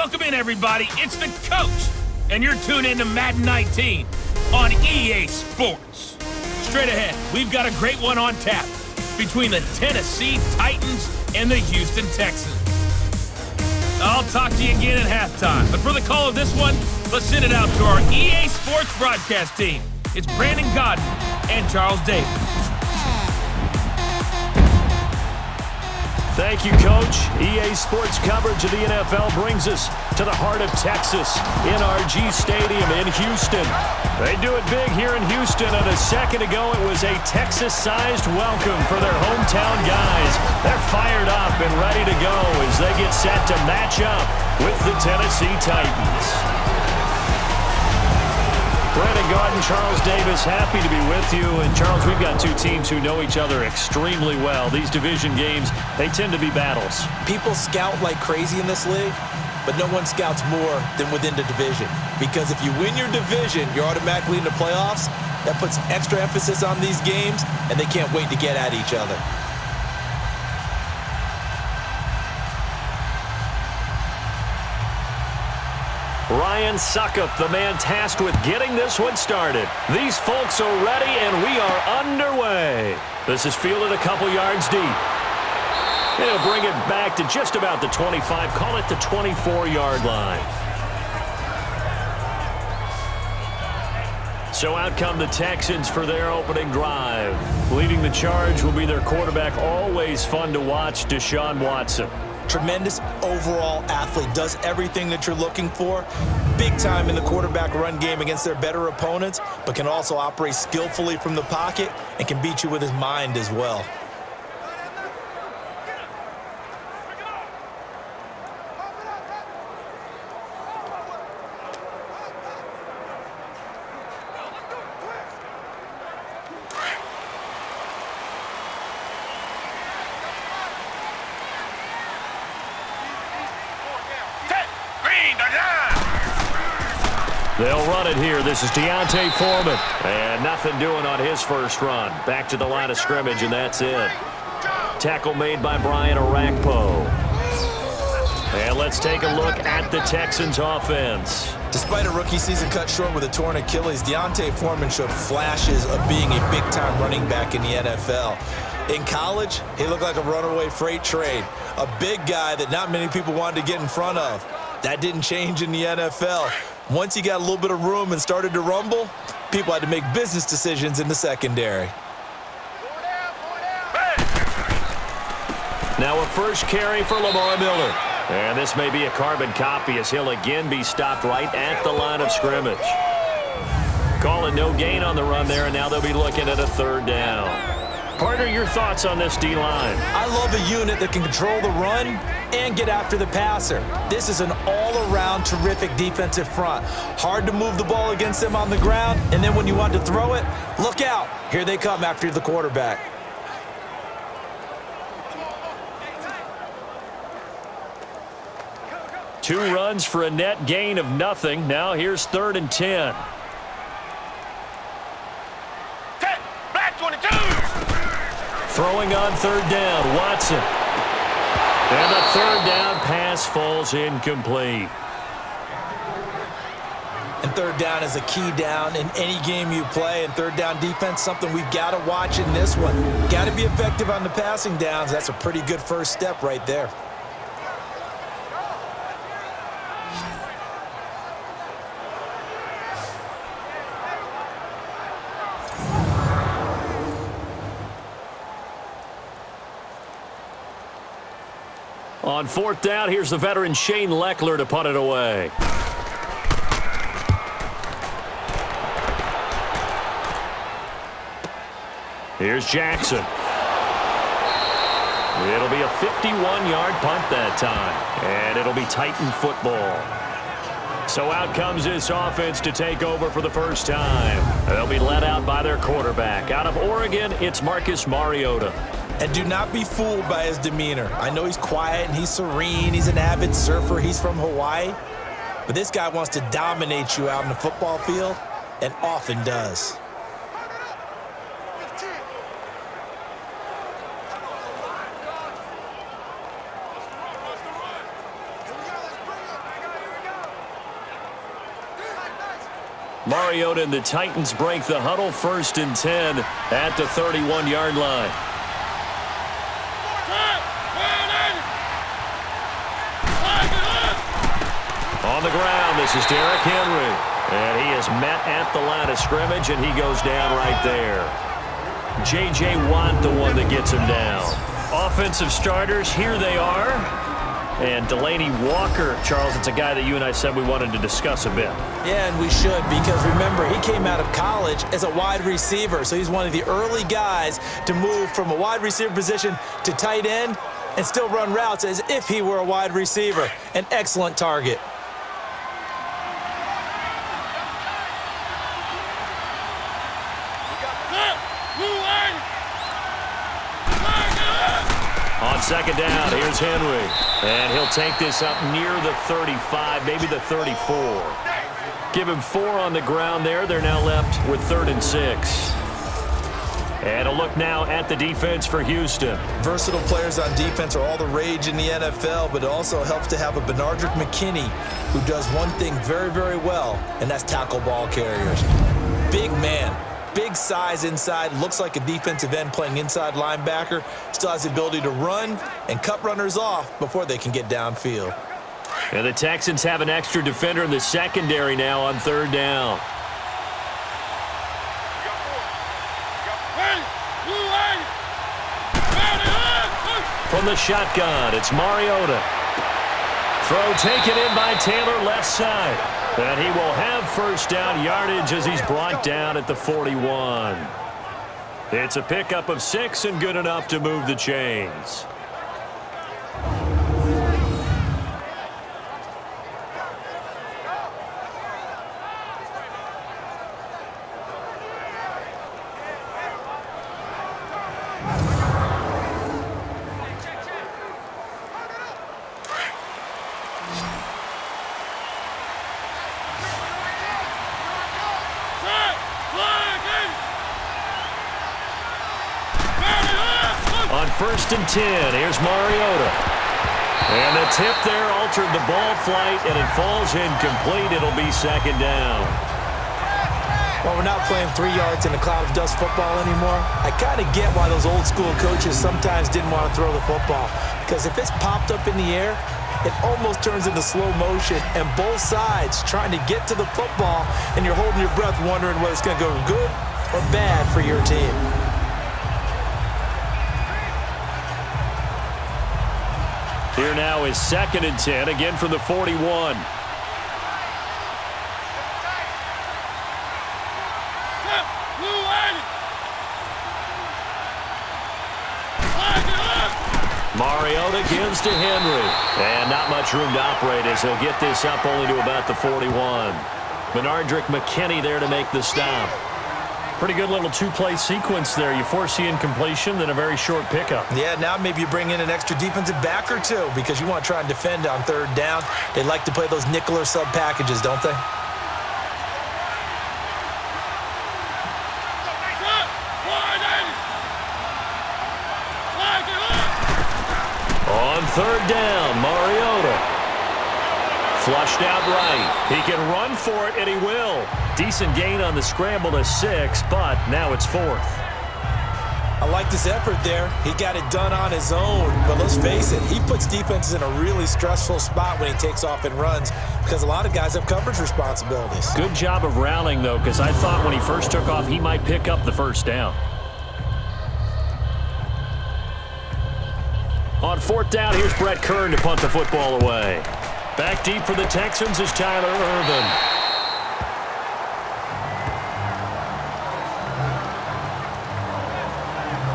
Welcome in, everybody. It's the coach, and you're tuned in to Madden 19 on EA Sports. Straight ahead, we've got a great one on tap between the Tennessee Titans and the Houston Texans. I'll talk to you again at halftime, but for the call of this one, let's send it out to our EA Sports broadcast team. It's Brandon Godden and Charles Davis. Thank you, Coach. EA Sports coverage of the NFL brings us to the heart of Texas, NRG Stadium in Houston. They do it big here in Houston, and a second ago it was a Texas-sized welcome for their hometown guys. They're fired up and ready to go as they get set to match up with the Tennessee Titans. Brandon Godden, Charles Davis, happy to be with you. And, Charles, we've got two teams who know each other extremely well. These division games, they tend to be battles. People scout like crazy in this league, but no one scouts more than within the division. Because if you win your division, you're automatically in the playoffs. That puts extra emphasis on these games, and they can't wait to get at each other. Ryan Suckup, the man tasked with getting this one started. These folks are ready, and we are underway. This is fielded a couple yards deep. They'll bring it back to just about the 25, call it the 24-yard line. So out come the Texans for their opening drive. Leading the charge will be their quarterback, always fun to watch, Deshaun Watson. Tremendous overall athlete, does everything that you're looking for. Big time in the quarterback run game against their better opponents, but can also operate skillfully from the pocket and can beat you with his mind as well. They'll run it here. This is Deontay Foreman. And nothing doing on his first run. Back to the line of scrimmage, and that's it. Tackle made by Brian Orakpo. And let's take a look at the Texans offense. Despite a rookie season cut short with a torn Achilles, Deontay Foreman showed flashes of being a big-time running back in the NFL. In college, he looked like a runaway freight train. A big guy that not many people wanted to get in front of. That didn't change in the NFL. Once he got a little bit of room and started to rumble, people had to make business decisions in the secondary. Now a first carry for Lamar Miller. And this may be a carbon copy as he'll again be stopped right at the line of scrimmage. Calling no gain on the run there, and now they'll be looking at a third down. Partner, your thoughts on this D-line? I love a unit that can control the run and get after the passer. This is an all-around terrific defensive front. Hard to move the ball against them on the ground, and then when you want to throw it, look out. Here they come after the quarterback. Two runs for a net gain of nothing. Now here's 3rd and 10. Throwing on 3rd down, Watson. And the 3rd down pass falls incomplete. And 3rd down is a key down in any game you play. And 3rd down defense, something we've got to watch in this one. Got to be effective on the passing downs. That's a pretty good first step right there. On 4th down, here's the veteran Shane Leckler to punt it away. Here's Jackson. It'll be a 51-yard punt that time, and it'll be Titan football. So out comes this offense to take over for the first time. They'll be led out by their quarterback. Out of Oregon, it's Marcus Mariota. And do not be fooled by his demeanor. I know he's quiet and he's serene. He's an avid surfer. He's from Hawaii. But this guy wants to dominate you out in the football field, and often does. Mariota and the Titans break the huddle, 1st and 10 at the 31-yard line. On the ground, this is Derrick Henry. And he is met at the line of scrimmage, and he goes down right there. J.J. Watt, the one that gets him down. Offensive starters, here they are. And Delaney Walker, Charles, it's a guy that you and I said we wanted to discuss a bit. Yeah, and we should, because remember, he came out of college as a wide receiver, so he's one of the early guys to move from a wide receiver position to tight end and still run routes as if he were a wide receiver. An excellent target. On 2nd down, here's Henry. And he'll take this up near the 35, maybe the 34. Give him 4 on the ground there. They're now left with 3rd and 6. And a look now at the defense for Houston. Versatile players on defense are all the rage in the NFL, but it also helps to have a Benardrick McKinney who does one thing very, very well, and that's tackle ball carriers. Big man. Big size inside, looks like a defensive end playing inside linebacker. Still has the ability to run and cut runners off before they can get downfield. And the Texans have an extra defender in the secondary now on 3rd down. From the shotgun, it's Mariota. Throw taken in by Taylor, left side. And he will have 1st down yardage as he's brought down at the 41. It's a pickup of 6 and good enough to move the chains. On 1st and 10, here's Mariota. And the tip there altered the ball flight, and it falls incomplete. It'll be 2nd down. Well, we're not playing 3 yards in a cloud of dust football anymore. I kind of get why those old school coaches sometimes didn't want to throw the football, because if it's popped up in the air, it almost turns into slow motion, and both sides trying to get to the football, and you're holding your breath wondering whether it's going to go good or bad for your team. Here now is 2nd and 10, again from the 41. Mariota gives to Henry. And not much room to operate as he'll get this up only to about the 41. Benardrick McKinney there to make the stop. Pretty good little 2-play sequence there. You force the incompletion, then a very short pickup. Yeah, now maybe you bring in an extra defensive back or 2 because you want to try and defend on 3rd down. They like to play those nickel or sub packages, don't they? On 3rd down, Mariota. Flushed out right. He can run for it, and he will. Decent gain on the scramble to 6, but now it's 4th. I like this effort there. He got it done on his own. But let's face it, he puts defenses in a really stressful spot when he takes off and runs because a lot of guys have coverage responsibilities. Good job of rallying, though, because I thought when he first took off, he might pick up the 1st down. On 4th down, here's Brett Kern to punt the football away. Back deep for the Texans is Tyler Ervin.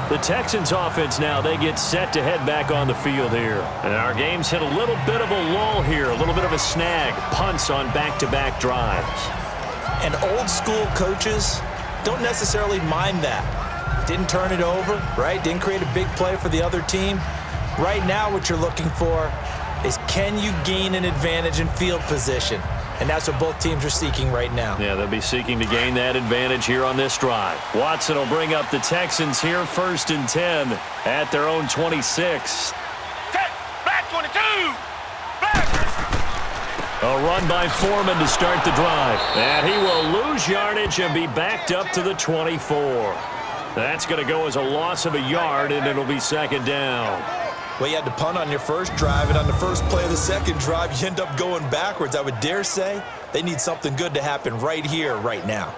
The Texans offense now, they get set to head back on the field here. And our game's hit a little bit of a lull here, a little bit of a snag. Punts on back-to-back drives. And old school coaches don't necessarily mind that. Didn't turn it over, right? Didn't create a big play for the other team. Right now what you're looking for is can you gain an advantage in field position? And that's what both teams are seeking right now. Yeah, they'll be seeking to gain that advantage here on this drive. Watson will bring up the Texans here, 1st and 10 at their own 26. Back 22! Back! A run by Foreman to start the drive. And he will lose yardage and be backed up to the 24. That's going to go as a loss of a yard, and it'll be second down. Well, you had to punt on your first drive, and on the first play of the second drive, you end up going backwards. I would dare say they need something good to happen right here, right now.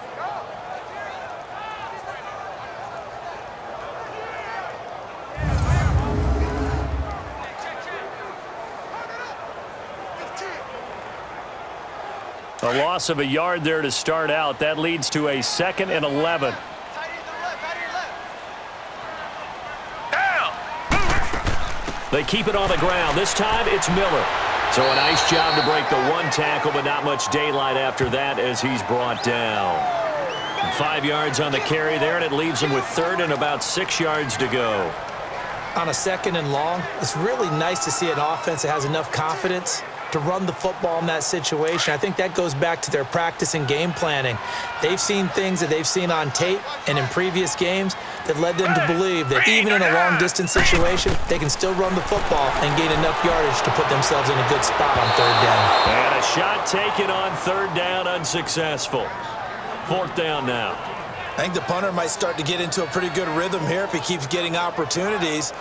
A loss of a yard there to start out. That leads to a 2nd and 11. They keep it on the ground. This time it's Miller. So a nice job to break the one tackle, but not much daylight after that as he's brought down. 5 yards on the carry there, and it leaves him with 3rd and about 6 yards to go. On a 2nd and long, it's really nice to see an offense that has enough confidence to run the football in that situation. I think that goes back to their practice and game planning. They've seen things that they've seen on tape and in previous games that led them to believe that even in a long-distance situation, they can still run the football and gain enough yardage to put themselves in a good spot on 3rd down. And a shot taken on 3rd down, unsuccessful. 4th down now. I think the punter might start to get into a pretty good rhythm here if he keeps getting opportunities.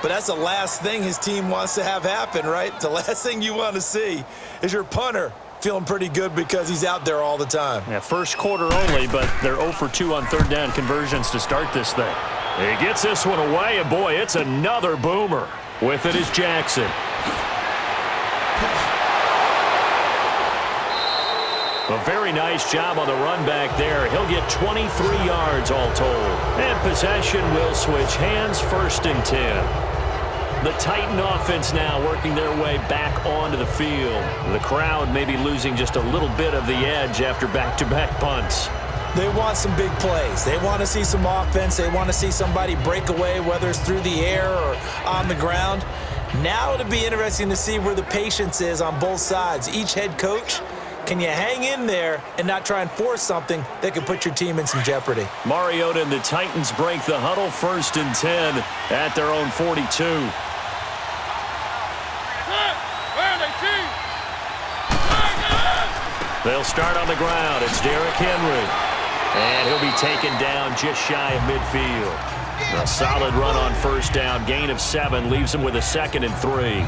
But that's the last thing his team wants to have happen, right? The last thing you want to see is your punter feeling pretty good because he's out there all the time. Yeah, first quarter only, but they're 0 for 2 on 3rd down conversions to start this thing. He gets this one away, and boy, it's another boomer. With it is Jackson. A very nice job on the run back there. He'll get 23 yards all told. And possession will switch hands, 1st and 10. The Titan offense now working their way back onto the field. The crowd may be losing just a little bit of the edge after back-to-back punts. They want some big plays. They want to see some offense. They want to see somebody break away, whether it's through the air or on the ground. Now it'll be interesting to see where the patience is on both sides. Each head coach, can you hang in there and not try and force something that could put your team in some jeopardy? Mariota and the Titans break the huddle, 1st and 10 at their own 42. They'll start on the ground. It's Derrick Henry. And he'll be taken down just shy of midfield. A solid run on 1st down. Gain of 7 leaves him with a 2nd and 3.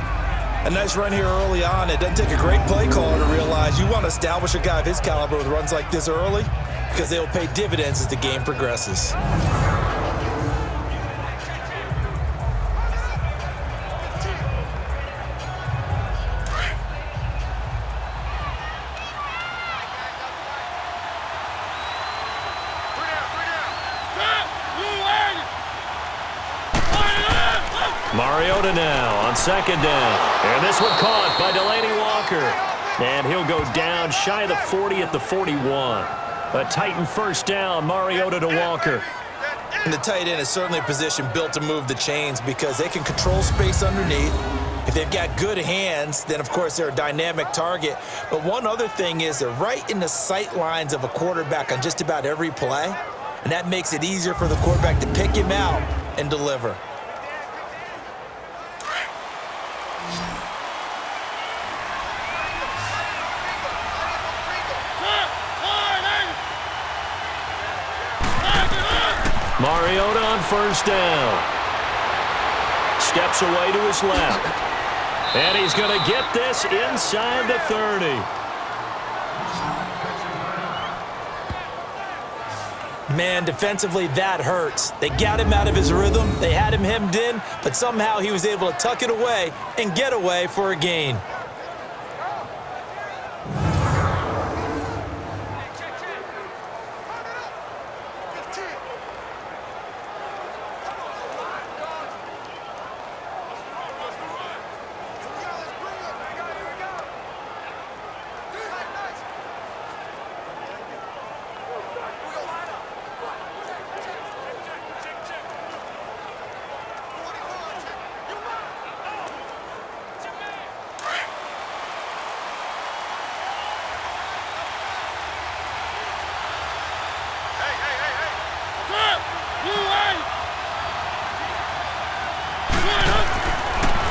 A nice run here early on. It doesn't take a great play caller to realize you want to establish a guy of his caliber with runs like this early because they will pay dividends as the game progresses. Mariota now on 2nd down. And this one caught by Delaney Walker. And he'll go down shy of the 40 at the 41. A Titan 1st down, Mariota to Walker. And the tight end is certainly a position built to move the chains because they can control space underneath. If they've got good hands, then of course they're a dynamic target. But one other thing is they're right in the sight lines of a quarterback on just about every play. And that makes it easier for the quarterback to pick him out and deliver. Mariota on 1st down. Steps away to his left. And he's going to get this inside the 30. Man, defensively, that hurts. They got him out of his rhythm. They had him hemmed in, but somehow he was able to tuck it away and get away for a gain.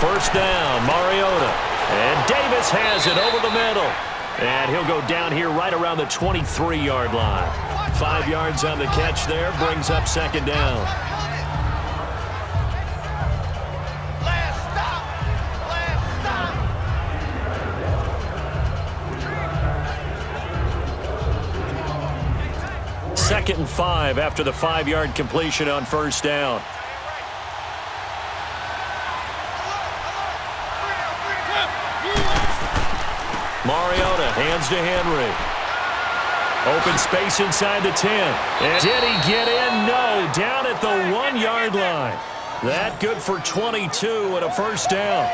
First down, Mariota. And Davis has it over the middle. And he'll go down here right around the 23-yard line. 5 yards on the catch there, brings up second down. Last stop. Second and 5 after the 5-yard completion on first down. Mariota hands to Henry. Open space inside the 10. And did he get in? No. Down at the 1-yard line. That good for 22 and a first down.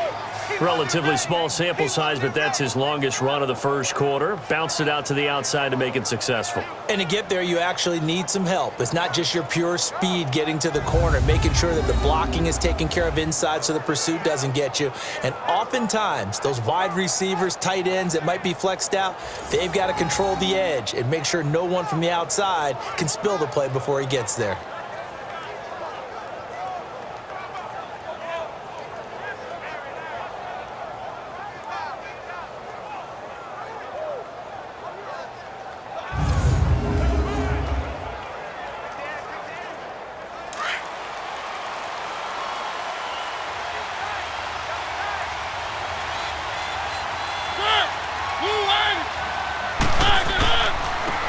Relatively small sample size, but that's his longest run of the first quarter. Bounced it out to the outside to make it successful. And to get there, you actually need some help. It's not just your pure speed getting to the corner, making sure that the blocking is taken care of inside so the pursuit doesn't get you. And oftentimes, those wide receivers, tight ends that might be flexed out, they've got to control the edge and make sure no one from the outside can spill the play before he gets there.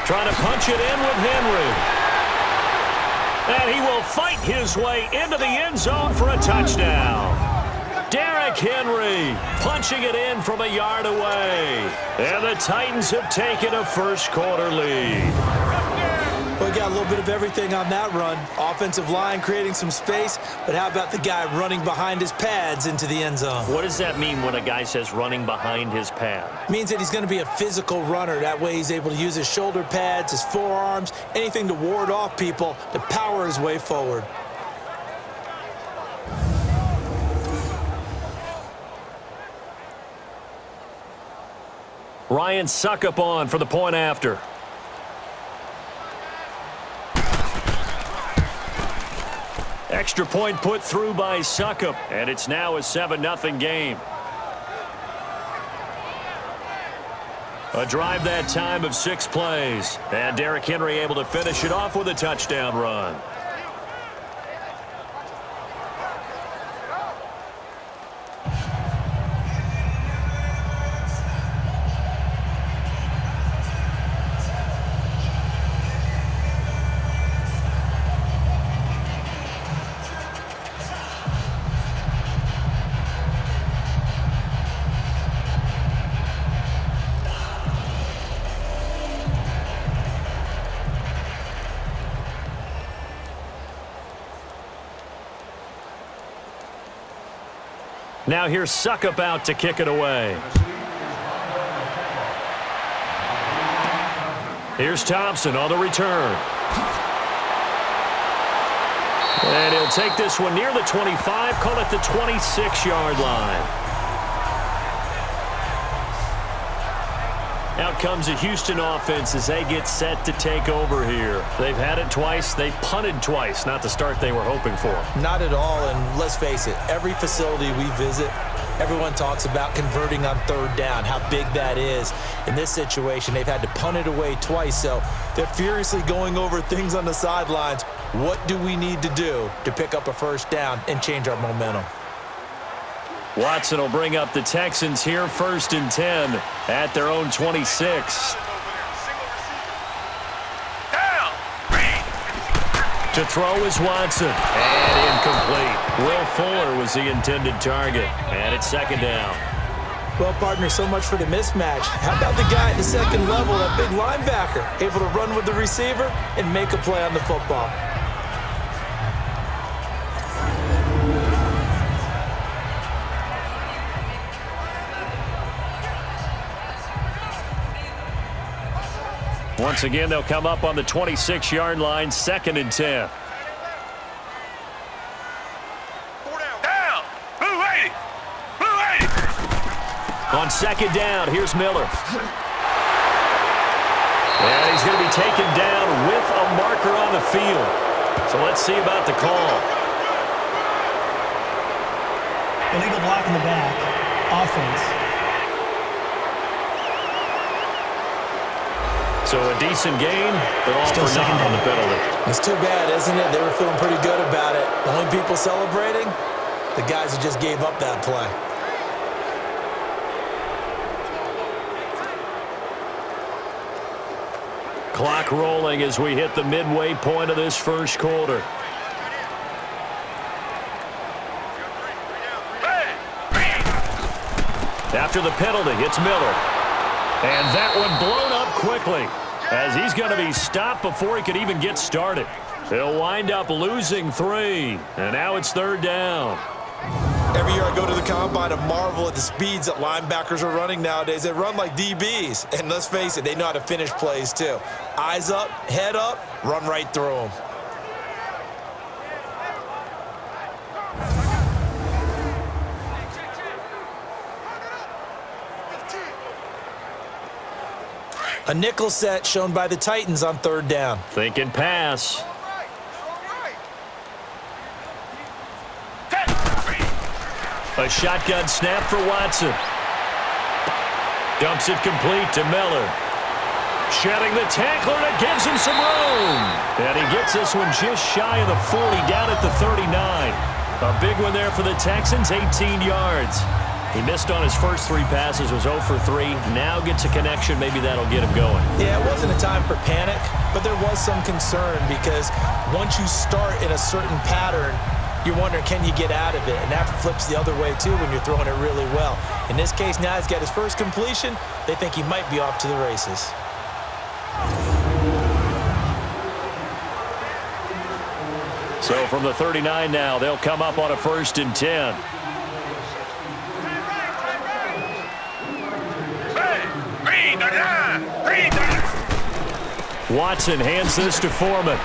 Trying to punch it in with Henry. And he will fight his way into the end zone for a touchdown. Derrick Henry punching it in from a yard away. And the Titans have taken a first quarter lead. We got a little bit of everything on that run. Offensive line creating some space, but how about the guy running behind his pads into the end zone? What does that mean when a guy says running behind his pad? Means that he's going to be a physical runner. That way he's able to use his shoulder pads, his forearms, anything to ward off people to power his way forward. Ryan Suckup on for the point after. Extra point put through by Suckup, and it's now a 7-0 game. A drive that time of 6 plays, and Derrick Henry able to finish it off with a touchdown run. Now here's Suckup out to kick it away. Here's Thompson on the return. And he'll take this one near the 25, call it the 26-yard line. Out comes the Houston offense as they get set to take over here. They've had it twice. They've punted twice. Not the start they were hoping for. Not at all, and let's face it, every facility we visit, everyone talks about converting on third down, how big that is. In this situation, they've had to punt it away twice, so they're furiously going over things on the sidelines. What do we need to do to pick up a first down and change our momentum? Watson will bring up the Texans here, 1st and 10 at their own 26. To throw is Watson, and incomplete. Will Fuller was the intended target, and it's 2nd down. Well, partner, so much for the mismatch. How about the guy at the second level, that big linebacker, able to run with the receiver and make a play on the football? Once again, they'll come up on the 26-yard line, 2nd and 10. On 2nd down, here's Miller. And he's going to be taken down with a marker on the field. So let's see about the call. Illegal block in the back. Offense. So a decent gain, but all for naught on the penalty. It's too bad, isn't it? They were feeling pretty good about it. The only people celebrating, the guys who just gave up that play. Clock rolling as we hit the midway point of this first quarter. After the penalty, it's Miller. And that one blown up quickly as he's going to be stopped before he could even get started. He'll wind up losing 3. And now it's 3rd down. Every year I go to the combine and marvel at the speeds that linebackers are running nowadays. They run like DBs. And let's face it, they know how to finish plays too. Eyes up, head up, run right through them. A nickel set shown by the Titans on 3rd down. Thinking pass. A shotgun snap for Watson. Dumps it complete to Miller. Shedding the tackler, and it gives him some room. And he gets this one just shy of the 40, down at the 39. A big one there for the Texans, 18 yards. He missed on his first 3 passes, was 0 for 3. Now gets a connection. Maybe that'll get him going. Yeah, it wasn't a time for panic, but there was some concern because once you start in a certain pattern, you're wondering, can you get out of it? And that flips the other way, too, when you're throwing it really well. In this case, now he's got his first completion. They think he might be off to the races. So from the 39 now, they'll come up on a 1st and 10. Watson hands this to Foreman.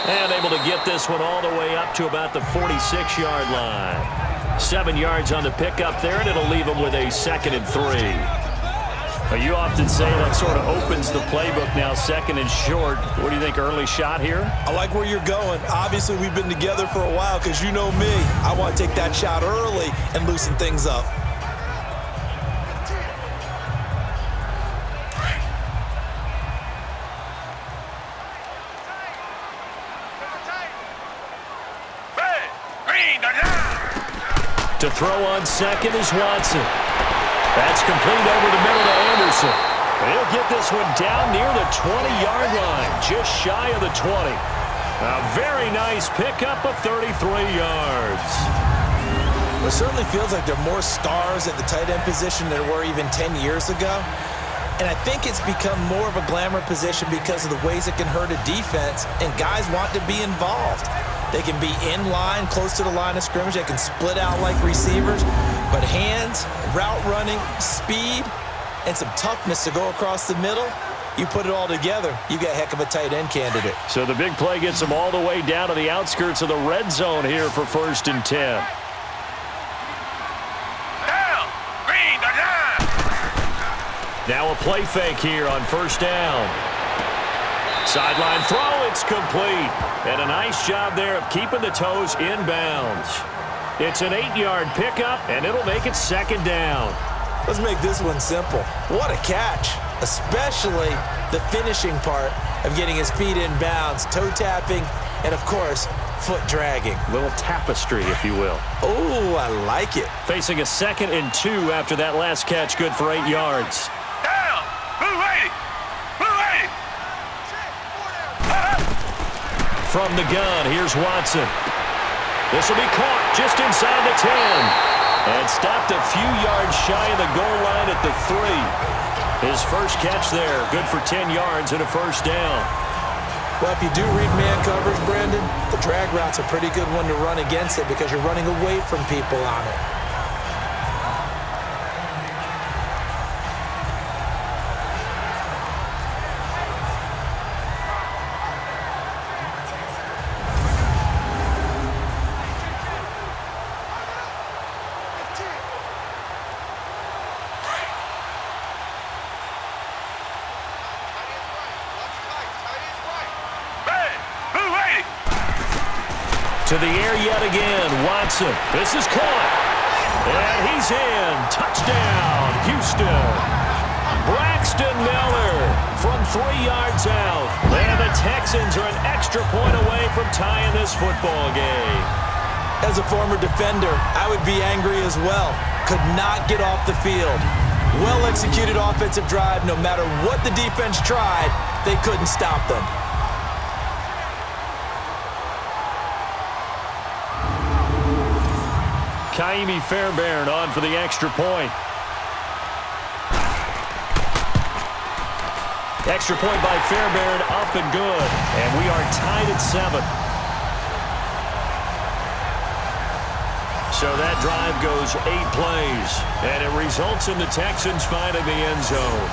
And able to get this one all the way up to about the 46-yard line. 7 yards on the pickup there, and it'll leave him with a 2nd and 3. You often say that sort of opens the playbook now, 2nd and short. What do you think, early shot here? I like where you're going. Obviously, we've been together for a while because you know me. I want to take that shot early and loosen things up. To throw on 2nd is Watson. That's complete over the middle to Anderson. He'll get this one down near the 20-yard line, just shy of the 20. A very nice pickup of 33 yards. It certainly feels like there are more stars at the tight end position than there were even 10 years ago. And I think it's become more of a glamour position because of the ways it can hurt a defense, and guys want to be involved. They can be in line, close to the line of scrimmage. They can split out like receivers. But hands, route running, speed, and some toughness to go across the middle, you put it all together, you got a heck of a tight end candidate. So the big play gets them all the way down to the outskirts of the red zone here for 1st and 10. Now a play fake here on 1st down. Sideline throw, it's complete. And a nice job there of keeping the toes inbounds. It's an 8-yard pickup, and it'll make it 2nd down. Let's make this one simple. What a catch, especially the finishing part of getting his feet in bounds, toe tapping, and, of course, foot dragging. Little tapestry, if you will. Oh, I like it. Facing a 2nd and 2 after that last catch, good for 8 yards. Down! Blue 80! Blue 80! From the gun, here's Watson. This will be caught just inside the 10. And stopped a few yards shy of the goal line at the 3. His first catch there, good for 10 yards and a 1st down. Well, if you do read man coverage, Brandon, the drag route's a pretty good one to run against it because you're running away from people on it. To the air yet again, Watson. This is caught. And he's in. Touchdown, Houston. Braxton Miller from 3 yards out. And the Texans are an extra point away from tying this football game. As a former defender, I would be angry as well. Could not get off the field. Well-executed offensive drive. No matter what the defense tried, they couldn't stop them. Kaimi Fairbairn on for the extra point. Extra point by Fairbairn, up and good. And we are tied at 7. So that drive goes 8 plays, and it results in the Texans finding the end zone.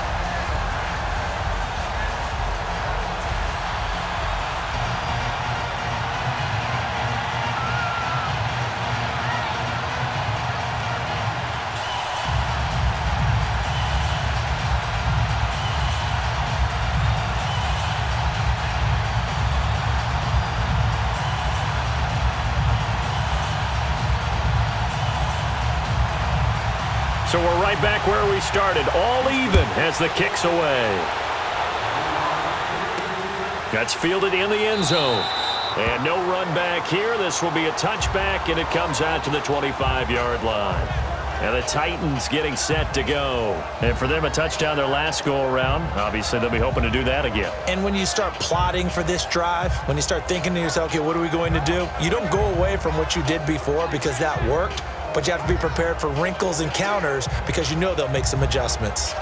So we're right back where we started, all even as the kick's away. That's fielded in the end zone. And no run back here. This will be a touchback, and it comes out to the 25-yard line. And the Titans getting set to go. And for them, a touchdown their last go-around. Obviously, they'll be hoping to do that again. And when you start plotting for this drive, when you start thinking to yourself, okay, what are we going to do? You don't go away from what you did before because that worked. But you have to be prepared for wrinkles and counters because you know they'll make some adjustments.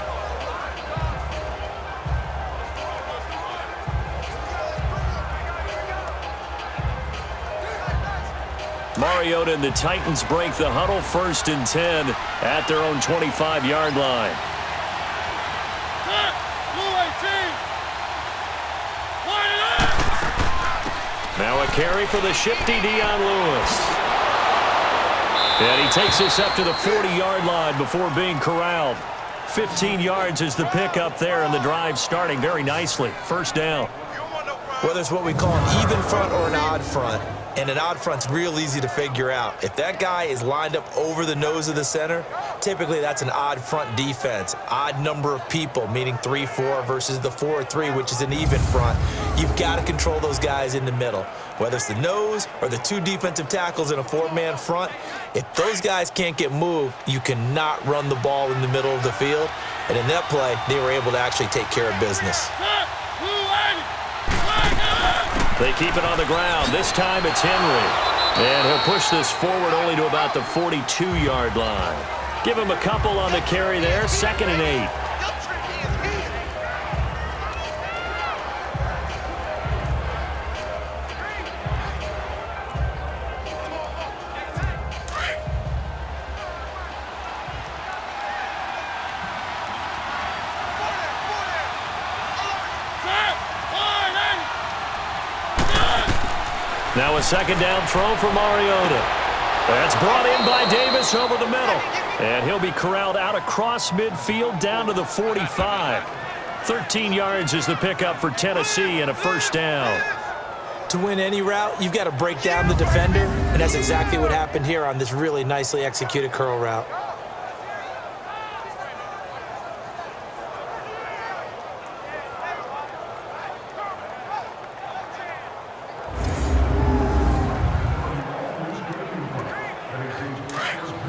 Mariota and the Titans break the huddle, 1st and 10 at their own 25-yard line. Now a carry for the shifty Dion Lewis. And he takes this up to the 40-yard line before being corralled. 15 yards is the pickup there, and the drive starting very nicely. 1st down. Whether it's what we call an even front or an odd front, and an odd front's real easy to figure out. If that guy is lined up over the nose of the center, typically that's an odd front defense. Odd number of people, meaning 3-4 versus the 4-3, which is an even front. You've got to control those guys in the middle. Whether it's the nose or the 2 defensive tackles in a 4-man front, if those guys can't get moved, you cannot run the ball in the middle of the field. And in that play, they were able to actually take care of business. They keep it on the ground. This time it's Henry. And he'll push this forward only to about the 42-yard line. Give him a couple on the carry there. 2nd and 8. Now a 2nd down throw for Mariota. That's brought in by Davis over the middle. And he'll be corralled out across midfield down to the 45. 13 yards is the pickup for Tennessee and a 1st down. To win any route, you've got to break down the defender, and that's exactly what happened here on this really nicely executed curl route.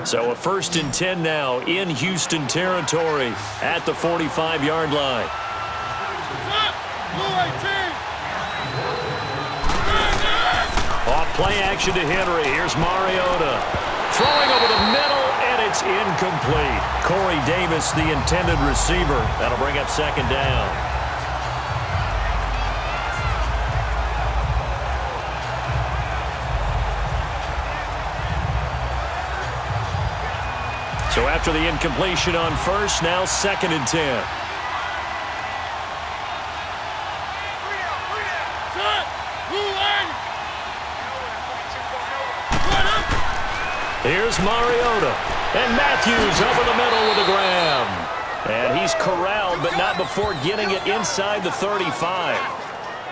So a 1st and 10 now in Houston territory at the 45-yard line. Off play action to Henry. Here's Mariota. Throwing over the middle, and it's incomplete. Corey Davis, the intended receiver. That'll bring up 2nd down. So after the incompletion on 1st, now 2nd and 10. Here's Mariota. And Matthews over the middle with a grab. And he's corralled, but not before getting it inside the 35.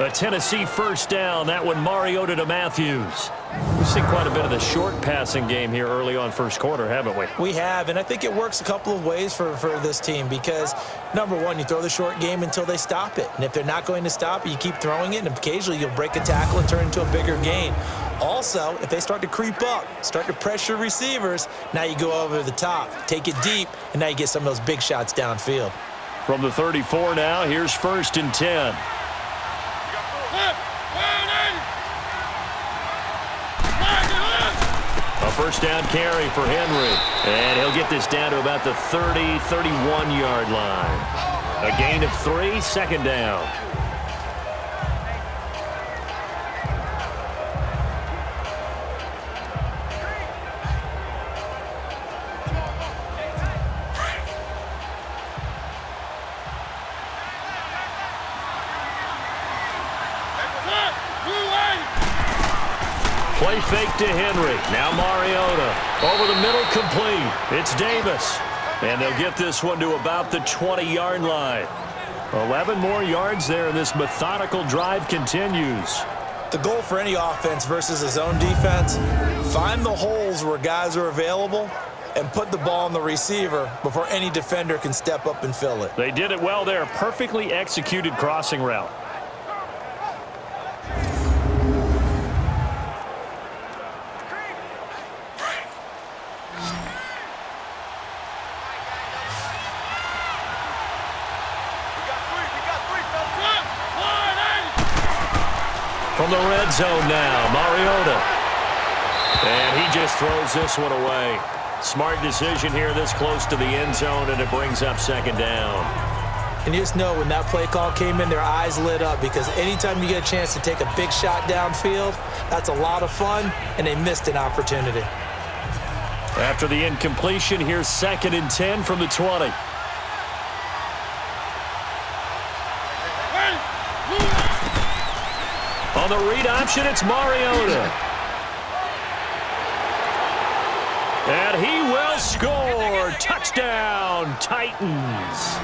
A Tennessee first down. That one Mariota to Matthews. We've seen quite a bit of the short passing game here early on first quarter, haven't we? We have, and I think it works a couple of ways for this team because, number one, you throw the short game until they stop it. And if they're not going to stop it, you keep throwing it, and occasionally you'll break a tackle and turn it into a bigger gain. Also, if they start to creep up, start to pressure receivers, now you go over the top, take it deep, and now you get some of those big shots downfield. From the 34 now, here's 1st and 10. A first down carry for Henry. And he'll get this down to about the 30, 31-yard line. A gain of 3, 2nd down. Play fake to Henry. Now Mariota. Over the middle, complete. It's Davis. And they'll get this one to about the 20-yard line. 11 more yards there, and this methodical drive continues. The goal for any offense versus his own defense, find the holes where guys are available and put the ball on the receiver before any defender can step up and fill it. They did it well there. Perfectly executed crossing route. From the red zone now, Mariota. And he just throws this one away. Smart decision here this close to the end zone, and it brings up 2nd down. And you just know when that play call came in, their eyes lit up because anytime you get a chance to take a big shot downfield, that's a lot of fun, and they missed an opportunity. After the incompletion, here's 2nd and 10 from the 20. On the read option, it's Mariota. And he will score. Touchdown, Titans.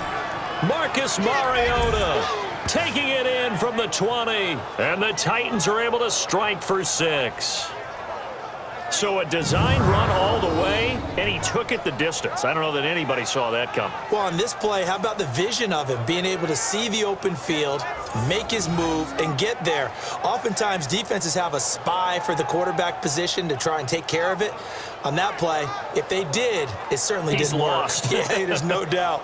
Marcus Mariota taking it in from the 20. And the Titans are able to strike for 6. So a design run all the way, and he took it the distance. I don't know that anybody saw that coming. Well, on this play, how about the vision of him, being able to see the open field, make his move, and get there. Oftentimes, defenses have a spy for the quarterback position to try and take care of it. On that play, if they did, it certainly didn't work. Yeah, there's no doubt.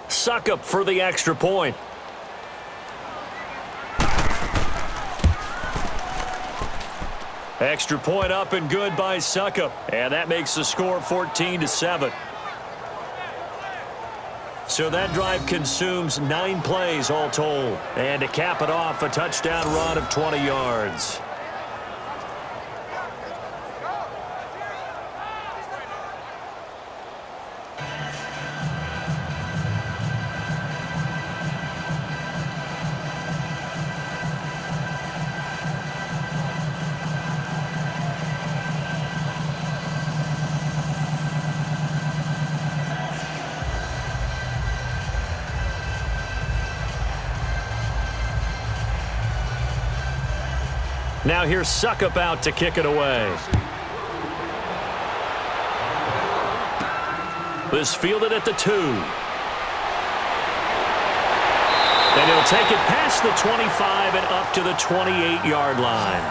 Suckup for the extra point. Extra point up and good by Suckup. And that makes the score 14-7. So that drive consumes 9 plays all told. And to cap it off, a touchdown run of 20 yards. Now here's Suckup out to kick it away. This fielded at the 2. And he'll take it past the 25 and up to the 28-yard line.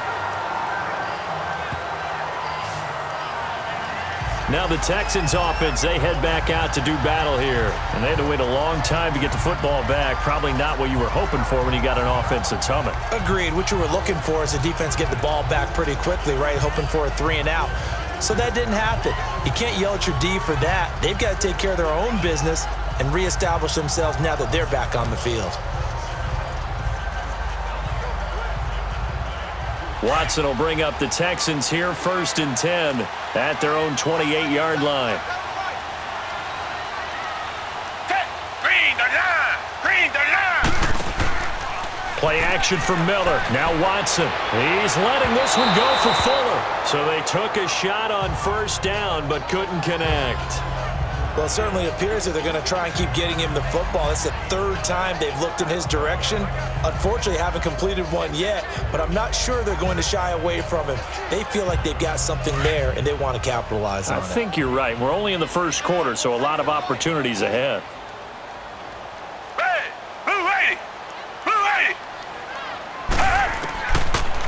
Now the Texans offense, they head back out to do battle here. And they had to wait a long time to get the football back. Probably not what you were hoping for when you got an offense that's humming. Agreed. What you were looking for is the defense get the ball back pretty quickly, right? Hoping for a 3 and out. So that didn't happen. You can't yell at your D for that. They've got to take care of their own business and reestablish themselves now that they're back on the field. Watson will bring up the Texans here, 1st and 10 at their own 28-yard line. Play action for Miller. Now Watson. He's letting this one go for Fuller. So they took a shot on first down but couldn't connect. Well, it certainly appears that they're going to try and keep getting him the football. It's the third time they've looked in his direction. Unfortunately, haven't completed one yet, but I'm not sure they're going to shy away from him. They feel like they've got something there, and they want to capitalize on it. I think you're right. We're only in the first quarter, so a lot of opportunities ahead.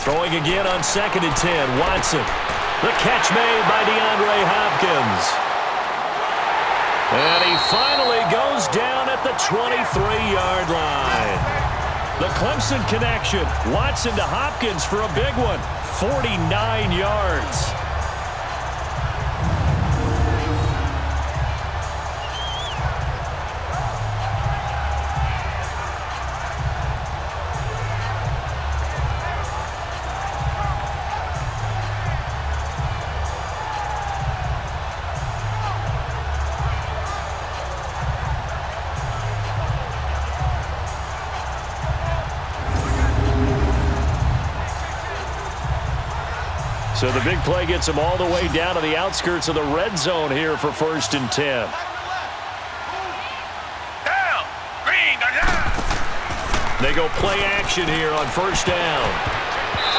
Throwing again on 2nd and 10. Watson. The catch made by DeAndre Hopkins. And he finally goes down at the 23-yard line. The Clemson connection. Watson to Hopkins for a big one. 49 yards. So the big play gets him all the way down to the outskirts of the red zone here for 1st and 10. Down. Green. Down. They go play action here on 1st down.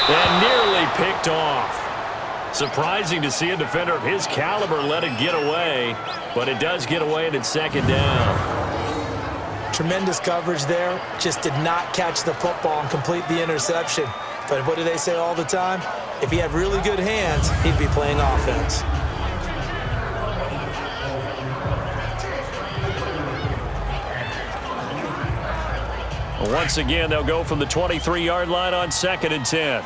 And nearly picked off. Surprising to see a defender of his caliber let it get away, but it does get away and it's 2nd down. Tremendous coverage there. Just did not catch the football and complete the interception. But what do they say all the time? If he had really good hands, he'd be playing offense. Once again, they'll go from the 23-yard line on 2nd and 10.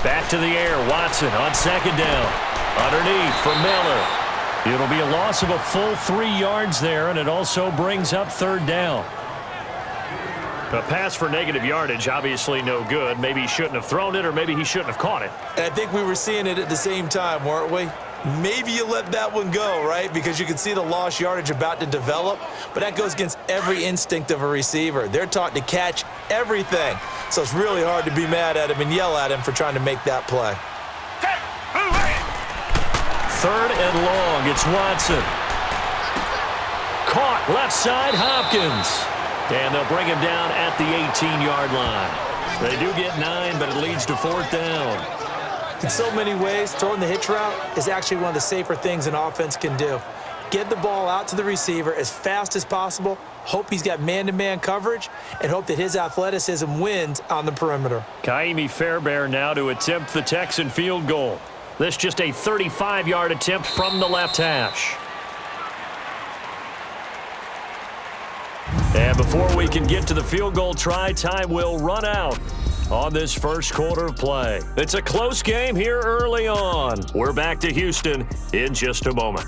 Back to the air. Watson on 2nd down. Underneath for Miller. It'll be a loss of a full 3 yards there, and it also brings up 3rd down. A pass for negative yardage, obviously no good. Maybe he shouldn't have thrown it, or maybe he shouldn't have caught it. And I think we were seeing it at the same time, weren't we? Maybe you let that one go, right? Because you can see the lost yardage about to develop, but that goes against every instinct of a receiver. They're taught to catch everything. So it's really hard to be mad at him and yell at him for trying to make that play. 3rd and long. It's Watson. Caught left side, Hopkins. And they'll bring him down at the 18-yard line. They do get 9, but it leads to 4th down. In so many ways, throwing the hitch route is actually one of the safer things an offense can do. Get the ball out to the receiver as fast as possible, hope he's got man-to-man coverage, and hope that his athleticism wins on the perimeter. Kaimi Fairbairn now to attempt the Texan field goal. This just a 35-yard attempt from the left hash. And before we can get to the field goal try, time will run out on this first quarter of play. It's a close game here early on. We're back to Houston in just a moment.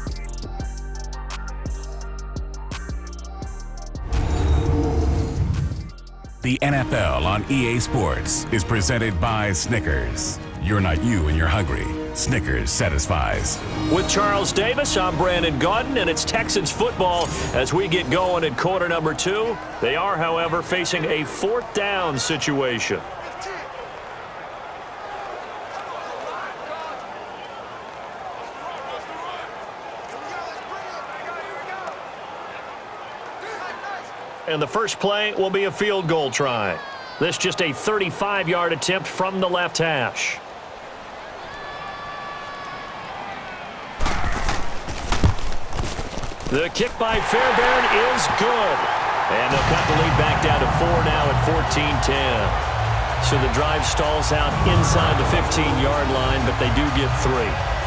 The NFL on EA Sports is presented by Snickers. You're not you when you're hungry. Snickers satisfies. With Charles Davis, I'm Brandon Gaudin, and it's Texans football as we get going in quarter number 2. They are, however, facing a 4th down situation. And the first play will be a field goal try. This just a 35-yard attempt from the left hash. The kick by Fairbairn is good. And they'll cut the lead back down to 4 now at 14-10. So the drive stalls out inside the 15-yard line, but they do get 3.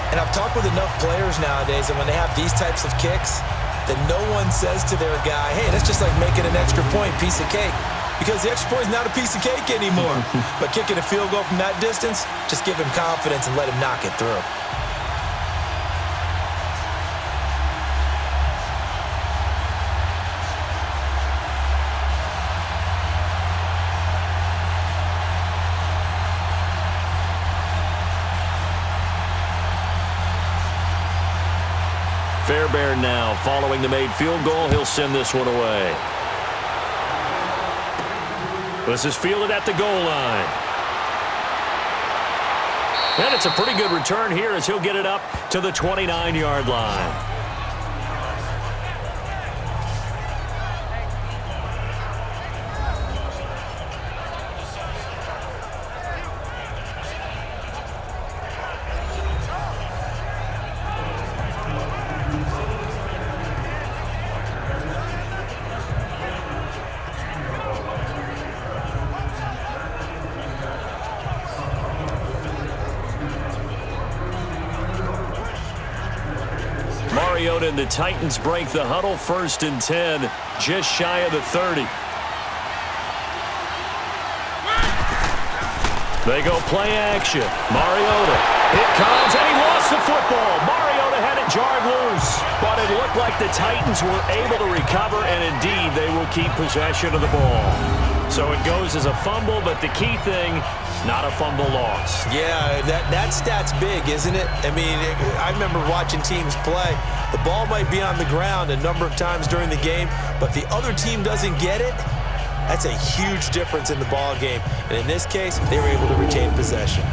And I've talked with enough players nowadays, and when they have these types of kicks, that no one says to their guy, hey, that's just like making an extra point, piece of cake. Because the extra point is not a piece of cake anymore. But kicking a field goal from that distance, just give him confidence and let him knock it through. Fairbairn now following the made field goal. He'll send this one away. This is fielded at the goal line. And it's a pretty good return here as he'll get it up to the 29-yard line. Mariota and the Titans break the huddle. 1st and 10, just shy of the 30. They go play action. Mariota. It comes, and he lost the football. Mariota had it jarred loose, but it looked like the Titans were able to recover, and indeed they will keep possession of the ball. So it goes as a fumble, but the key thing, not a fumble loss. Yeah, that stat's big, isn't it? I mean, I remember watching teams play. The ball might be on the ground a number of times during the game, but the other team doesn't get it. That's a huge difference in the ball game. And in this case, they were able to retain possession.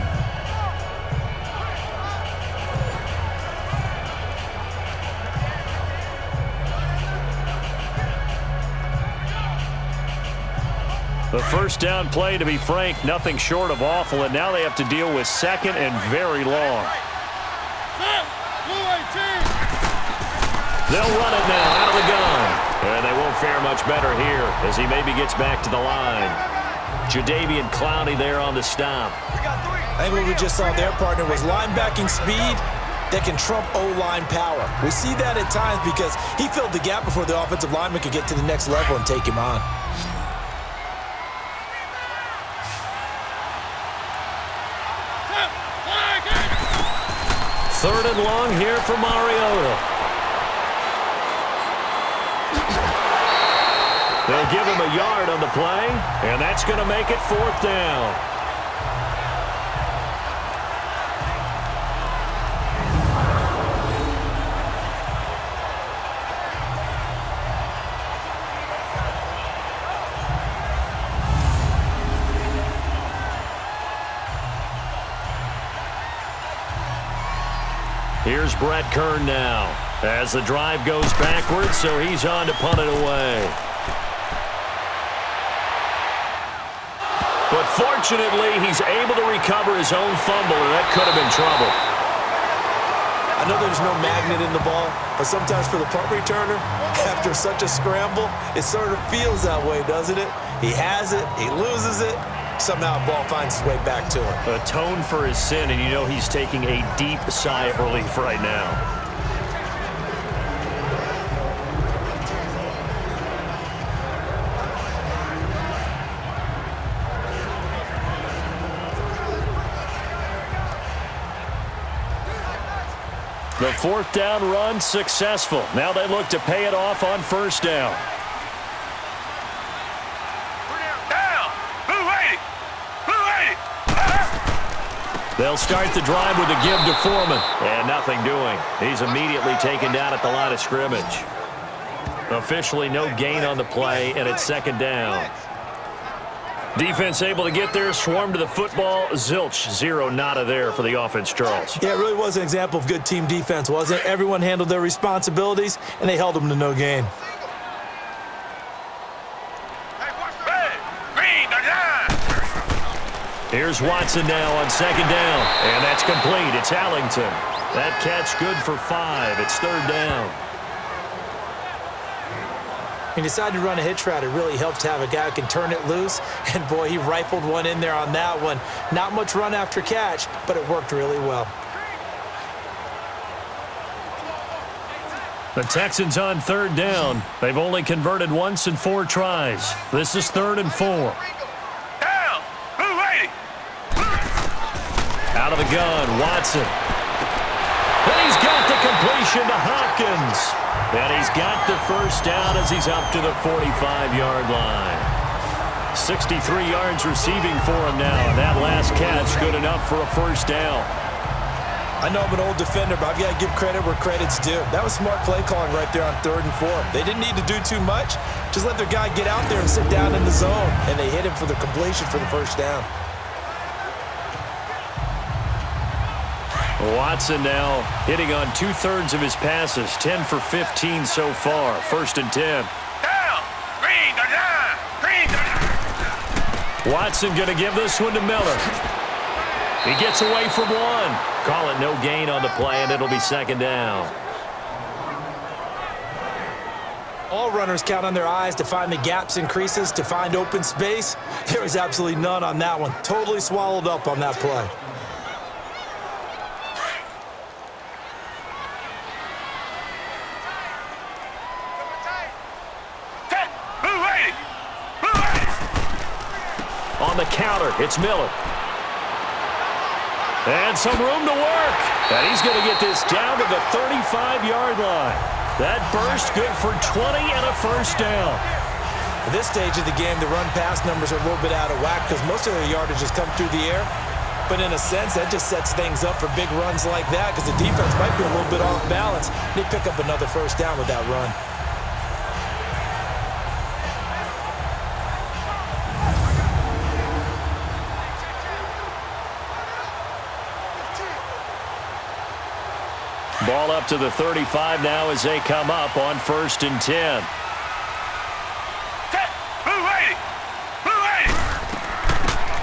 The first down play, to be frank, nothing short of awful, and now they have to deal with 2nd and very long. They'll run it now out of the gun. And they won't fare much better here as he maybe gets back to the line. Jadeveon Clowney there on the stop. I think what we just saw their partner was linebacking speed that can trump O-line power. We see that at times because he filled the gap before the offensive lineman could get to the next level and take him on. Third and long here for Mariota. They'll give him a yard on the play, and that's going to make it 4th down. Here's Brett Kern now as the drive goes backwards, so he's on to punt it away. But fortunately, he's able to recover his own fumble, and that could have been trouble. I know there's no magnet in the ball, but sometimes for the punt returner, after such a scramble, it sort of feels that way, doesn't it? He has it, he loses it, somehow the ball finds its way back to him. Atone for his sin, and you know he's taking a deep sigh of relief right now. The 4th down run successful. Now they look to pay it off on 1st down. They'll start the drive with a give to Foreman. And nothing doing. He's immediately taken down at the line of scrimmage. Officially no gain on the play, and it's 2nd down. Defense able to get there, swarm to the football. Zilch, 0 nada there for the offense, Charles. Yeah, it really was an example of good team defense, wasn't it? Everyone handled their responsibilities, and they held them to no gain. Here's Watson now on 2nd down, and that's complete. It's Allington. That catch good for 5. It's 3rd down. He decided to run a hitch route. It really helped to have a guy who can turn it loose. And, boy, he rifled one in there on that one. Not much run after catch, but it worked really well. The Texans on 3rd down. They've only converted once in 4 tries. This is 3rd and 4. Out of the gun, Watson. And he's got the completion to Hopkins. And he's got the 1st down as he's up to the 45-yard line. 63 yards receiving for him now. And that last catch good enough for a 1st down. I know I'm an old defender, but I've got to give credit where credit's due. That was smart play calling right there on 3rd and 4. They didn't need to do too much. Just let their guy get out there and sit down in the zone, and they hit him for the completion for the first down. Watson now hitting on 2/3 of his passes, 10 for 15 so far. 1st and 10. Down. Green the line. Green the line. Watson going to give this one to Miller. He gets away from one. Call it no gain on the play, and it'll be 2nd down. All runners count on their eyes to find the gaps and creases, to find open space. There was absolutely none on that one. Totally swallowed up on that play. On the counter, it's Miller. And some room to work. And he's going to get this down to the 35-yard line. That burst good for 20 and a 1st down. At this stage of the game, the run-pass numbers are a little bit out of whack because most of their yardage has come through the air. But in a sense, that just sets things up for big runs like that because the defense might be a little bit off balance. They pick up another 1st down with that run. Ball up to the 35 now as they come up on 1st and 10.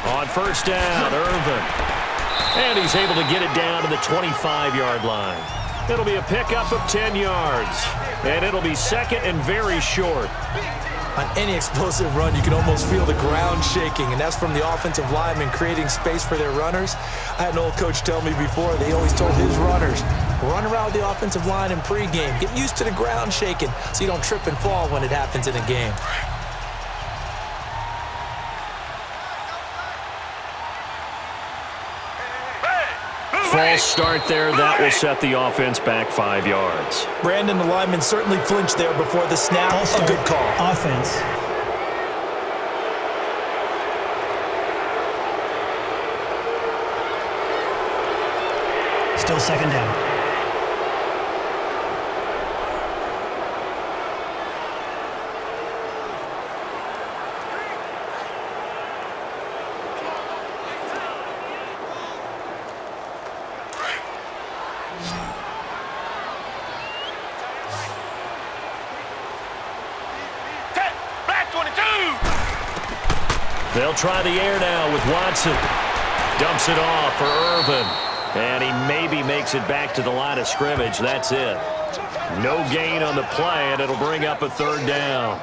On 1st down, Irvin. And he's able to get it down to the 25-yard line. It'll be a pickup of 10 yards. And it'll be 2nd and very short. On any explosive run, you can almost feel the ground shaking, and that's from the offensive linemen creating space for their runners. I had an old coach tell me before, they always told his runners, run around the offensive line in pregame. Get used to the ground shaking so you don't trip and fall when it happens in a game. False start there. That will set the offense back 5 yards. Brandon, the lineman certainly flinched there before the snap. A good call. Offense. Still 2nd down. They'll try the air now with Watson. Dumps it off for Irvin. And he maybe makes it back to the line of scrimmage. That's it. No gain on the play, and it'll bring up a 3rd down.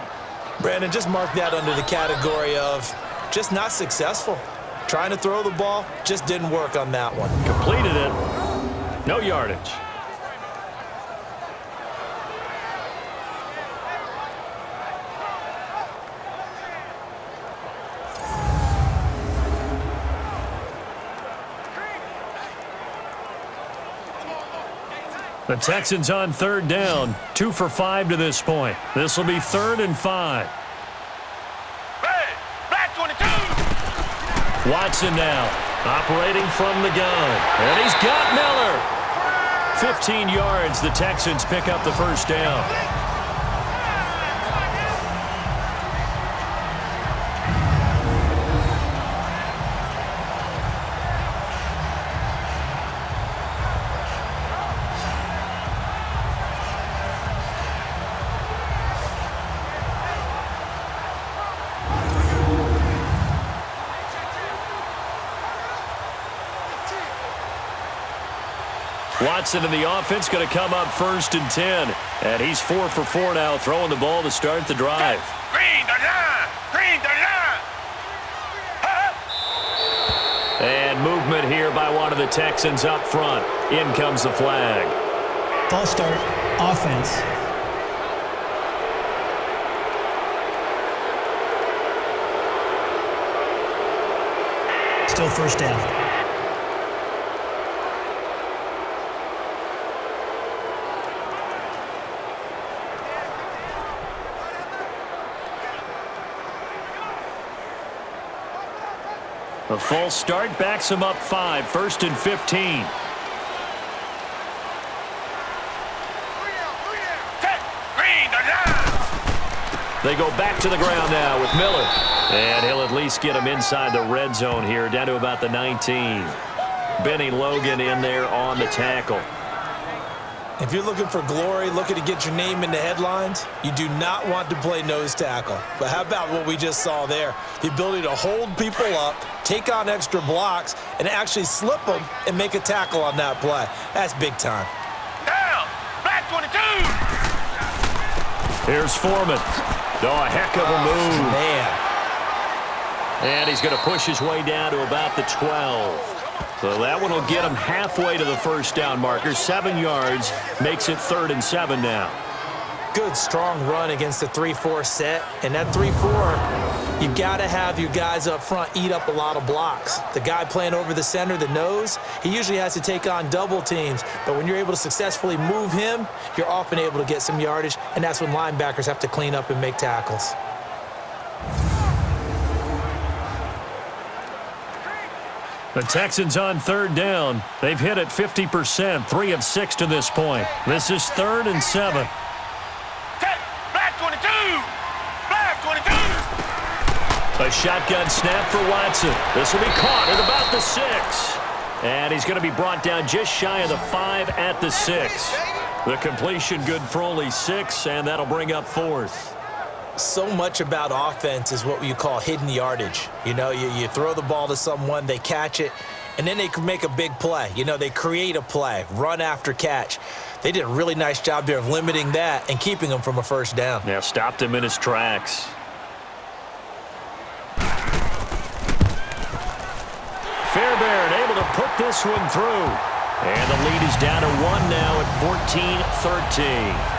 Brandon, just mark that under the category of just not successful. Trying to throw the ball, just didn't work on that one. Completed it. No yardage. The Texans on 3rd down, 2 for 5 to this point. This will be 3rd and 5. Watson now, operating from the gun. And he's got Miller. 15 yards, the Texans pick up the 1st down. Watson in the offense going to come up 1st and 10. And he's 4 for 4 now, throwing the ball to start the drive. Green the line! Green the line! And movement here by one of the Texans up front. In comes the flag. False start. Offense. Still 1st down. A false start backs him up 5, 1st and 15. They go back to the ground now with Miller. And he'll at least get him inside the red zone here, down to about the 19. Benny Logan in there on the tackle. If you're looking for glory, looking to get your name in the headlines, you do not want to play nose tackle. But how about what we just saw there? The ability to hold people up, take on extra blocks, and actually slip them and make a tackle on that play. That's big time. Down. Black 22. Here's Foreman. Oh, a heck of a move. Man. And he's going to push his way down to about the 12. So that one will get him halfway to the first down marker. 7 yards makes it 3rd and 7 now. Good, strong run against the 3-4 set. And that 3-4, you got to have your guys up front eat up a lot of blocks. The guy playing over the center, the nose, he usually has to take on double teams. But when you're able to successfully move him, you're often able to get some yardage. And that's when linebackers have to clean up and make tackles. The Texans on 3rd down. They've hit it 50%, 3 of 6 to this point. This is 3rd and 7. Black 22. Black 22. A shotgun snap for Watson. This will be caught at about the 6. And he's going to be brought down just shy of the 5 at the 6. The completion good for only 6, and that'll bring up 4th. So much about offense is what you call hidden yardage. You know, you throw the ball to someone, they catch it, and then they can make a big play. You know, they create a play, run after catch. They did a really nice job there of limiting that and keeping him from a first down. Yeah, stopped him in his tracks. Fairbairn able to put this one through. And the lead is down to 1 now at 14-13.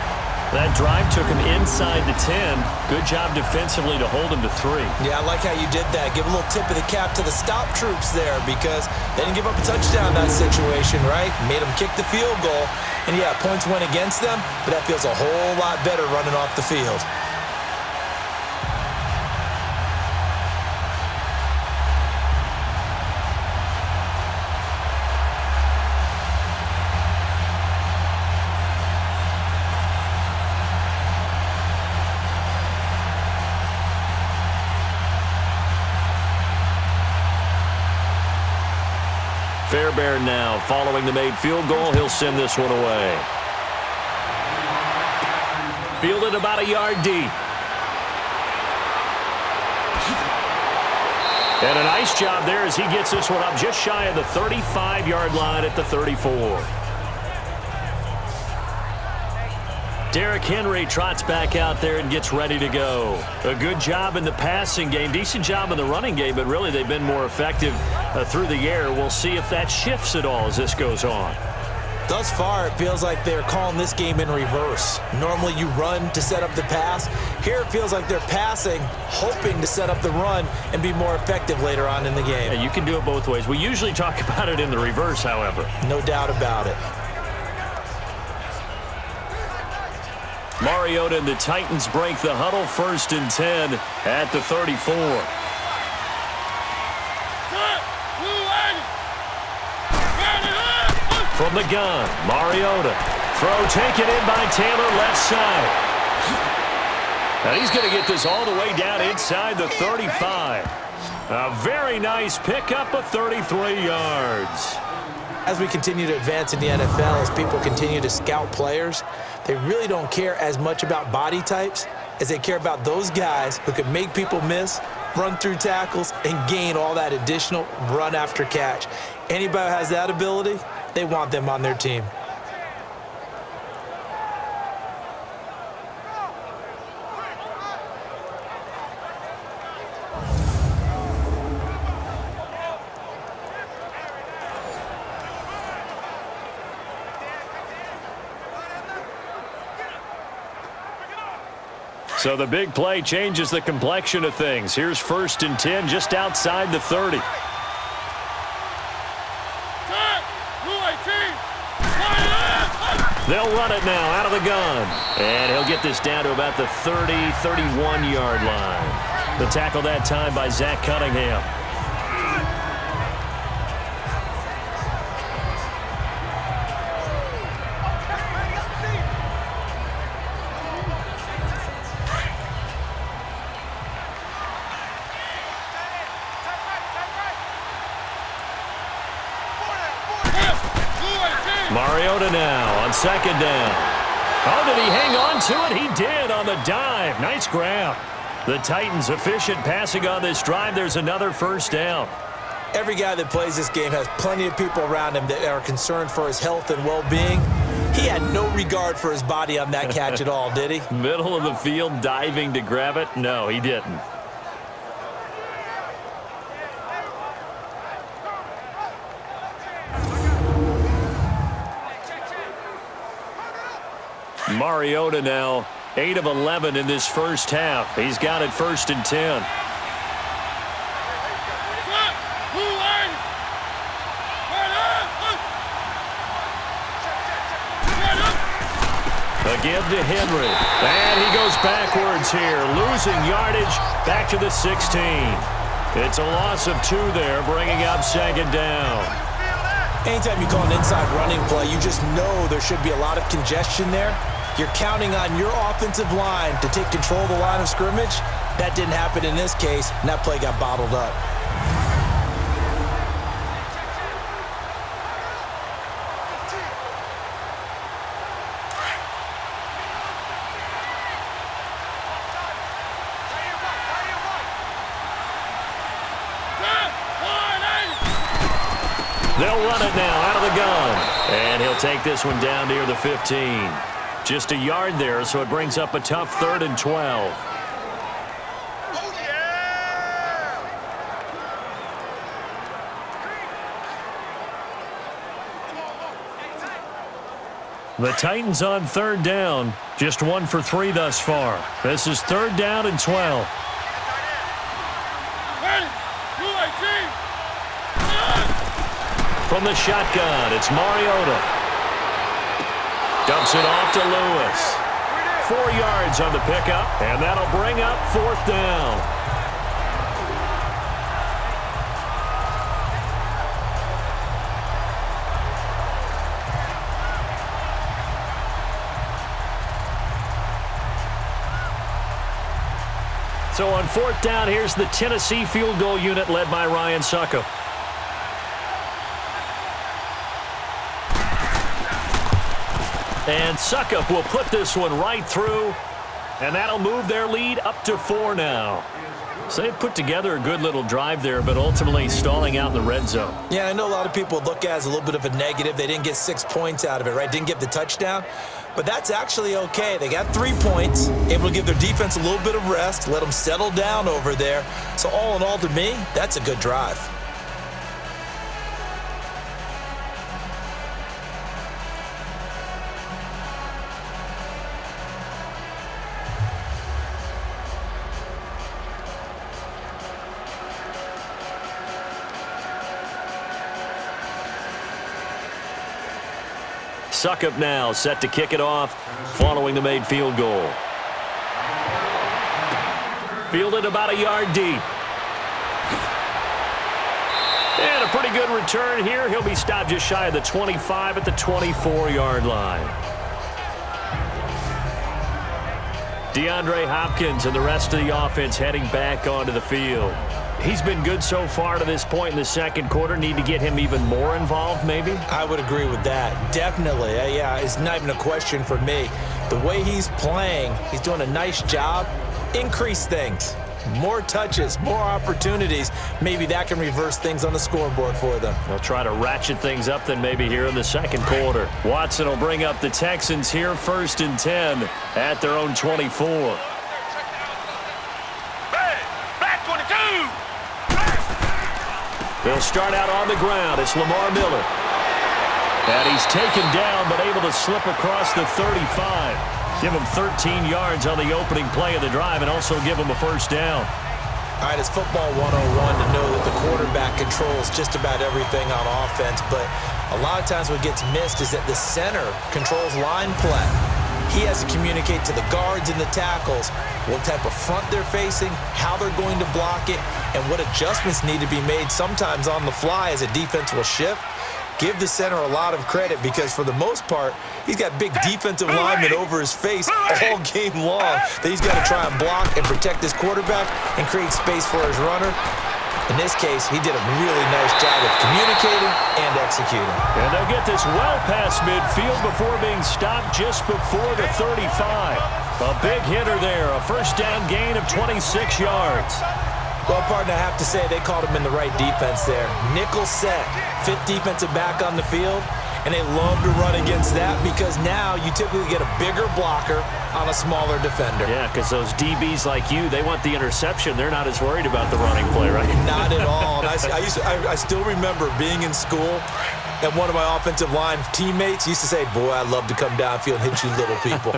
That drive took him inside the 10. Good job defensively to hold him to 3. Yeah, I like how you did that. Give a little tip of the cap to the stop troops there because they didn't give up a touchdown in that situation, right? Made them kick the field goal. And, yeah, points went against them, but that feels a whole lot better running off the field. Fairbairn now following the made field goal. He'll send this one away. Fielded about a yard deep. And a nice job there as he gets this one up just shy of the 35-yard line at the 34. Derrick Henry trots back out there and gets ready to go. A good job in the passing game, decent job in the running game, but really they've been more effective through the air. We'll see if that shifts at all as this goes on. Thus far, it feels like they're calling this game in reverse. Normally you run to set up the pass. Here it feels like they're passing, hoping to set up the run and be more effective later on in the game. Yeah, you can do it both ways. We usually talk about it in the reverse, however. No doubt about it. Mariota and the Titans break the huddle, 1st and 10 at the 34. From the gun, Mariota. Throw taken in by Taylor, left side. Now he's going to get this all the way down inside the 35. A very nice pickup of 33 yards. As we continue to advance in the NFL, as people continue to scout players, they really don't care as much about body types as they care about those guys who can make people miss, run through tackles, and gain all that additional run after catch. Anybody who has that ability, they want them on their team. So the big play changes the complexion of things. Here's 1st and 10 just outside the 30. They'll run it now out of the gun. And he'll get this down to about the 30, 31-yard line. The tackle that time by Zach Cunningham. Mariota now on second down. Oh, did he hang on to it? He did on the dive. Nice grab. The Titans efficient passing on this drive. There's another first down. Every guy that plays this game has plenty of people around him that are concerned for his health and well-being. He had no regard for his body on that catch at all, did he? Middle of the field diving to grab it? No, he didn't. Mariota now 8 of 11 in this first half. He's got it 1st and 10. A give to Henry. And he goes backwards here, losing yardage back to the 16. It's a loss of 2 there, bringing up second down. Anytime you call an inside running play, you just know there should be a lot of congestion there. You're counting on your offensive line to take control of the line of scrimmage. That didn't happen in this case, and that play got bottled up. They'll run it now out of the gun. And he'll take this one down near the 15. Just a yard there, so it brings up a tough 3rd and 12. The Titans on 3rd down. Just 1 for 3 thus far. This is 3rd down and 12. From the shotgun, it's Mariota. Dumps it off to Lewis. 4 yards on the pickup, and that'll bring up 4th down. So on 4th down, here's the Tennessee field goal unit led by Ryan Suckup. And Suckup will put this one right through, and that'll move their lead up to 4 now. So they put together a good little drive there, but ultimately stalling out in the red zone. Yeah, I know a lot of people look at it as a little bit of a negative. They didn't get 6 points out of it, right? Didn't get the touchdown. But that's actually okay. They got 3 points, able to give their defense a little bit of rest, let them settle down over there. So all in all, to me, that's a good drive. Suckup now set to kick it off following the made field goal. Fielded about a yard deep. And a pretty good return here. He'll be stopped just shy of the 25 at the 24-yard line. DeAndre Hopkins and the rest of the offense heading back onto the field. He's been good so far to this point in the second quarter. Need to get him even more involved, maybe? I would agree with that. Definitely. Yeah, it's not even a question for me. The way he's playing, he's doing a nice job. Increase things. More touches, more opportunities. Maybe that can reverse things on the scoreboard for them. They'll try to ratchet things up then maybe here in the second quarter. Watson will bring up the Texans here 1st and 10 at their own 24. They'll start out on the ground. It's Lamar Miller. And he's taken down but able to slip across the 35. Give him 13 yards on the opening play of the drive and also give him a first down. All right, it's football 101 to know that the quarterback controls just about everything on offense, but a lot of times what gets missed is that the center controls line play. He has to communicate to the guards and the tackles what type of front they're facing, how they're going to block it, and what adjustments need to be made sometimes on the fly as a defense will shift. Give the center a lot of credit because for the most part, he's got big defensive linemen over his face all game long that he's got to try and block and protect his quarterback and create space for his runner. In this case, he did a really nice job of communicating and executing. And they'll get this well past midfield before being stopped just before the 35. A big hitter there, a first down gain of 26 yards. Well, partner, I have to say they called him in the right defense there. Nickel set, fifth defensive back on the field, and they love to run against that because now you typically get a bigger blocker on a smaller defender. Yeah, because those DBs like you, they want the interception. They're not as worried about the running play, right? Not at all. And I still remember being in school, and one of my offensive line teammates used to say, boy, I'd love to come downfield and hit you little people.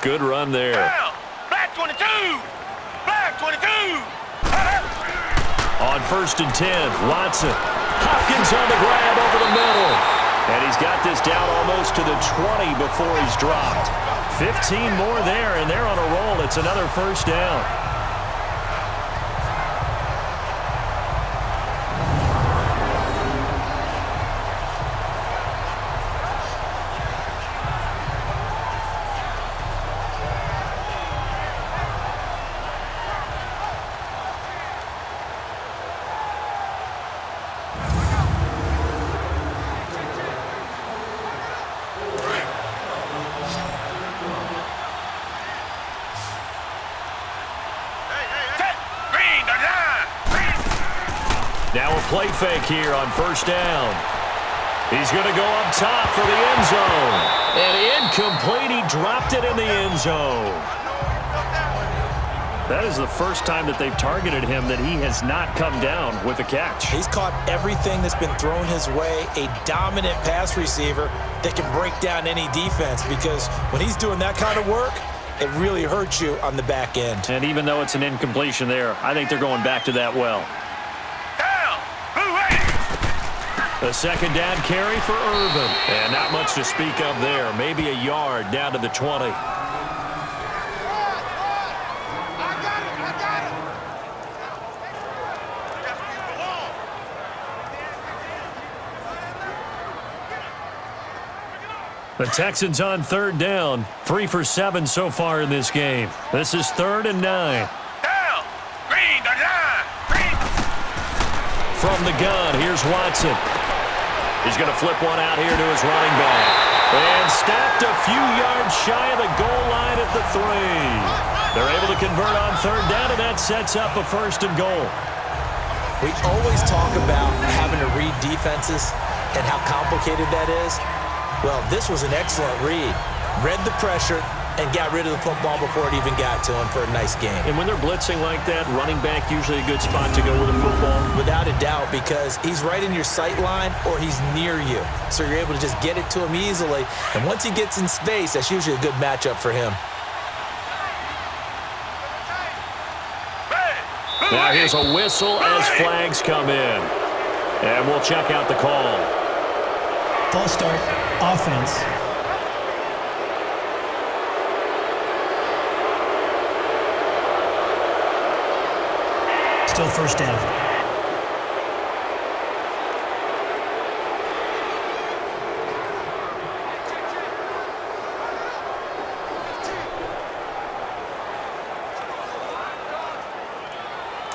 Good run there. Down. Black 22. Black 22. On 1st and 10, Watson. Hopkins on the grab over the middle. And he's got this down almost to the 20 before he's dropped. 15 more there, and they're on a roll. It's another first down. Now a play fake here on 1st down. He's going to go up top for the end zone. And incomplete. He dropped it in the end zone. That is the first time that they've targeted him that he has not come down with a catch. He's caught everything that's been thrown his way. A dominant pass receiver that can break down any defense because when he's doing that kind of work, it really hurts you on the back end. And even though it's an incompletion there, I think they're going back to that well. A second down carry for Irvin. And not much to speak of there. Maybe a yard down to the 20. The Texans on 3rd down. 3 for 7 so far in this game. This is 3rd and 9. Down. Green, the line. Green. From the gun, here's Watson. He's going to flip one out here to his running back. And stopped a few yards shy of the goal line at the 3. They're able to convert on 3rd down, and that sets up a 1st and goal. We always talk about having to read defenses and how complicated that is. Well, this was an excellent read. Read the pressure and got rid of the football before it even got to him for a nice game. And when they're blitzing like that, running back usually a good spot to go with a football. Without a doubt, because he's right in your sight line or he's near you. So you're able to just get it to him easily. And once he gets in space, that's usually a good matchup for him. Now here's a whistle as flags come in. And we'll check out the call. False start, offense. Still 1st down.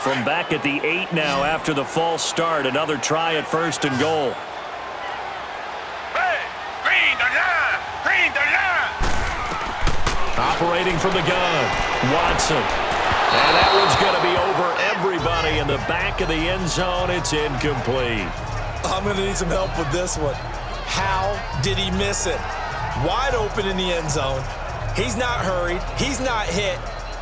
From back at the 8 now after the false start, another try at 1st and goal. Hey, green, the line. Green, the line. Operating from the gun, Watson. And that one's going to be over everybody in the back of the end zone. It's incomplete. I'm going to need some help with this one. How did he miss it? Wide open in the end zone. He's not hurried. He's not hit.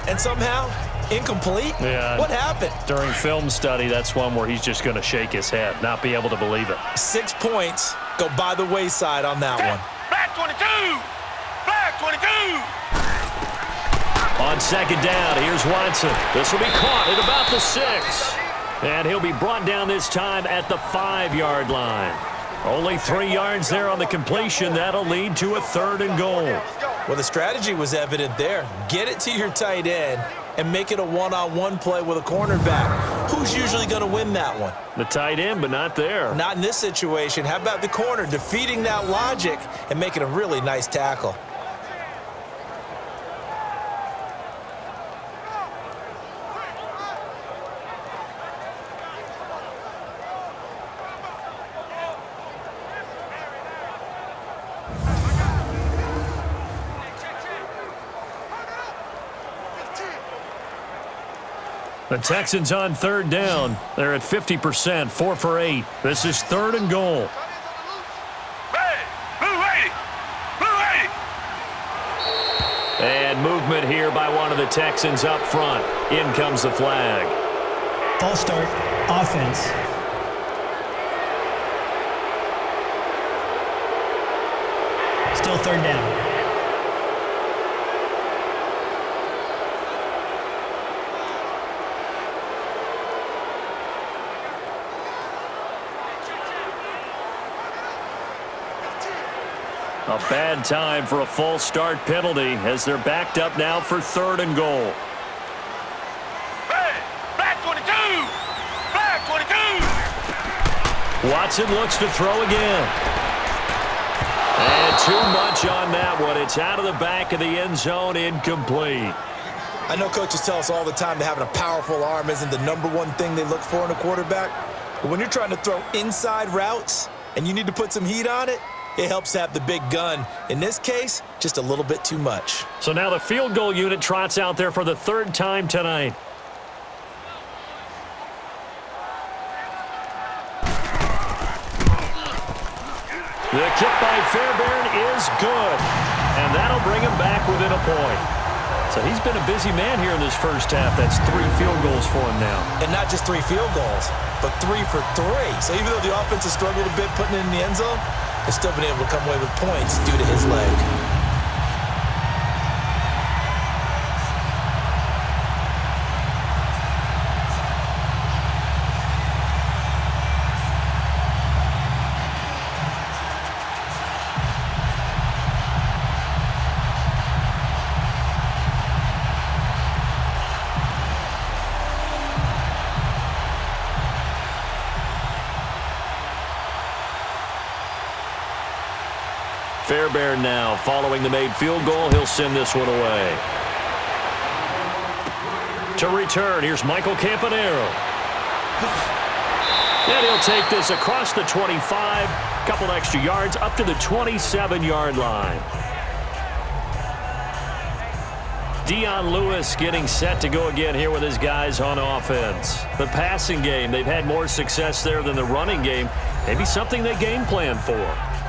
And somehow, incomplete? Yeah. What happened? During film study, that's one where he's just going to shake his head, not be able to believe it. 6 points go by the wayside on that one. Black 22. Black 22. On 2nd down, here's Watson. This will be caught at about the 6. And he'll be brought down this time at the 5-yard line. Only 3 yards there on the completion. That'll lead to a 3rd and goal. Well, the strategy was evident there. Get it to your tight end and make it a one-on-one play with a cornerback. Who's usually going to win that one? The tight end, but not there. Not in this situation. How about the corner defeating that logic and making a really nice tackle? The Texans on third down. They're at 50%, 4 for 8. This is 3rd and goal. And movement here by one of the Texans up front. In comes the flag. False start, offense. Still 3rd down. A bad time for a false start penalty as they're backed up now for 3rd and goal. Hey, back 22! Back 22! Watson looks to throw again. And too much on that one. It's out of the back of the end zone, incomplete. I know coaches tell us all the time that having a powerful arm isn't the #1 thing they look for in a quarterback. But when you're trying to throw inside routes and you need to put some heat on it, it helps to have the big gun. In this case, just a little bit too much. So now the field goal unit trots out there for the 3rd time tonight. The kick by Fairbairn is good. And that'll bring him back within a point. So he's been a busy man here in this first half. That's 3 field goals for him now. And not just 3 field goals, but 3 for 3. So even though the offense has struggled a bit putting it in the end zone, has still been able to come away with points due to his leg. Fairbairn now following the made field goal. He'll send this one away. To return, here's Michael Campanaro. And he'll take this across the 25. Couple extra yards up to the 27-yard line. Dion Lewis getting set to go again here with his guys on offense. The passing game, they've had more success there than the running game. Maybe something they game plan for.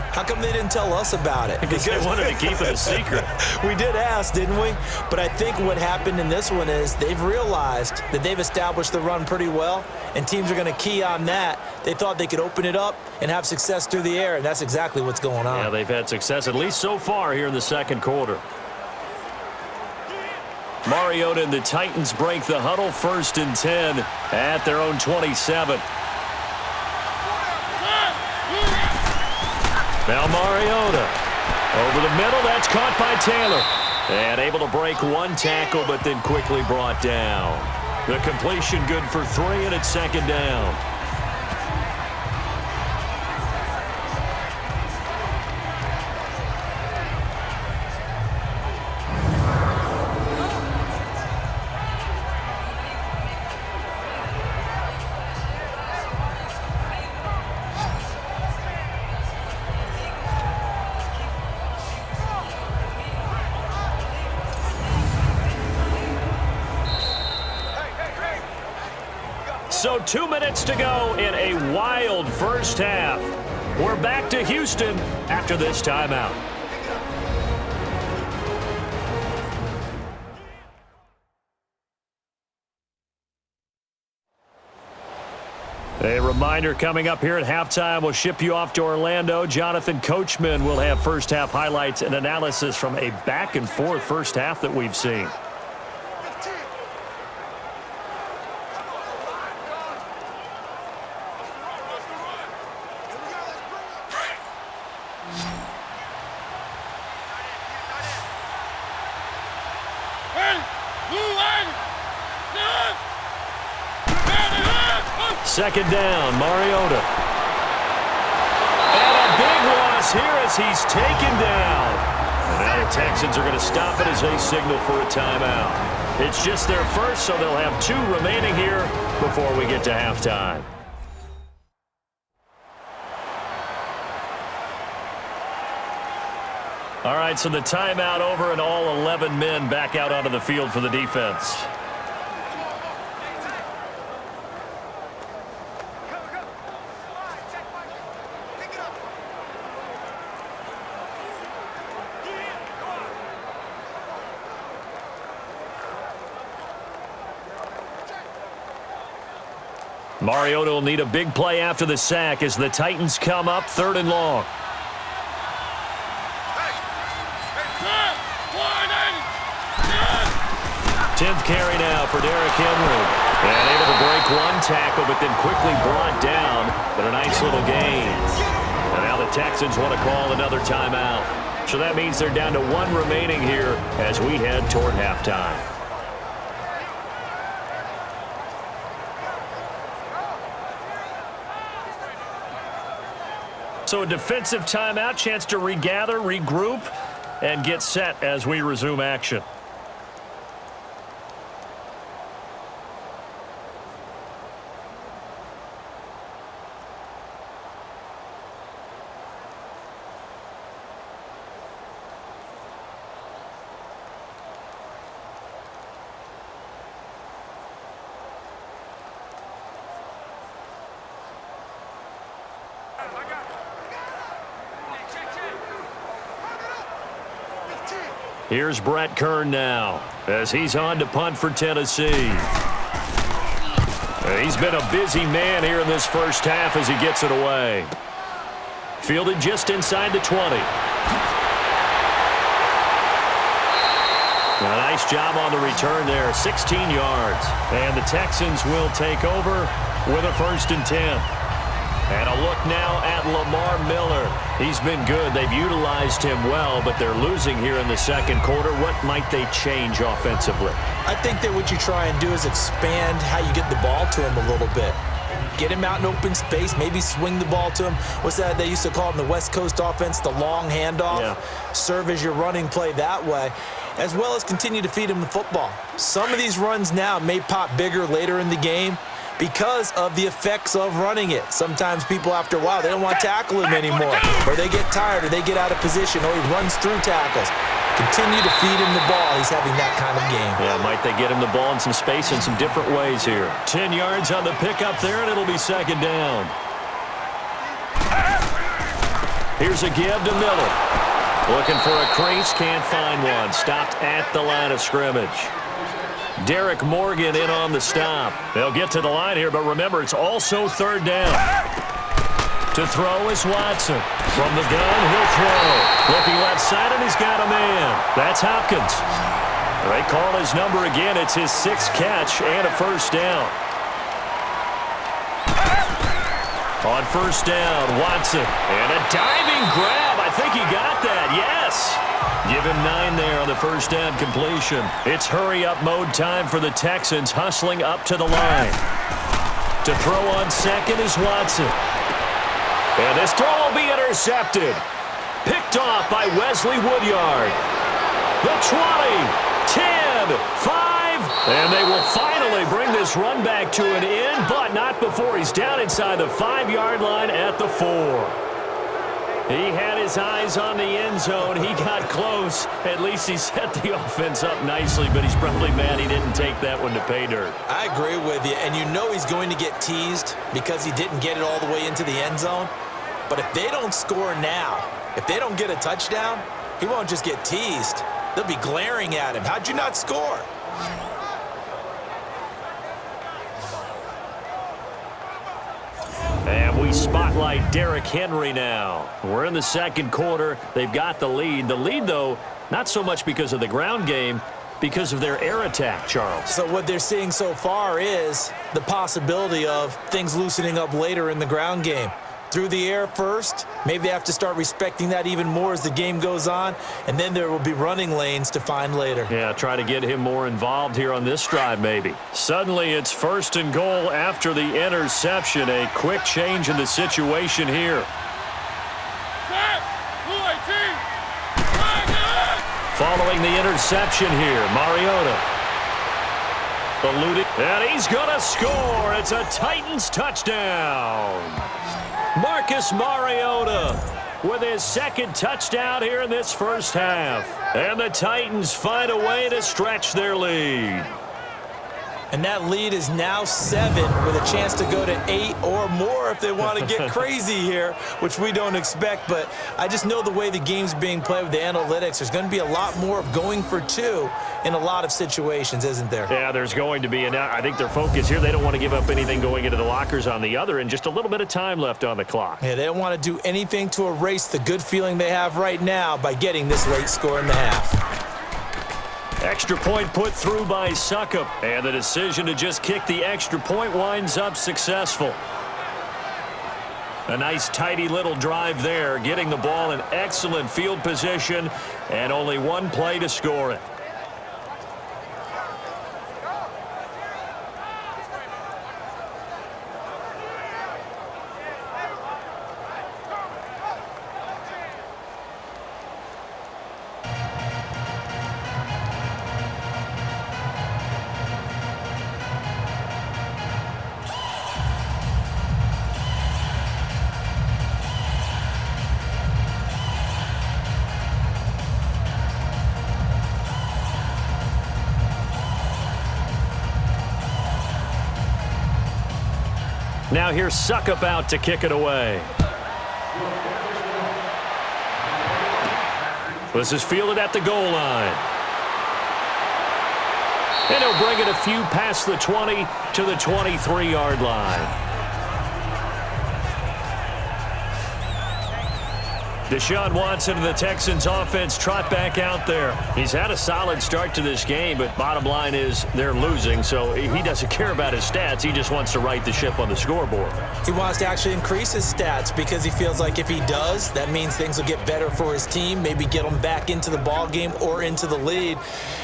How come they didn't tell us about it? Because they wanted to keep it a secret. We did ask, didn't we? But I think what happened in this one is they've realized that they've established the run pretty well, and teams are going to key on that. They thought they could open it up and have success through the air, and that's exactly what's going on. Yeah, they've had success, at least so far here in the second quarter. Mariota and the Titans break the huddle, 1st and 10 at their own 27. Now Mariota over the middle. That's caught by Taylor. And able to break 1 tackle, but then quickly brought down. The completion good for 3, and it's 2nd down. So 2 minutes to go in a wild first half. We're back to Houston after this timeout. A reminder coming up here at halftime. We'll ship you off to Orlando. Jonathan Coachman will have first half highlights and analysis from a back and forth first half that we've seen. Second down, Mariota. And a big loss here as he's taken down. And now the Texans are going to stop it as they signal for a timeout. It's just their first, so they'll have 2 remaining here before we get to halftime. All right, so the timeout over and all 11 men back out onto the field for the defense. Mariota will need a big play after the sack as the Titans come up 3rd and long. Tenth carry now for Derrick Henry. And able to break one tackle, but then quickly brought down. But a nice little gain. And now the Texans want to call another timeout. So that means they're down to 1 remaining here as we head toward halftime. So a defensive timeout, chance to regather, regroup, and get set as we resume action. Here's Brett Kern now as he's on to punt for Tennessee. He's been a busy man here in this first half as he gets it away. Fielded just inside the 20. A nice job on the return there, 16 yards. And the Texans will take over with a 1st and 10. And a look now at Lamar Miller. He's been good. They've utilized him well, but they're losing here in the second quarter. What might they change offensively? I think that what you try and do is expand how you get the ball to him a little bit. Get him out in open space, maybe swing the ball to him. What's that they used to call in the West Coast offense, the long handoff? Yeah. Serve as your running play that way, as well as continue to feed him the football. Some of these runs now may pop bigger later in the game because of the effects of running it. Sometimes people, after a while, they don't want to tackle him anymore, or they get tired, or they get out of position, or he runs through tackles. Continue to feed him the ball. He's having that kind of game. Yeah, might they get him the ball in some space in some different ways here. 10 yards on the pickup there, and it'll be 2nd down. Here's a give to Miller. Looking for a crease, can't find one. Stopped at the line of scrimmage. Derek Morgan in on the stop. They'll get to the line here, but remember, it's also 3rd down. To throw is Watson. From the gun, he'll throw. Looking left side, and he's got a man. That's Hopkins. They call his number again. It's his 6th catch and a 1st down. On 1st down, Watson. And a diving grab. I think he got that. Yes. Give him 9 there on the 1st down completion. It's hurry-up mode time for the Texans, hustling up to the line. To throw on 2nd is Watson. And this throw will be intercepted. Picked off by Wesley Woodyard. The 20, 10, 5, and they will finally bring this run back to an end, but not before he's down inside the 5-yard line at the 4. He had his eyes on the end zone. He got close. At least he set the offense up nicely, but he's probably mad he didn't take that one to pay dirt. I agree with you, and you know he's going to get teased because he didn't get it all the way into the end zone. But if they don't score now, if they don't get a touchdown, he won't just get teased. They'll be glaring at him. How'd you not score? And we spotlight Derrick Henry now. We're in the second quarter. They've got the lead. The lead, though, not so much because of the ground game, because of their air attack, Charles. So what they're seeing so far is the possibility of things loosening up later in the ground game. Through the air first, maybe they have to start respecting that even more as the game goes on, and then there will be running lanes to find later. Yeah, try to get him more involved here on this drive maybe. Suddenly it's 1st and goal after the interception. A quick change in the situation here. Following the interception here, Mariota. Eluded, and he's going to score. It's a Titans touchdown. Marcus Mariota with his 2nd touchdown here in this first half. And the Titans find a way to stretch their lead. And that lead is now 7 with a chance to go to 8 or more if they want to get crazy here, which we don't expect. But I just know the way the game's being played with the analytics, there's going to be a lot more of going for 2 in a lot of situations, isn't there? Yeah, there's going to be. And I think their focus here, they don't want to give up anything going into the lockers on the other, and just a little bit of time left on the clock. Yeah, they don't want to do anything to erase the good feeling they have right now by getting this late score in the half. Extra point put through by Succop, and the decision to just kick the extra point winds up successful. A nice tidy little drive there, getting the ball in excellent field position, and only one play to score it. Now here's Succop out to kick it away. This is fielded at the goal line. And he'll bring it a few past the 20 to the 23-yard line. Deshaun Watson and the Texans offense trot back out there. He's had a solid start to this game, but bottom line is they're losing, so he doesn't care about his stats. He just wants to right the ship on the scoreboard. He wants to actually increase his stats because he feels like if he does, that means things will get better for his team, maybe get them back into the ball game or into the lead.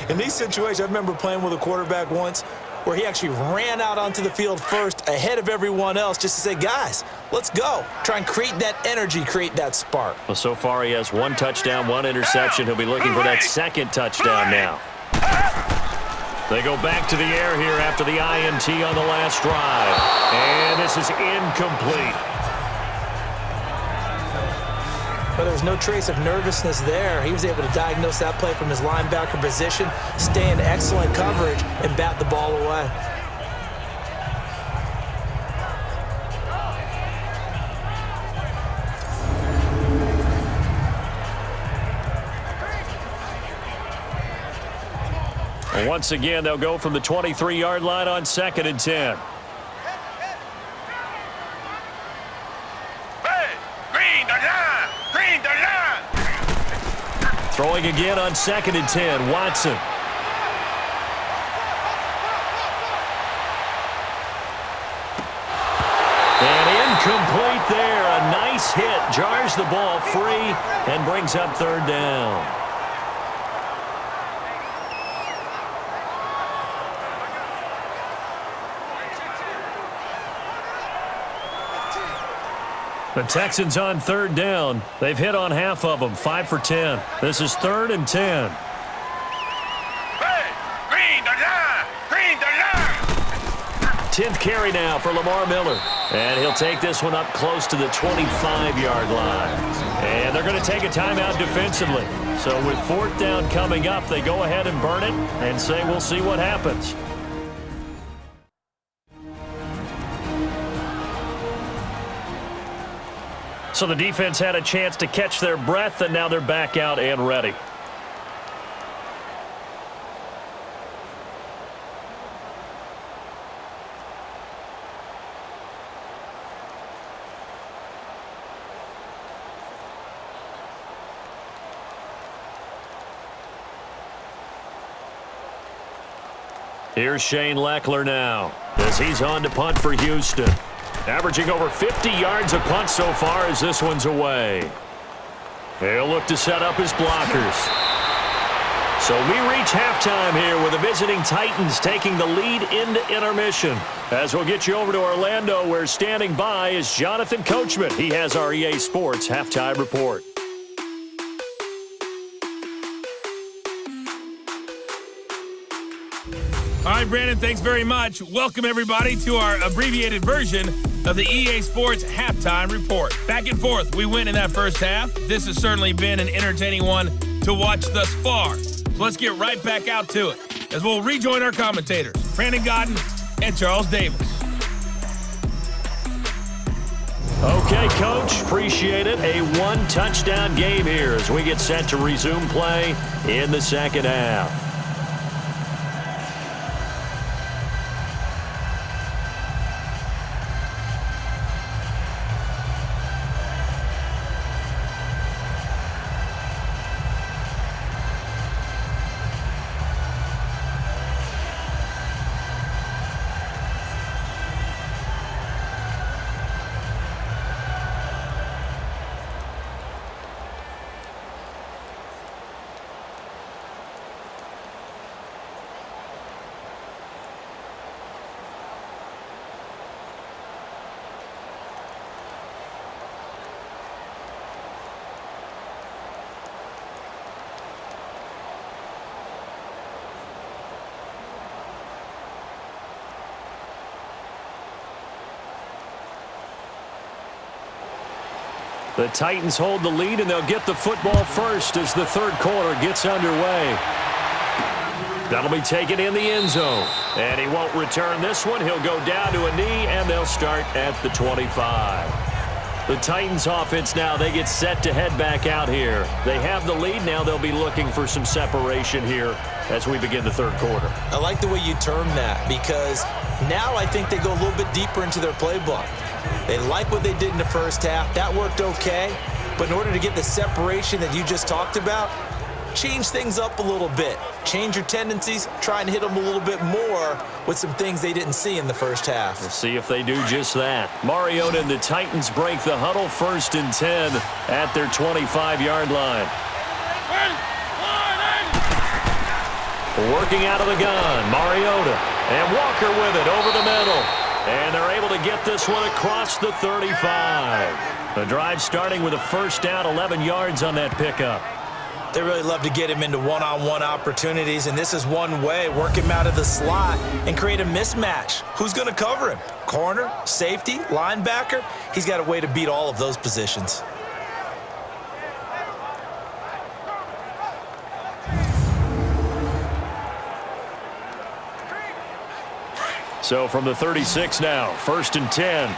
In these situations, I remember playing with a quarterback once where he actually ran out onto the field first ahead of everyone else just to say, guys, let's go. Try and create that energy, create that spark. Well, so far he has 1 touchdown, 1 interception. He'll be looking for that second touchdown now. They go back to the air here after the INT on the last drive. And this is incomplete. But there was no trace of nervousness there. He was able to diagnose that play from his linebacker position, stay in excellent coverage, and bat the ball away. Well, once again, they'll go from the 23-yard line on 2nd and 10. Throwing again on 2nd and 10, Watson. And incomplete there. A nice hit. Jars the ball free and brings up 3rd down. The Texans on 3rd down. They've hit on half of them, 5 for 10. This is 3rd and 10. Hey, green the line! Green the line! 10th carry now for Lamar Miller. And he'll take this one up close to the 25-yard line. And they're going to take a timeout defensively. So with 4th down coming up, they go ahead and burn it and say we'll see what happens. So the defense had a chance to catch their breath, and now they're back out and ready. Here's Shane Leckler now, as he's on to punt for Houston. Averaging over 50 yards a punt so far as this one's away. He'll look to set up his blockers. So we reach halftime here with the visiting Titans taking the lead into intermission. As we'll get you over to Orlando, where standing by is Jonathan Coachman. He has our EA Sports Halftime Report. All right, Brandon, thanks very much. Welcome, everybody, to our abbreviated version of the EA Sports Halftime Report. Back and forth, we win in that first half. This has certainly been an entertaining one to watch thus far. So let's get right back out to it. as we'll rejoin our commentators, Brandon Godden and Charles Davis. Okay, Coach, appreciate it. A one-touchdown game here as we get set to resume play in the second half. The Titans hold the lead, and they'll get the football first as the third quarter gets underway. That'll be taken in the end zone. And he won't return this one. He'll go down to a knee, and they'll start at the 25. The Titans offense now, they get set to head back out here. They have the lead. Now they'll be looking for some separation here as we begin the third quarter. I like the way you term that, because now I think they go a little bit deeper into their playbook. They like what they did in the first half. That worked okay. But in order to get the separation that you just talked about, change things up a little bit. Change your tendencies. Try and hit them a little bit more with some things they didn't see in the first half. We'll see if they do just that. Mariota and the Titans break the huddle, 1st and 10 at their 25-yard line. Working out of the gun, Mariota. And Walker with it over the middle. And they're able to get this one across the 35. The drive starting with a first down, 11 yards on that pickup. They really love to get him into one-on-one opportunities, and this is one way. Work him out of the slot and create a mismatch. Who's going to cover him? Corner, safety, linebacker? He's got a way to beat all of those positions. So from the 36 now, 1st and 10.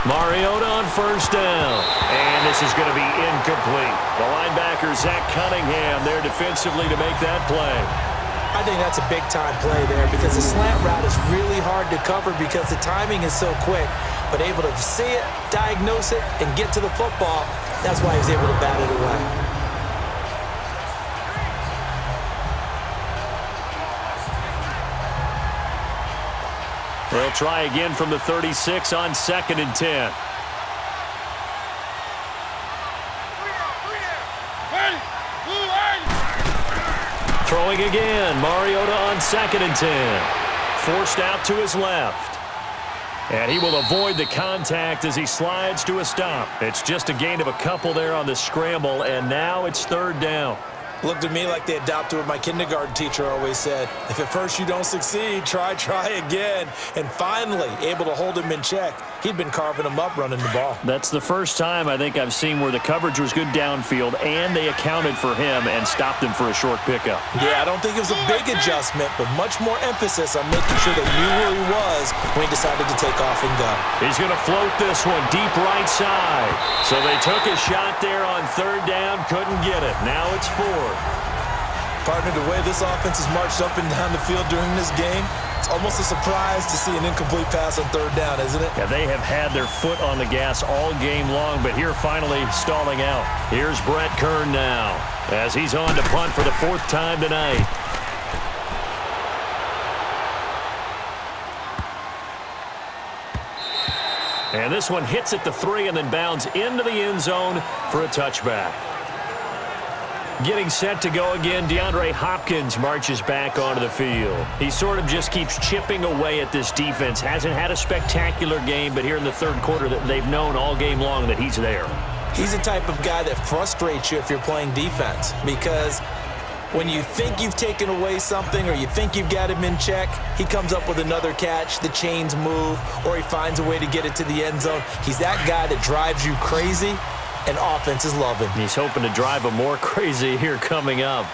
Mariota on first down. And this is going to be incomplete. The linebacker, Zach Cunningham, there defensively to make that play. I think that's a big-time play there because the slant route is really hard to cover because the timing is so quick. But able to see it, diagnose it, and get to the football, that's why he was able to bat it away. They'll try again from the 36 on 2nd and 10. Throwing again. Mariota on 2nd and 10. Forced out to his left. And he will avoid the contact as he slides to a stop. It's just a gain of a couple there on the scramble, and now it's 3rd down. Looked to me like they adopted what my kindergarten teacher always said. If at first you don't succeed, try again. And finally, able to hold him in check. He'd been carving him up running the ball. That's the first time I think I've seen where the coverage was good downfield, and they accounted for him and stopped him for a short pickup. Yeah, I don't think it was a big adjustment, but much more emphasis on making sure they knew where he was when he decided to take off and go. He's going to float this one deep right side. So they took a shot there on 3rd down, couldn't get it. Now it's 4th. Partner, the way this offense has marched up and down the field during this game, it's almost a surprise to see an incomplete pass on 3rd down, isn't it? Yeah, they have had their foot on the gas all game long, but here finally stalling out. Here's Brett Kern now as he's on to punt for the 4th time tonight. And this one hits at the 3 and then bounds into the end zone for a touchback. Getting set to go again, DeAndre Hopkins marches back onto the field. He sort of just keeps chipping away at this defense. Hasn't had a spectacular game, but here in the 3rd quarter, that they've known all game long that he's there. He's the type of guy that frustrates you if you're playing defense because When you think you've taken away something or you think you've got him in check, he comes up with another catch, the chains move, or he finds a way to get it to the end zone. He's that guy that drives you crazy, and offenses love him. He's hoping to drive him more crazy here coming up.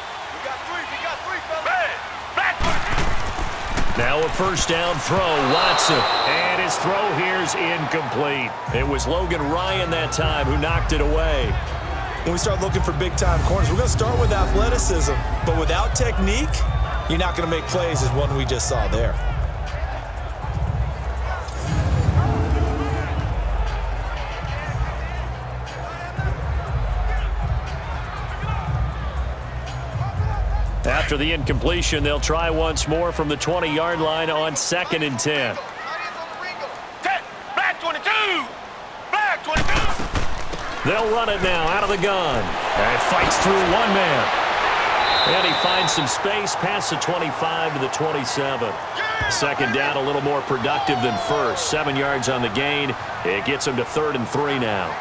Now a first down throw, Watson. And his throw here is incomplete. It was Logan Ryan that time who knocked it away. When we start looking for big-time corners, we're going to start with athleticism. But without technique, you're not going to make plays as one we just saw there. After the incompletion, they'll try once more from the 20-yard line on 2nd and 10. Black 22! Black 22! They'll run it now out of the gun. And fights through one man. And he finds some space past the 25 to the 27. Second down, a little more productive than first. 7 yards on the gain. It gets him to 3rd and 3 now.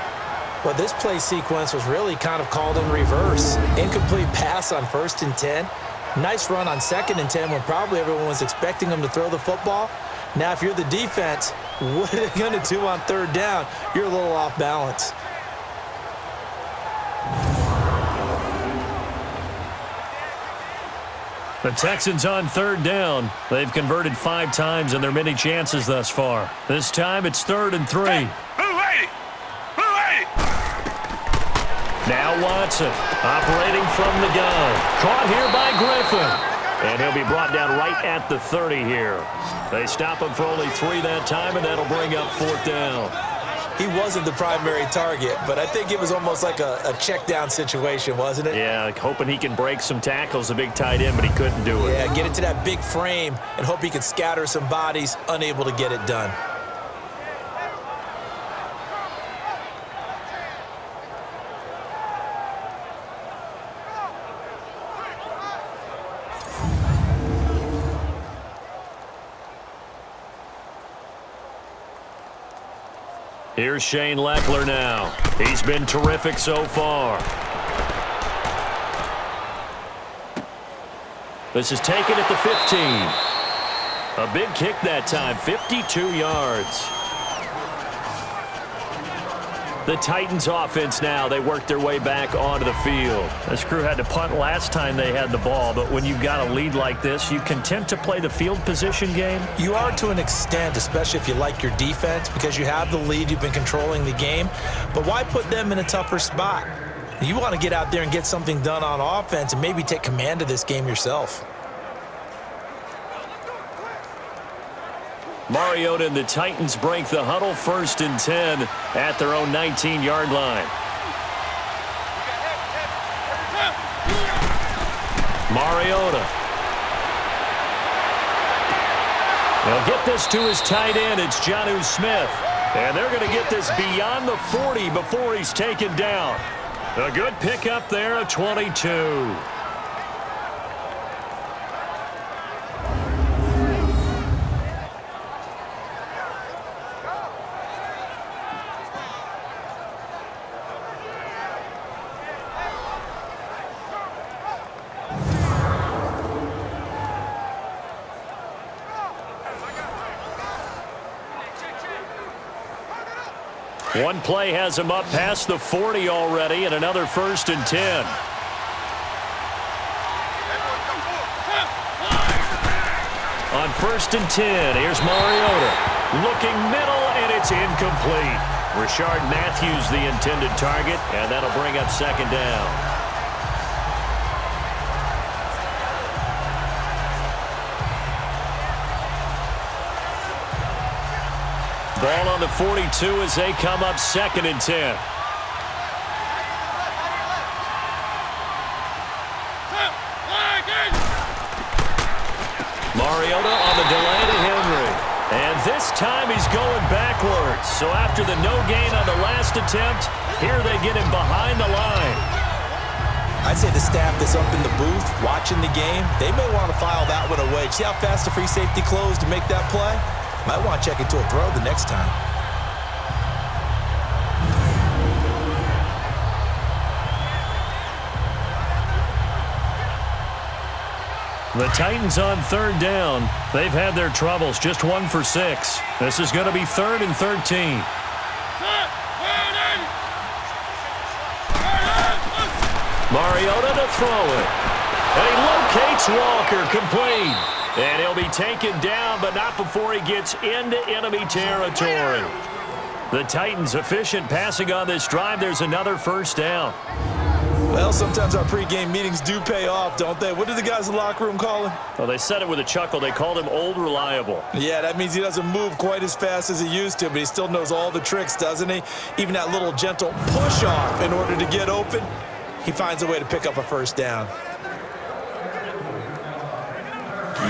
Well, this play sequence was really kind of called in reverse. Incomplete pass on 1st and 10. Nice run on 2nd and 10 when probably everyone was expecting him to throw the football. Now, if you're the defense, what are they going to do on 3rd down? You're a little off balance. The Texans on 3rd down. They've converted 5 times in their many chances thus far. This time it's 3rd and 3. Now Watson operating from the gun. Caught here by Griffin. And he'll be brought down right at the 30 here. They stop him for only 3 that time, and that'll bring up 4th down. He wasn't the primary target, but I think it was almost like a check down situation, wasn't it? Yeah, like hoping he can break some tackles, a big tight end, but he couldn't do it. Yeah, get it to that big frame and hope he can scatter some bodies, unable to get it done. Here's Shane Lechler now. He's been terrific so far. This is taken at the 15. A big kick that time, 52 yards. The Titans offense now, they work their way back onto the field. This crew had to punt last time they had the ball, but when you've got a lead like this, you content to play the field position game? You are to an extent, especially if you like your defense, because you have the lead, you've been controlling the game. But why put them in a tougher spot? You want to get out there and get something done on offense and maybe take command of this game yourself. Mariota and the Titans break the huddle, 1st and 10 at their own 19-yard line. Mariota. They'll get this to his tight end. It's Jonnu Smith. And they're going to get this beyond the 40 before he's taken down. A good pickup there, a 22. One play has him up past the 40 already, and another 1st and 10. On 1st and 10, here's Mariota. Looking middle, and it's incomplete. Rashard Matthews the intended target, and that'll bring up 2nd down. Ball on the 42 as they come up 2nd and 10. Mariota on the delay to Henry. And this time he's going backwards. So after the no gain on the last attempt, here they get him behind the line. I'd say the staff that's up in the booth watching the game, they may want to file that one away. See how fast the free safety closed to make that play? Might want to check into a throw the next time. The Titans on third down. They've had their troubles, just 1 for 6. This is going to be 3rd and 13. Mariota to throw it. And he locates Walker, complete. And he'll be taken down, but not before he gets into enemy territory. The Titans efficient passing on this drive. There's another first down. Well, sometimes our pregame meetings do pay off, don't they? What did the guys in the locker room call him? Well, they said it with a chuckle. They called him Old Reliable. Yeah, that means he doesn't move quite as fast as he used to, but he still knows all the tricks, doesn't he? Even that little gentle push-off in order to get open, he finds a way to pick up a first down.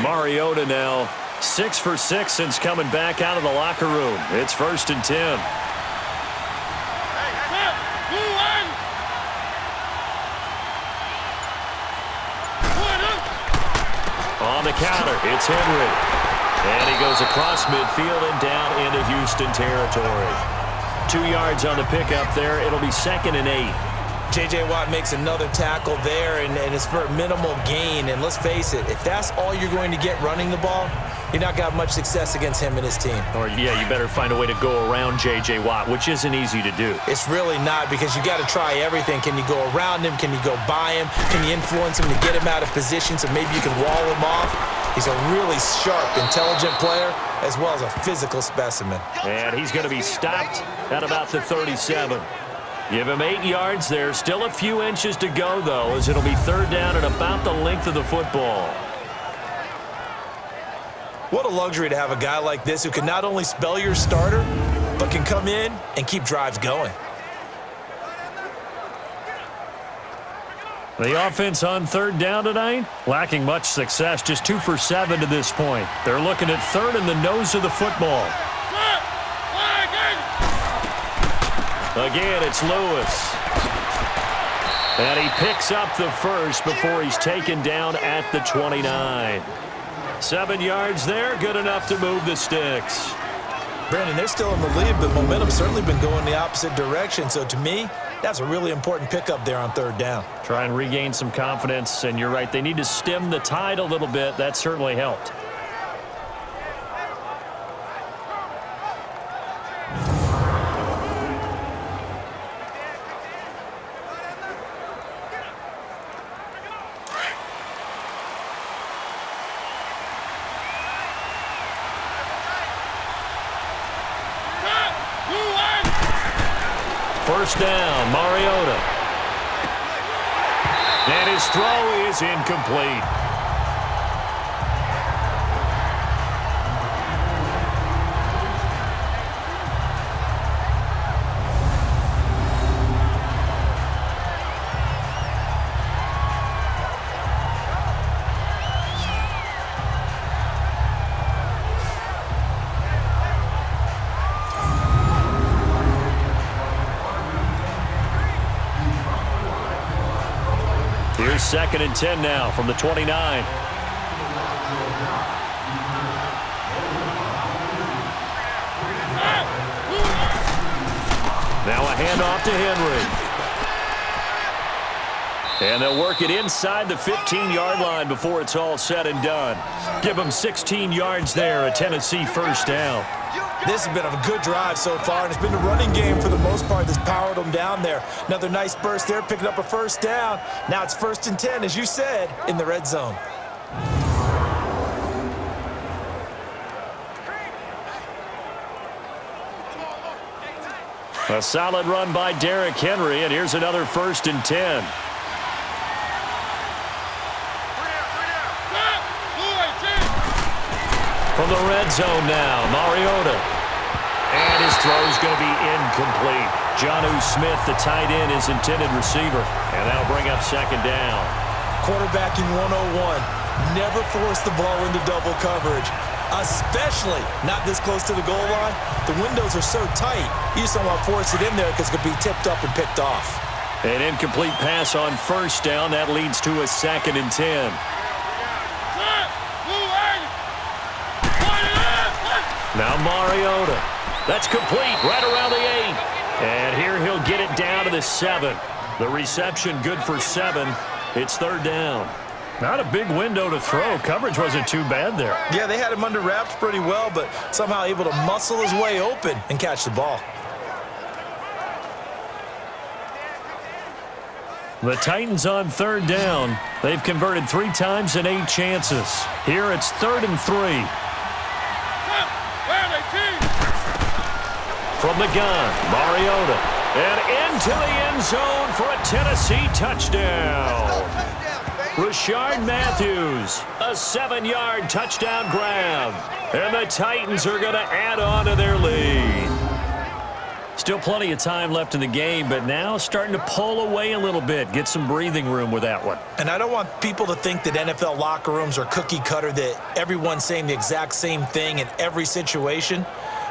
Mariota now 6 for 6 since coming back out of the locker room. It's 1st and 10. On the counter, it's Henry. And he goes across midfield and down into Houston territory. 2 yards on the pickup there. It'll be 2nd and 8. J.J. Watt makes another tackle there, and it's for a minimal gain. And let's face it, if that's all you're going to get running the ball, you're not going to have much success against him and his team. Or, yeah, you better find a way to go around J.J. Watt, which isn't easy to do. It's really not, because you got to try everything. Can you go around him? Can you go by him? Can you influence him to get him out of position so maybe you can wall him off? He's a really sharp, intelligent player, as well as a physical specimen. And he's going to be stopped at about the 37. Give him 8 yards there. Still a few inches to go, though, as it'll be 3rd down and about the length of the football. What a luxury to have a guy like this who can not only spell your starter, but can come in and keep drives going. The offense on 3rd down tonight, lacking much success, just 2 for 7 to this point. They're looking at 3rd in the nose of the football. Again, it's Lewis. And he picks up the first before he's taken down at the 29. 7 yards there, good enough to move the sticks. Brandon, they're still in the lead, but momentum's certainly been going the opposite direction. So to me, that's a really important pickup there on 3rd down. Try and regain some confidence, and you're right, they need to stem the tide a little bit. That certainly helped. First down, Mariota. And his throw is incomplete. Here's 2nd and 10 now from the 29. Now a handoff to Henry. And they'll work it inside the 15-yard line before it's all said and done. Give them 16 yards there, a Tennessee first down. This has been a good drive so far, and it's been the running game for the most part that's powered them down there. Another nice burst there, picking up a first down. Now it's 1st and 10, as you said, in the red zone. A solid run by Derrick Henry, and here's another 1st and 10. From the red zone now, Mariota. And his throw's going to be incomplete. Jonnu Smith, the tight end, his intended receiver. And that'll bring up 2nd down. Quarterbacking 101. Never force the ball into double coverage, especially not this close to the goal line. The windows are so tight, you just don't want to force it in there because it could be tipped up and picked off. An incomplete pass on 1st down. That leads to a 2nd and 10. Now Mariota. That's complete right around the 8. And here he'll get it down to the 7. The reception good for 7. It's 3rd down. Not a big window to throw. Coverage wasn't too bad there. Yeah, they had him under wraps pretty well, but somehow able to muscle his way open and catch the ball. The Titans on third down. They've converted 3 times in 8 chances. Here it's 3rd and 3. From the gun, Mariota. And into the end zone for a Tennessee touchdown. Rashard Matthews, a 7-yard touchdown grab. And the Titans are going to add on to their lead. Still plenty of time left in the game, but now starting to pull away a little bit, get some breathing room with that one. And I don't want people to think that NFL locker rooms are cookie cutter, that everyone's saying the exact same thing in every situation.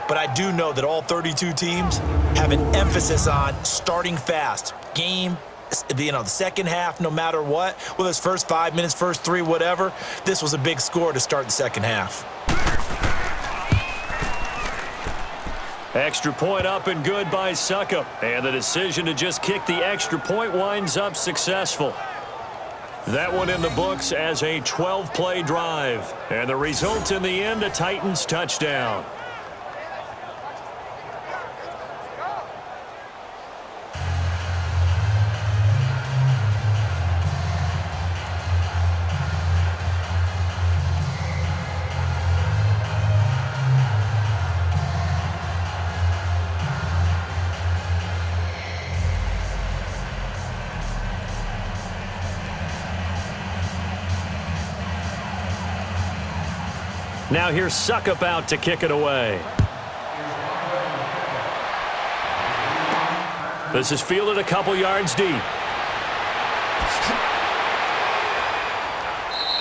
But I do know that all 32 teams have an emphasis on starting fast. Game, the second half, no matter what, whether it's first 5 minutes, first 3, whatever, this was a big score to start the second half. Extra point up and good by Suckup. And the decision to just kick the extra point winds up successful. That one in the books as a 12-play drive. And the result in the end, a Titans touchdown. Now here's Suckup out to kick it away. This is fielded a couple yards deep.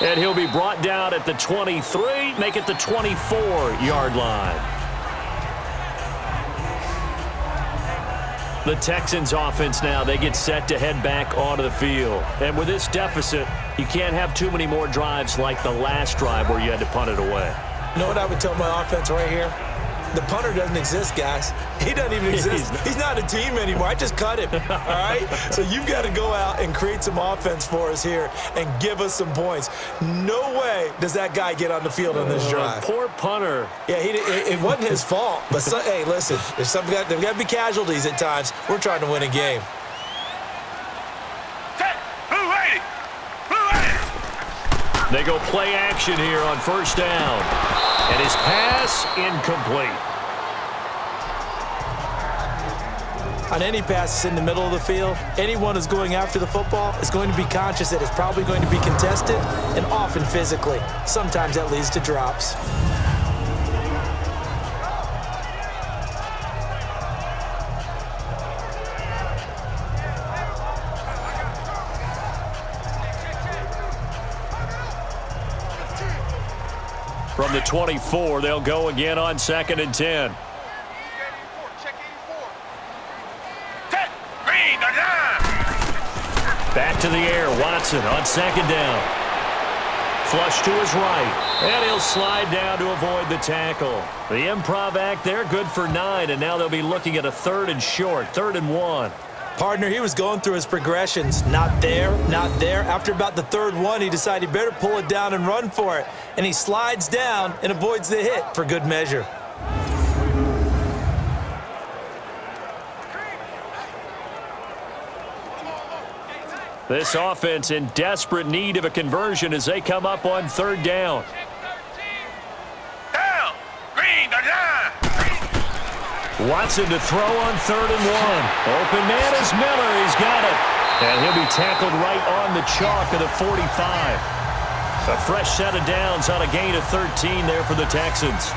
And he'll be brought down at the 23, make it the 24-yard line. The Texans offense now, they get set to head back onto the field. And with this deficit, you can't have too many more drives like the last drive where you had to punt it away. You know what I would tell my offense right here? The punter doesn't exist, guys. He doesn't even exist. He's not a team anymore. I just cut him, all right? So you've got to go out and create some offense for us here and give us some points. No way does that guy get on the field on this drive. Poor punter. Yeah, it wasn't his fault. But, hey, listen, there's got to be casualties at times. We're trying to win a game. They go play action here on first down. And his pass incomplete. On any pass in the middle of the field, anyone who's going after the football is going to be conscious that it's probably going to be contested and often physically. Sometimes that leads to drops. From the 24, they'll go again on 2nd and 10. Back to the air, Watson on 2nd down. Flush to his right, and he'll slide down to avoid the tackle. The improv act there, good for 9, and now they'll be looking at a 3rd and short, 3rd and 1. Partner, he was going through his progressions. Not there, not there. After about the 3rd one, he decided he better pull it down and run for it. And he slides down and avoids the hit for good measure. This offense in desperate need of a conversion as they come up on 3rd down. Down. Green, the line. Watson to throw on 3rd and 1. Open man is Miller. He's got it. And he'll be tackled right on the chalk of the 45. A fresh set of downs on a gain of 13 there for the Texans.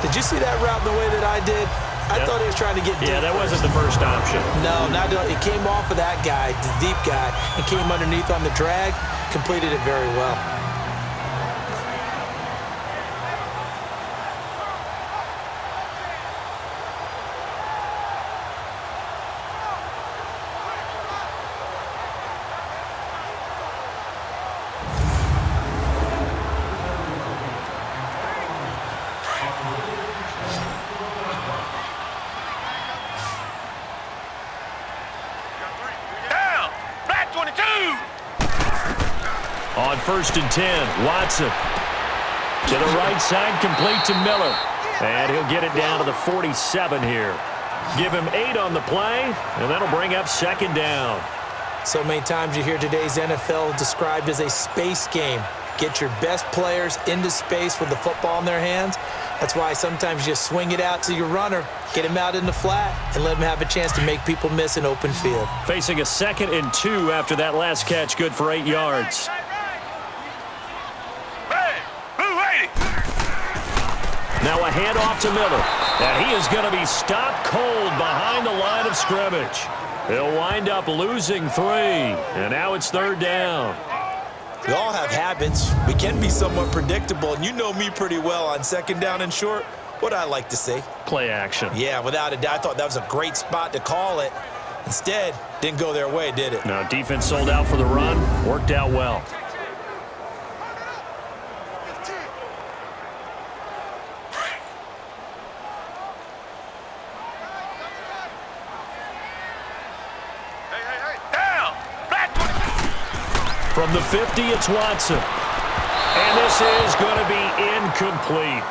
Did you see that route the way that I did? I thought he was trying to get deep. Yeah, that wasn't the first option. No, it came off of that guy, the deep guy, and came underneath on the drag, completed it very well. 1st and 10. Watson to the right side, complete to Miller. And he'll get it down to the 47 here. Give him 8 on the play, and that'll bring up 2nd down. So many times you hear today's NFL described as a space game. Get your best players into space with the football in their hands. That's why sometimes you just swing it out to your runner, get him out in the flat, and let him have a chance to make people miss an open field. Facing a 2nd and 2 after that last catch, good for 8 yards. Now a handoff to Miller, and he is going to be stopped cold behind the line of scrimmage. He'll wind up losing 3, and now it's 3rd down. We all have habits. We can be somewhat predictable, and you know me pretty well on 2nd down and short. What I like to say? Play action. Yeah, without a doubt. I thought that was a great spot to call it. Instead, didn't go their way, did it? No, defense sold out for the run. Worked out well. From the 50, it's Watson. And this is going to be incomplete.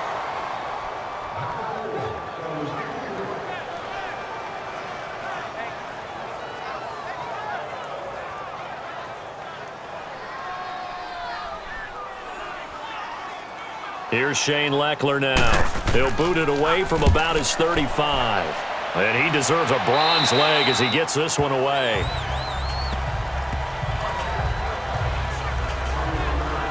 Here's Shane Leckler now. He'll boot it away from about his 35. And he deserves a bronze leg as he gets this one away.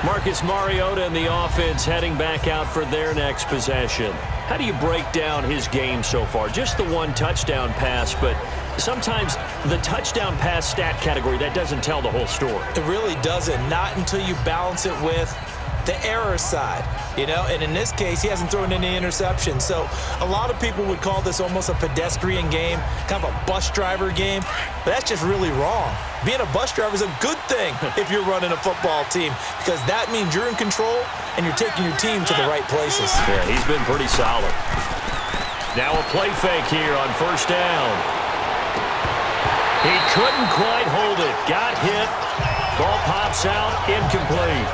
Marcus Mariota and the offense heading back out for their next possession. How do you break down his game so far? Just the 1 touchdown pass, but sometimes the touchdown pass stat category, that doesn't tell the whole story. It really doesn't. Not until you balance it with the error side, you know, and in this case, he hasn't thrown any interceptions. So a lot of people would call this almost a pedestrian game, kind of a bus driver game, but that's just really wrong. Being a bus driver is a good thing if you're running a football team, because that means you're in control and you're taking your team to the right places. Yeah, he's been pretty solid. Now a play fake here on 1st down. He couldn't quite hold it. Got hit. Ball pops out. Incomplete.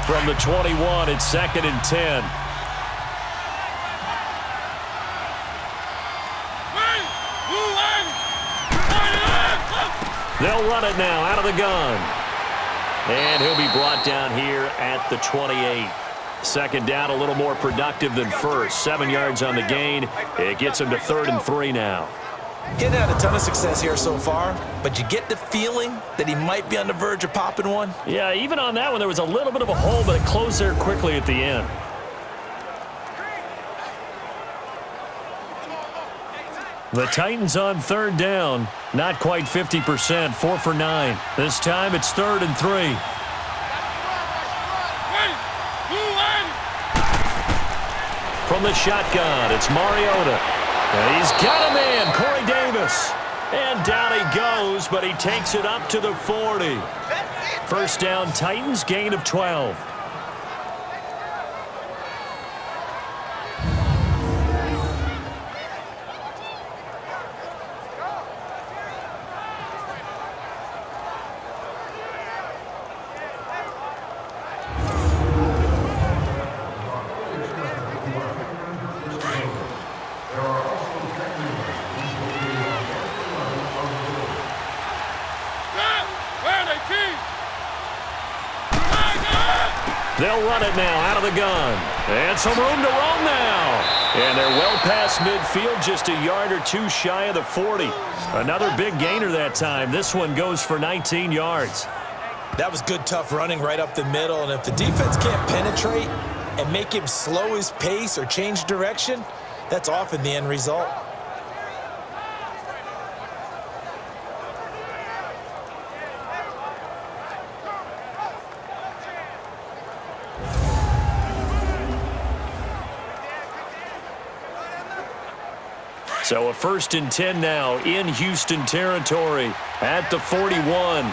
From the 21, it's 2nd and 10. They'll run it now out of the gun. And he'll be brought down here at the 28. 2nd down, a little more productive than 1st. 7 yards on the gain. It gets him to 3rd and 3 now. Getting had a ton of success here so far, but you get the feeling that he might be on the verge of popping one. Yeah, even on that one, there was a little bit of a hole, but it closed there quickly at the end. The Titans on 3rd down. Not quite 50%, 4 for 9. This time it's 3rd and 3. From the shotgun, it's Mariota. And he's got a man, Corey Davis. And down he goes, but he takes it up to the 40. 1st down, Titans, gain of 12. They'll run it now out of the gun. And some room to roam now. And they're well past midfield, just a yard or 2 shy of the 40. Another big gainer that time. This one goes for 19 yards. That was good, tough running right up the middle. And if the defense can't penetrate and make him slow his pace or change direction, that's often the end result. So a 1st and 10 now in Houston territory at the 41.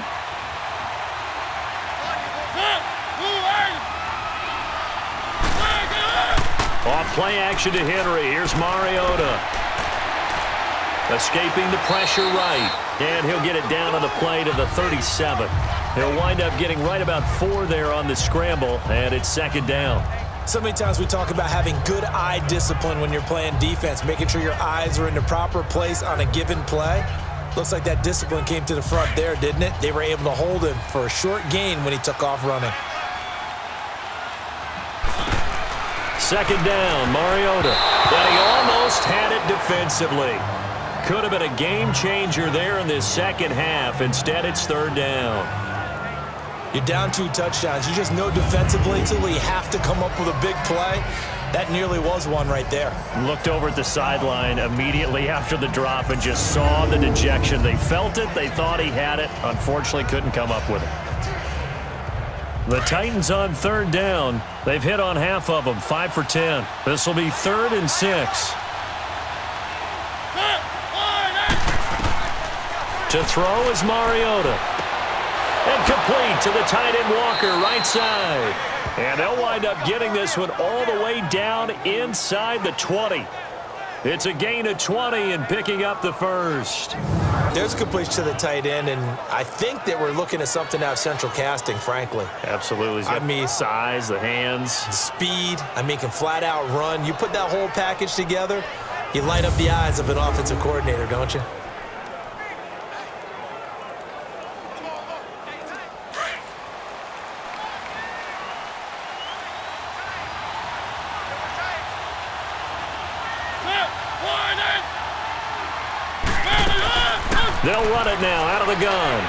Play action to Henry. Here's Mariota. Escaping the pressure right. And he'll get it down on the play to the 37. He'll wind up getting right about 4 there on the scramble, and it's second down. So many times we talk about having good eye discipline when you're playing defense, making sure your eyes are in the proper place on a given play. Looks like that discipline came to the front there, didn't it? They were able to hold him for a short gain when he took off running. Second down, Mariota. And he almost had it defensively. Could have been a game changer there in this second half. Instead, it's third down. You're down 2 touchdowns. You just know defensively until you have to come up with a big play. That nearly was one right there. Looked over at the sideline immediately after the drop and just saw the dejection. They felt it. They thought he had it. Unfortunately, couldn't come up with it. The Titans on third down. They've hit on half of them, 5 for 10. This will be 3rd and 6. To throw is Mariota. And complete to the tight end Walker, right side. And they'll wind up getting this one all the way down inside the 20. It's a gain of 20 and picking up the first. There's a completion to the tight end, and I think that we're looking at something out of central casting, frankly. Absolutely. I mean, size, the hands. Speed. I mean, can flat out run. You put that whole package together, you light up the eyes of an offensive coordinator, don't you? They'll run it now out of the gun.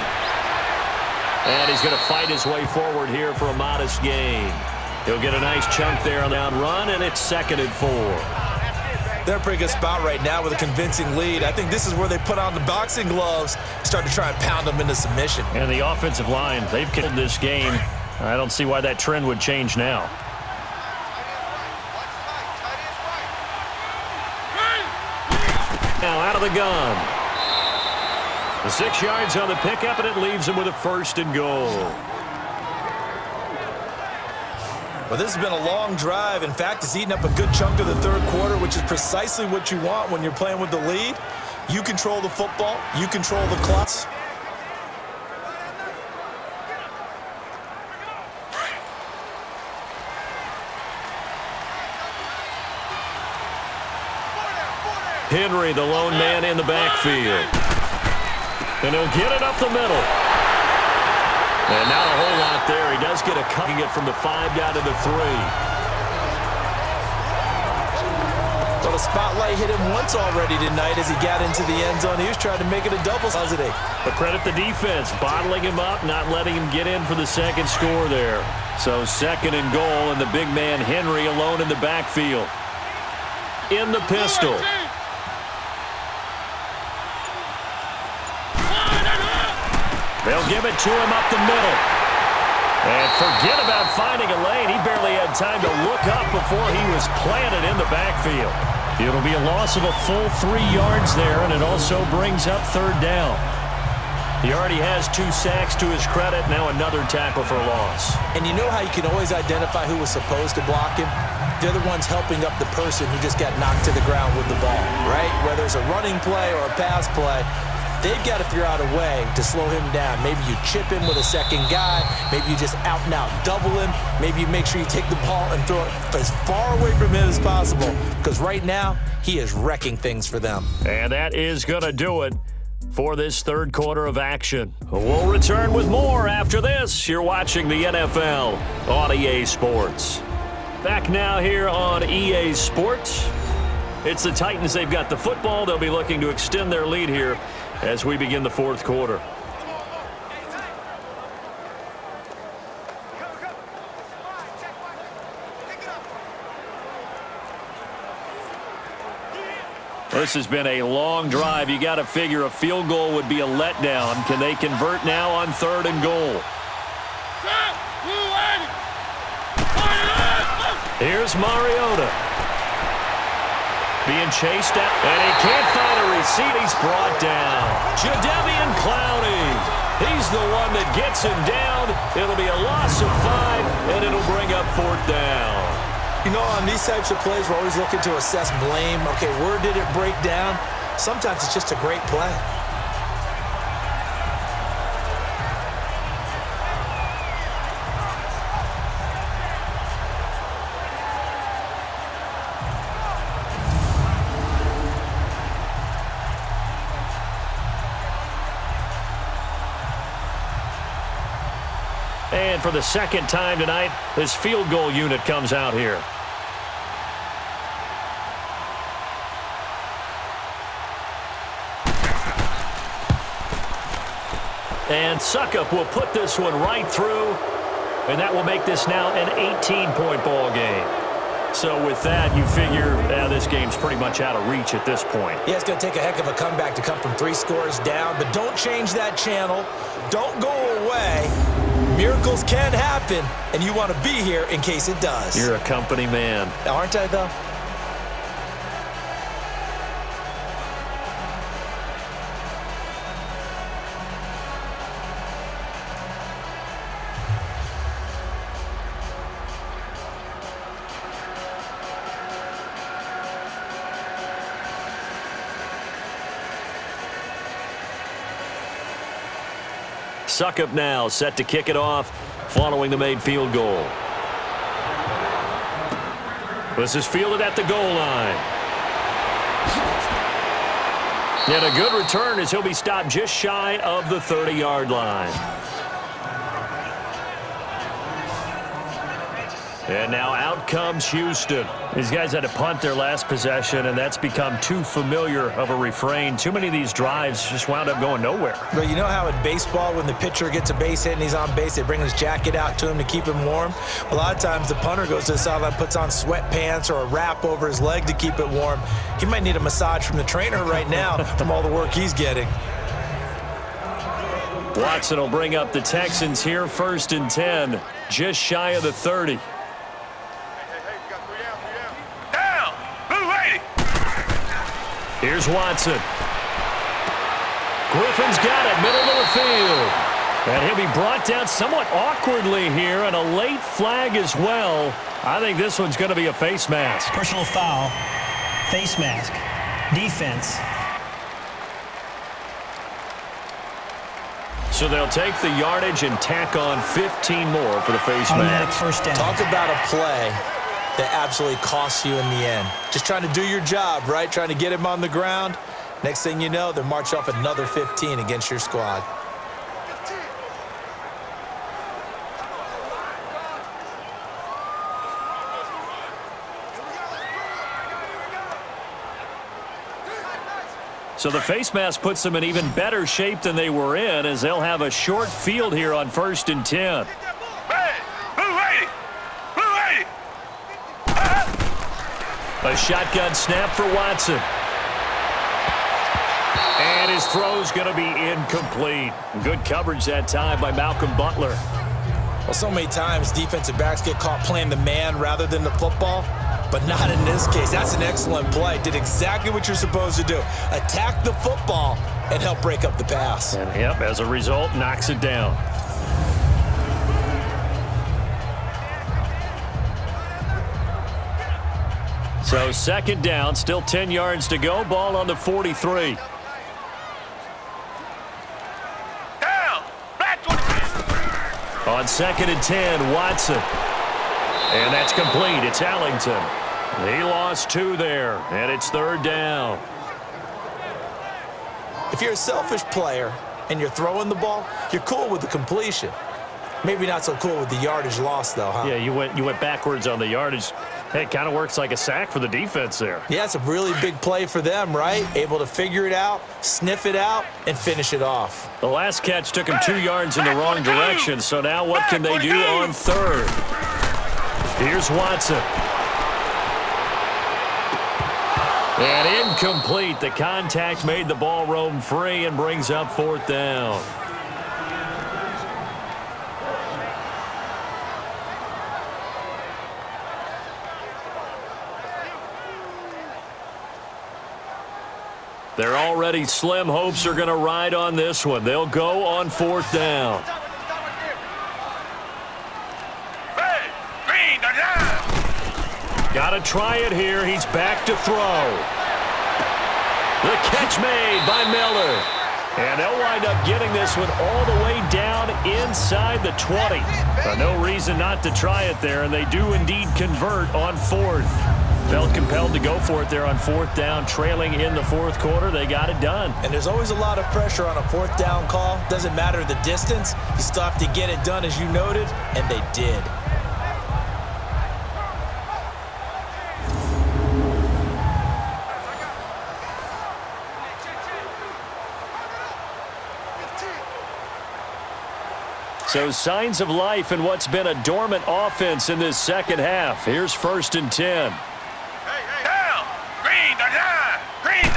And he's going to fight his way forward here for a modest gain. He'll get a nice chunk there on the down run, and it's 2nd and 4. They're in a pretty good spot right now with a convincing lead. I think this is where they put on the boxing gloves, start to try and pound them into submission. And the offensive line, they've killed this game. I don't see why that trend would change now. Now out of the gun. The 6 yards on the pickup, and it leaves him with a 1st and goal. Well, this has been a long drive. In fact, it's eaten up a good chunk of the third quarter, which is precisely what you want when you're playing with the lead. You control the football. You control the clock. Henry, the lone man in the backfield. And he'll get it up the middle. And not a whole lot there. He does get a cutting it from the 5 down to the 3. Well, the spotlight hit him once already tonight as he got into the end zone. He was trying to make it a double, wasn't he? But credit the defense, bottling him up, not letting him get in for the second score there. So 2nd and goal, and the big man Henry alone in the backfield. In the pistol. They'll give it to him up the middle. And forget about finding a lane. He barely had time to look up before he was planted in the backfield. It'll be a loss of a full 3 yards there, and it also brings up third down. He already has 2 sacks to his credit. Now another tackle for a loss. And you know how you can always identify who was supposed to block him? They're the ones helping up the person who just got knocked to the ground with the ball, right? Whether it's a running play or a pass play, they've got to figure out a way to slow him down. Maybe you chip him with a second guy. Maybe you just out and out double him. Maybe you make sure you take the ball and throw it as far away from him as possible. Because right now, he is wrecking things for them. And that is going to do it for this third quarter of action. We'll return with more after this. You're watching the NFL on EA Sports. Back now here on EA Sports. It's the Titans. They've got the football. They'll be looking to extend their lead here as we begin the fourth quarter. This has been a long drive. You got to figure a field goal would be a letdown. Can they convert now on 3rd and goal? Here's Mariota. Being chased out, and he can't find a receipt. He's brought down. Jadeveon Clowney. He's the one that gets him down. It'll be a loss of 5, and it'll bring up 4th down. You know, on these types of plays, we're always looking to assess blame. Okay, where did it break down? Sometimes it's just a great play. And for the second time tonight, this field goal unit comes out here. And Suckup will put this one right through, and that will make this now an 18-point ball game. So with that, you figure this game's pretty much out of reach at this point. Yeah, it's going to take a heck of a comeback to come from 3 scores down, but don't change that channel. Don't go away. Miracles can happen, and you want to be here in case it does. You're a company man. Aren't I, though? Suckup now set to kick it off following the made field goal. This is fielded at the goal line. And a good return as he'll be stopped just shy of the 30-yard line. And now out comes Houston. These guys had to punt their last possession, and that's become too familiar of a refrain. Too many of these drives just wound up going nowhere. But you know how in baseball, when the pitcher gets a base hit and he's on base, they bring his jacket out to him to keep him warm? A lot of times the punter goes to the sideline, puts on sweatpants or a wrap over his leg to keep it warm. He might need a massage from the trainer right now from all the work he's getting. Watson will bring up the Texans here, 1st and 10, just shy of the 30. Here's Watson. Griffin's got it, middle of the field. And he'll be brought down somewhat awkwardly here, and a late flag as well. I think this one's going to be a face mask. Personal foul, face mask, defense. So they'll take the yardage and tack on 15 more for the face Automatic mask. first down. Talk about a play that absolutely costs you in the end. Just trying to do your job, right? Trying to get him on the ground. Next thing you know, they're marching off another 15 against your squad. So the face mask puts them in even better shape than they were in, as they'll have a short field here on 1st and 10. A shotgun snap for Watson. And his throw's going to be incomplete. Good coverage that time by Malcolm Butler. Well, so many times defensive backs get caught playing the man rather than the football, but not in this case. That's an excellent play. Did exactly what you're supposed to do. Attack the football and help break up the pass. And, yep, as a result, knocks it down. So 2nd down, still 10 yards to go. Ball on the 43. On 2nd and 10, Watson. And that's complete. It's Ellington. He lost 2 there, and it's 3rd down. If you're a selfish player and you're throwing the ball, you're cool with the completion. Maybe not so cool with the yardage loss, though, huh? Yeah, you went backwards on the yardage. Hey, it kind of works like a sack for the defense there. Yeah, it's a really big play for them, right? Able to figure it out, sniff it out, and finish it off. The last catch took him 2 yards in the wrong direction, so now what can they do on 3rd? Here's Watson. And incomplete. The contact made the ball roam free and brings up 4th down. Their already slim hopes are going to ride on this one. They'll go on 4th down. Got to try it here. He's back to throw. The catch made by Miller. And they'll wind up getting this one all the way down inside the 20. No reason not to try it there, and they do indeed convert on fourth. Felt compelled to go for it there on fourth down, trailing in the fourth quarter. They got it done. And there's always a lot of pressure on a fourth down call. Doesn't matter the distance. You still have to get it done, as you noted, and they did. So signs of life in what's been a dormant offense in this second half. Here's 1st and 10. Down. Green the line. Green the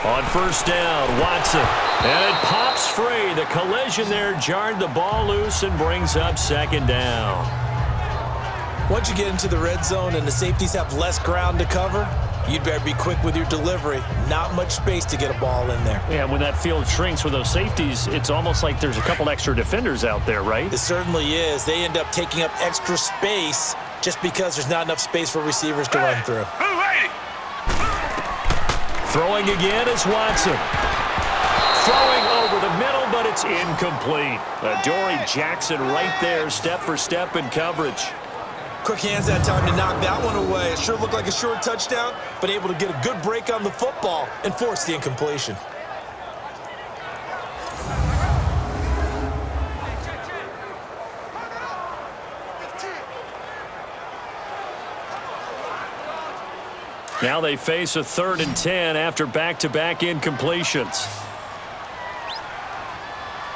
line. On 1st down, Watson. And it pops free. The collision there jarred the ball loose and brings up 2nd down. Once you get into the red zone and the safeties have less ground to cover, you'd better be quick with your delivery. Not much space to get a ball in there. Yeah, when that field shrinks with those safeties, it's almost like there's a couple extra defenders out there, right? It certainly is. They end up taking up extra space just because there's not enough space for receivers to run through. Throwing again is Watson. Throwing over the middle, but it's incomplete. Adoree Jackson right there, step for step in coverage. Quick hands that time to knock that one away. It sure looked like a short touchdown, but able to get a good break on the football and force the incompletion. Now they face a 3rd and 10 after back-to-back incompletions.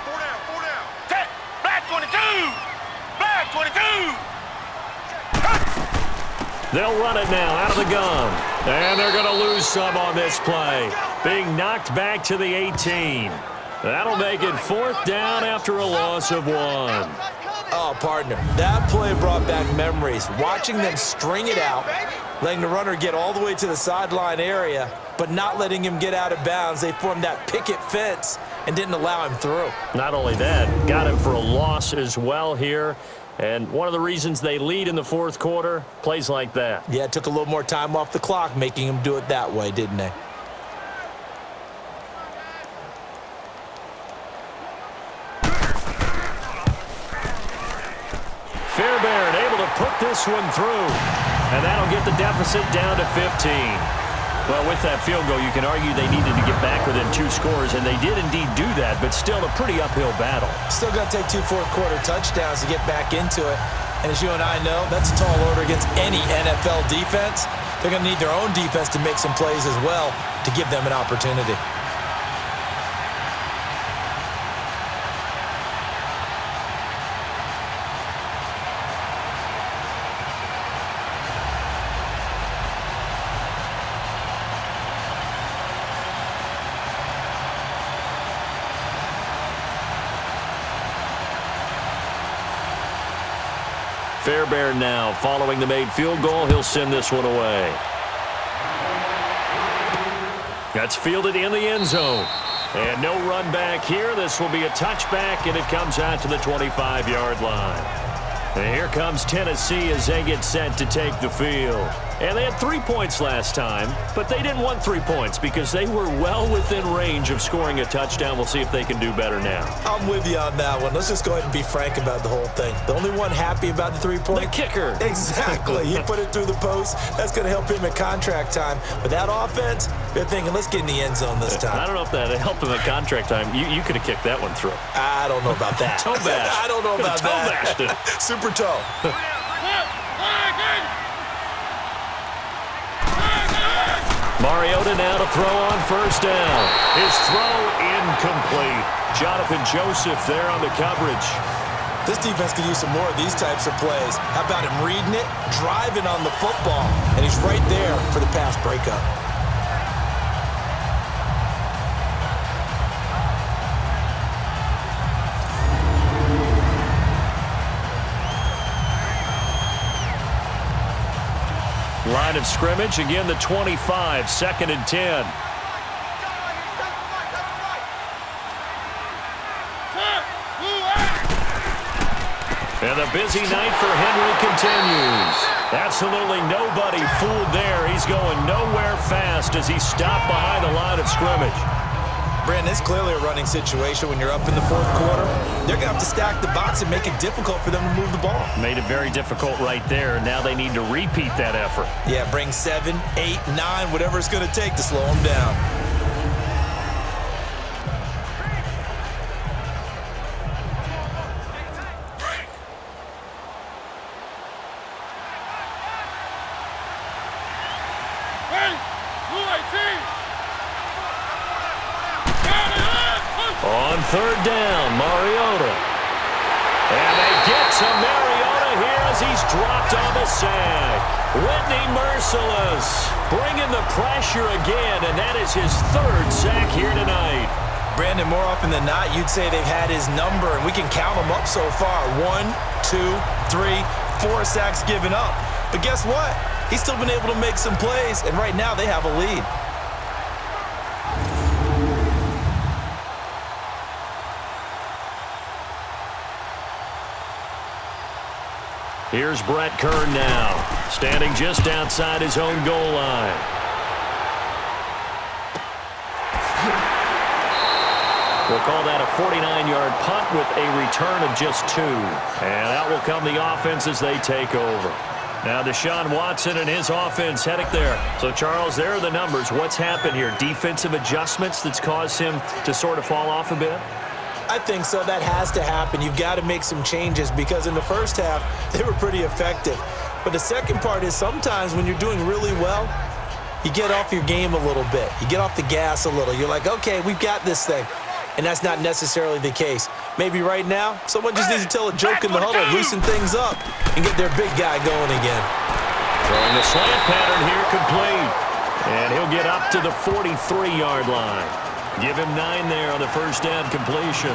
4 down. Set. Black 22. Black 22. They'll run it now out of the gun. And they're going to lose some on this play. Being knocked back to the 18. That'll make it 4th down after a loss of 1. Oh, partner, that play brought back memories. Watching them string it out, letting the runner get all the way to the sideline area, but not letting him get out of bounds. They formed that picket fence and didn't allow him through. Not only that, got him for a loss as well here. And one of the reasons they lead in the fourth quarter, plays like that. Yeah, it took a little more time off the clock, making him do it that way, didn't they? Fairbairn able to put this one through. And that'll get the deficit down to 15. Well, with that field goal, you can argue they needed to get back within 2 scores, and they did indeed do that, but still a pretty uphill battle. Still got to take 2 fourth-quarter touchdowns to get back into it. And as you and I know, that's a tall order against any NFL defense. They're going to need their own defense to make some plays as well to give them an opportunity. Fairbairn now following the made field goal. He'll send this one away. That's fielded in the end zone. And no run back here. This will be a touchback, and it comes out to the 25-yard line. And here comes Tennessee as they get set to take the field. And they had 3 points last time, but they didn't want 3 points because they were well within range of scoring a touchdown. We'll see if they can do better now. I'm with you on that one. Let's just go ahead and be frank about the whole thing. The only one happy about the 3-point? The kicker. Exactly. You put it through the post. That's going to help him at contract time. But that offense, they're thinking, let's get in the end zone this time. I don't know if that helped him at contract time. You could have kicked that one through. I don't know about that. Toe bash. I don't know about toe that. Bashed it. Super toe. Mariota now to throw on first down. His throw incomplete. Jonathan Joseph there on the coverage. This defense could use some more of these types of plays. How about him reading it, driving on the football, and he's right there for the pass breakup. Line of scrimmage, again the 25, 2nd and 10. And the busy night for Henry continues. Absolutely nobody fooled there. He's going nowhere fast as he stopped behind the line of scrimmage. Brandon, it's clearly a running situation when you're up in the fourth quarter. They're going to have to stack the box and make it difficult for them to move the ball. Made it very difficult right there. Now they need to repeat that effort. Yeah, bring 7, 8, 9, whatever it's going to take to slow them down. On third down, Mariota. And they get to Mariota here as he's dropped on the sack. Whitney Merciless bringing the pressure again, and that is his third sack here tonight. Brandon, more often than not, you'd say they've had his number, and we can count them up so far. 1, 2, 3, 4 sacks given up. But guess what? He's still been able to make some plays, and right now they have a lead. Here's Brett Kern now, standing just outside his own goal line. We'll call that a 49-yard punt with a return of just 2. And out will come the offense as they take over. Now Deshaun Watson and his offense heading there. So, Charles, there are the numbers. What's happened here? Defensive adjustments that's caused him to sort of fall off a bit? I think so. That has to happen. You've got to make some changes because in the first half, they were pretty effective. But the second part is sometimes when you're doing really well, you get off your game a little bit. You get off the gas a little. You're like, okay, we've got this thing. And that's not necessarily the case. Maybe right now, someone just needs to tell a joke in the huddle, loosen things up, and get their big guy going again. Throwing the slant pattern here complete. And he'll get up to the 43-yard line. Give him 9 there on the first down completion.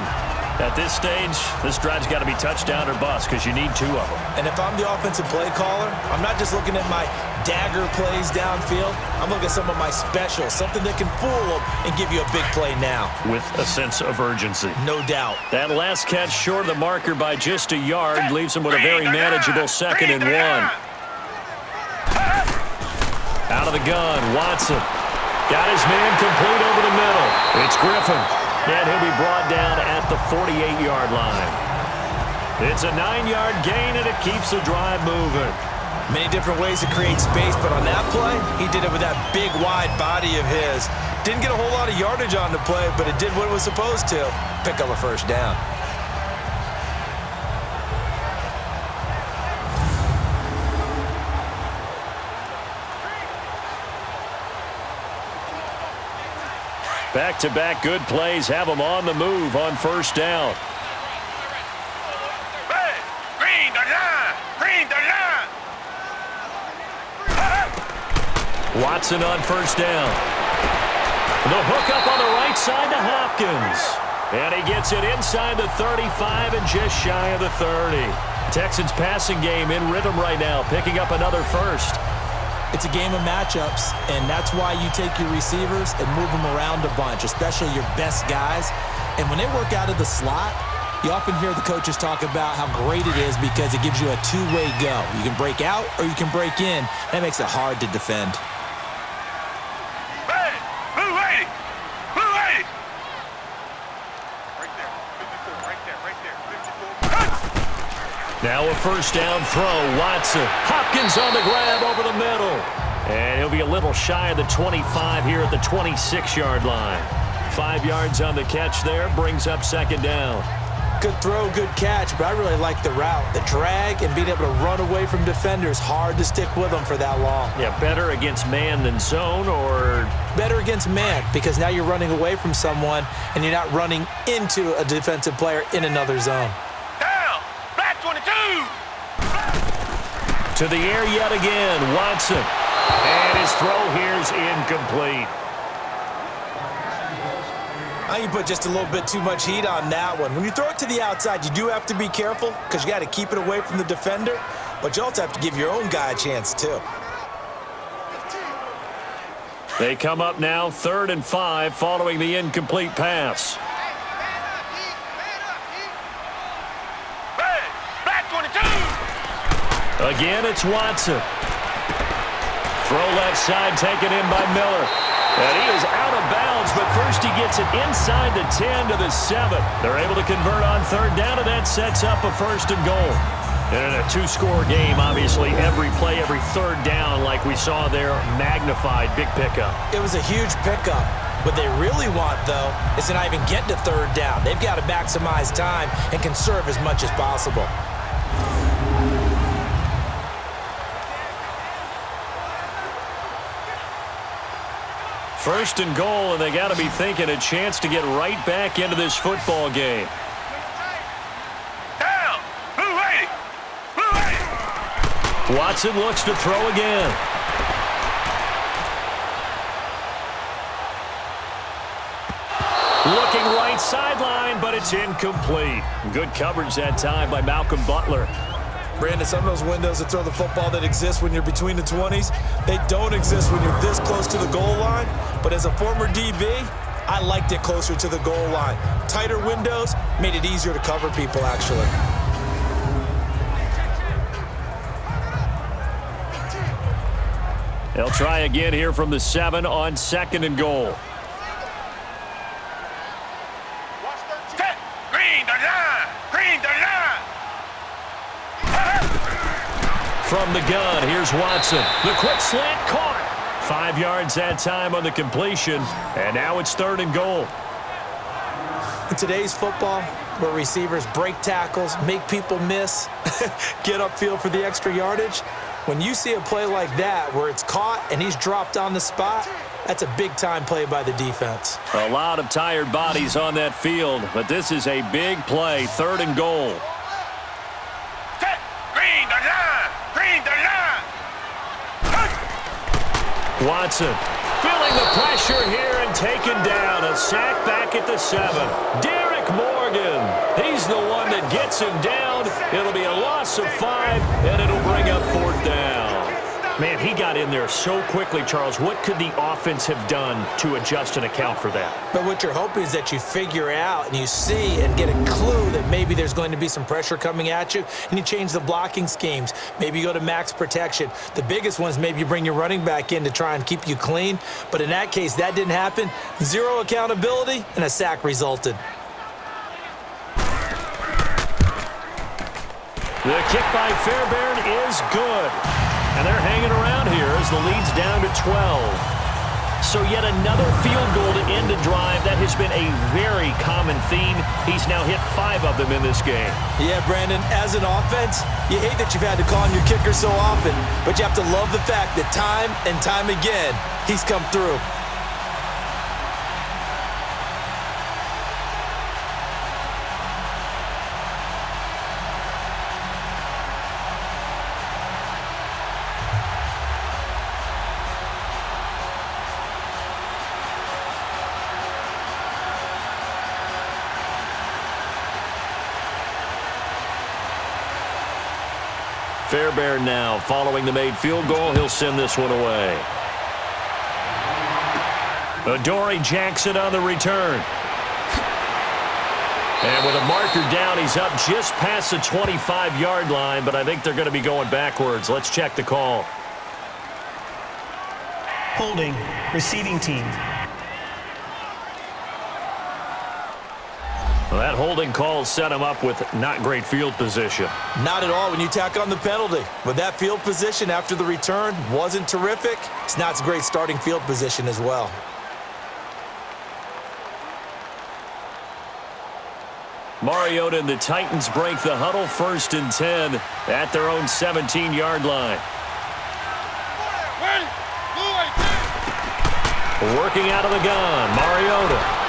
At this stage, this drive's got to be touchdown or bust because you need 2 of them. And if I'm the offensive play caller, I'm not just looking at my dagger plays downfield. I'm looking at some of my specials, something that can fool them and give you a big play now. With a sense of urgency. No doubt. That last catch short of the marker by just a yard leaves him with a very manageable 2nd and 1. Out of the gun, Watson. Got his man complete over the middle. It's Griffin. And he'll be brought down at the 48-yard line. It's a 9-yard gain, and it keeps the drive moving. Many different ways to create space, but on that play, he did it with that big, wide body of his. Didn't get a whole lot of yardage on the play, but it did what it was supposed to. Pick up a first down. Back-to-back good plays have them on the move on first down. Green the line! Green the line! Watson on first down. The hook up on the right side to Hopkins. And he gets it inside the 35 and just shy of the 30. Texans passing game in rhythm right now, picking up another first. It's a game of matchups, and that's why you take your receivers and move them around a bunch, especially your best guys. And when they work out of the slot, you often hear the coaches talk about how great it is because it gives you a two-way go. You can break out or you can break in. That makes it hard to defend. Hey, blue lady! Blue lady! Right there, 54, right there, 54. Now a first down throw. Watson. Hopkins on the grab over the middle. And he'll be a little shy of the 25 here at the 26-yard line. 5 yards on the catch there. Brings up second down. Good throw, good catch, but I really like the route. The drag and being able to run away from defenders. Hard to stick with them for that long. Yeah, better against man than zone, or? Better against man because now you're running away from someone and you're not running into a defensive player in another zone. To the air yet again, Watson. And his throw here's incomplete. I think you put just a little bit too much heat on that one. When you throw it to the outside, you do have to be careful because you got to keep it away from the defender, but you also have to give your own guy a chance too. They come up now 3rd and 5 following the incomplete pass. Again, it's Watson. Throw left side taken in by Miller. And he is out of bounds, but first he gets it inside the 10 to the 7. They're able to convert on third down, and that sets up a 1st and goal. And in a 2-score game, obviously, every play, every third down, like we saw there, magnified. Big pickup. It was a huge pickup. What they really want, though, is to not even get to third down. They've got to maximize time and conserve as much as possible. First and goal, and they got to be thinking a chance to get right back into this football game. Down. Blue 80. Blue 80. Watson looks to throw again. Looking right sideline, but it's incomplete. Good coverage that time by Malcolm Butler. Brandon, some of those windows to throw the football that exist when you're between the 20s, they don't exist when you're this close to the goal line. But as a former DB, I liked it closer to the goal line. Tighter windows made it easier to cover people, actually. They'll try again here from the 7 on 2nd and goal. Set. Green the line. Green the line. From the gun, here's Watson. The quick slant caught. 5 yards that time on the completion, and now it's 3rd and goal. In today's football, where receivers break tackles, make people miss, get upfield for the extra yardage, when you see a play like that where it's caught and he's dropped on the spot, that's a big-time play by the defense. A lot of tired bodies on that field, but this is a big play, 3rd and goal. Set. Green the line. Green the line. Watson feeling the pressure here and taken down. A sack back at the 7. Derek Morgan. He's the one that gets him down. It'll be a loss of 5, and it'll bring up 4th down. Man, he got in there so quickly, Charles. What could the offense have done to adjust and account for that? But what you're hoping is that you figure out and you see and get a clue that maybe there's going to be some pressure coming at you, and you change the blocking schemes. Maybe you go to max protection. The biggest ones, maybe you bring your running back in to try and keep you clean. But in that case, that didn't happen. 0 accountability, and a sack resulted. The kick by Fairbairn is good. And they're hanging around here as the lead's down to 12. So yet another field goal to end a drive. That has been a very common theme. He's now hit 5 of them in this game. Yeah, Brandon, as an offense, you hate that you've had to call on your kicker so often, but you have to love the fact that time and time again, he's come through. Fairbairn now following the made field goal. He'll send this one away. Adoree Jackson on the return. And with a marker down, he's up just past the 25-yard line, but I think they're going to be going backwards. Let's check the call. Holding, receiving team. Well, that holding call set him up with not great field position. Not at all when you tack on the penalty. But that field position after the return wasn't terrific. It's not a great starting field position as well. Mariota and the Titans break the huddle, 1st and 10 at their own 17-yard line. Working out of the gun, Mariota.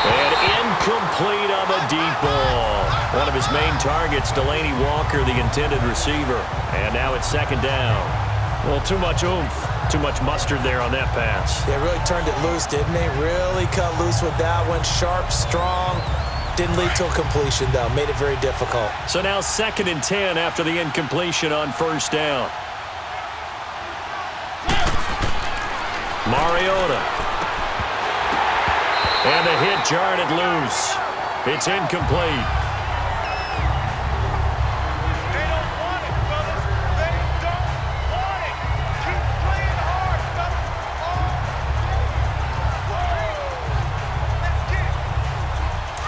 And incomplete on the deep ball. One of his main targets, Delaney Walker, the intended receiver. And now it's 2nd down. Well, too much oomph, too much mustard there on that pass. They really turned it loose, didn't they? Really cut loose with that one. Sharp, strong. Didn't lead to a completion, though. Made it very difficult. So now 2nd and 10 after the incompletion on 1st down. Mariota. And the hit jarred it loose. It's incomplete. They don't want it, fellas.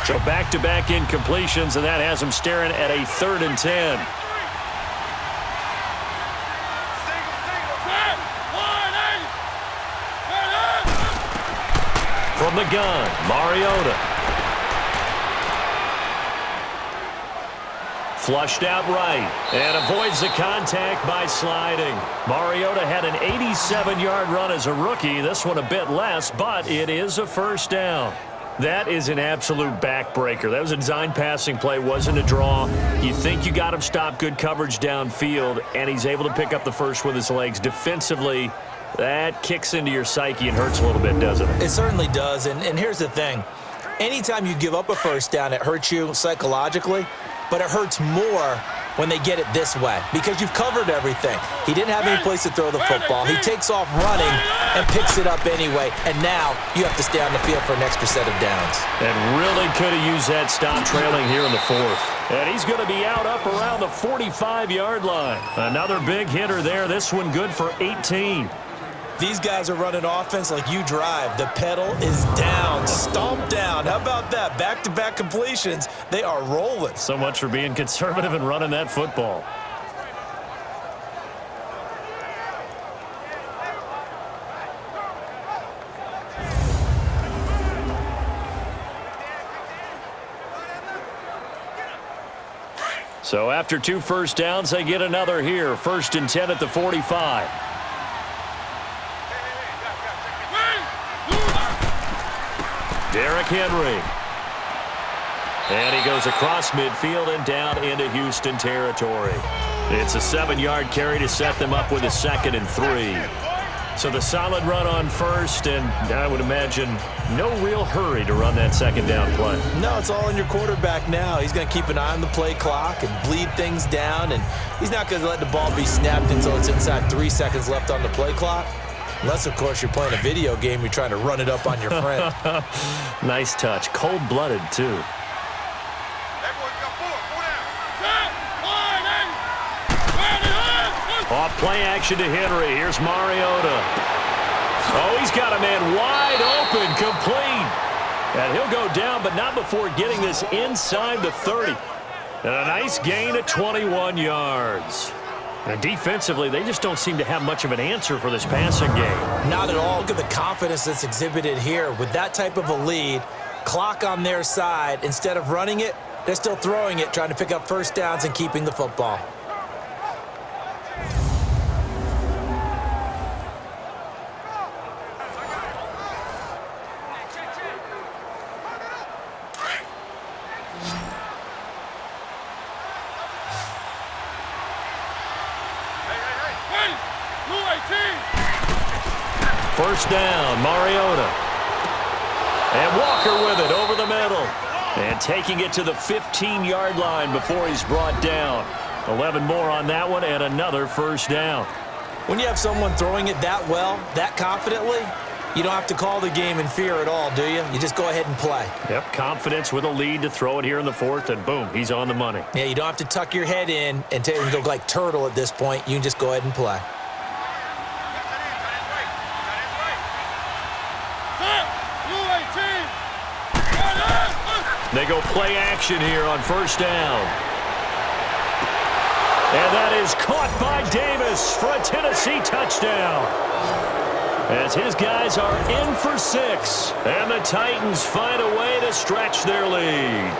So back-to-back incompletions, and that has him staring at a 3rd and 10. From the gun, Mariota. Flushed out right and avoids the contact by sliding. Mariota had an 87-yard run as a rookie. This one a bit less, but it is a first down. That is an absolute backbreaker. That was a design passing play, wasn't a draw. You think you got him stopped, good coverage downfield, and he's able to pick up the first with his legs. Defensively, that kicks into your psyche and hurts a little bit, doesn't it? It certainly does, and here's the thing. Anytime you give up a first down, it hurts you psychologically, but it hurts more when they get it this way because you've covered everything. He didn't have any place to throw the football. He takes off running and picks it up anyway, and now you have to stay on the field for an extra set of downs. And really could have used that stop trailing here in the 4th. And he's going to be out up around the 45-yard line. Another big hitter there. This one good for 18. These guys are running offense like you drive. The pedal is down, stomped down. How about that? Back-to-back completions. They are rolling. So much for being conservative and running that football. So after 2 first downs, they get another here. 1st and 10 at the 45. Derrick Henry. And he goes across midfield and down into Houston territory. It's a 7-yard carry to set them up with a 2nd and 3. So the solid run on 1st, and I would imagine no real hurry to run that 2nd down play. No, it's all on your quarterback now. He's going to keep an eye on the play clock and bleed things down, and he's not going to let the ball be snapped until it's inside 3 seconds left on the play clock. Unless, of course, you're playing a video game, you're trying to run it up on your friend. Nice touch. Cold-blooded, too. Off play action to Henry. Here's Mariota. Oh, he's got a man wide open, complete. And he'll go down, but not before getting this inside the 30. And a nice gain of 21 yards. And defensively, they just don't seem to have much of an answer for this passing game. Not at all. Look at the confidence that's exhibited here. With that type of a lead, clock on their side, instead of running it, they're still throwing it, trying to pick up first downs and keeping the football. First down, Mariota. And Walker with it over the middle. And taking it to the 15-yard line before he's brought down. 11 more on that one and another first down. When you have someone throwing it that well, that confidently, you don't have to call the game in fear at all, do you? You just go ahead and play. Yep, confidence with a lead to throw it here in the 4th, and boom, he's on the money. Yeah, you don't have to tuck your head in and go like turtle at this point. You can just go ahead and play. They go play action here on first down. And that is caught by Davis for a Tennessee touchdown. As his guys are in for 6. And the Titans find a way to stretch their lead.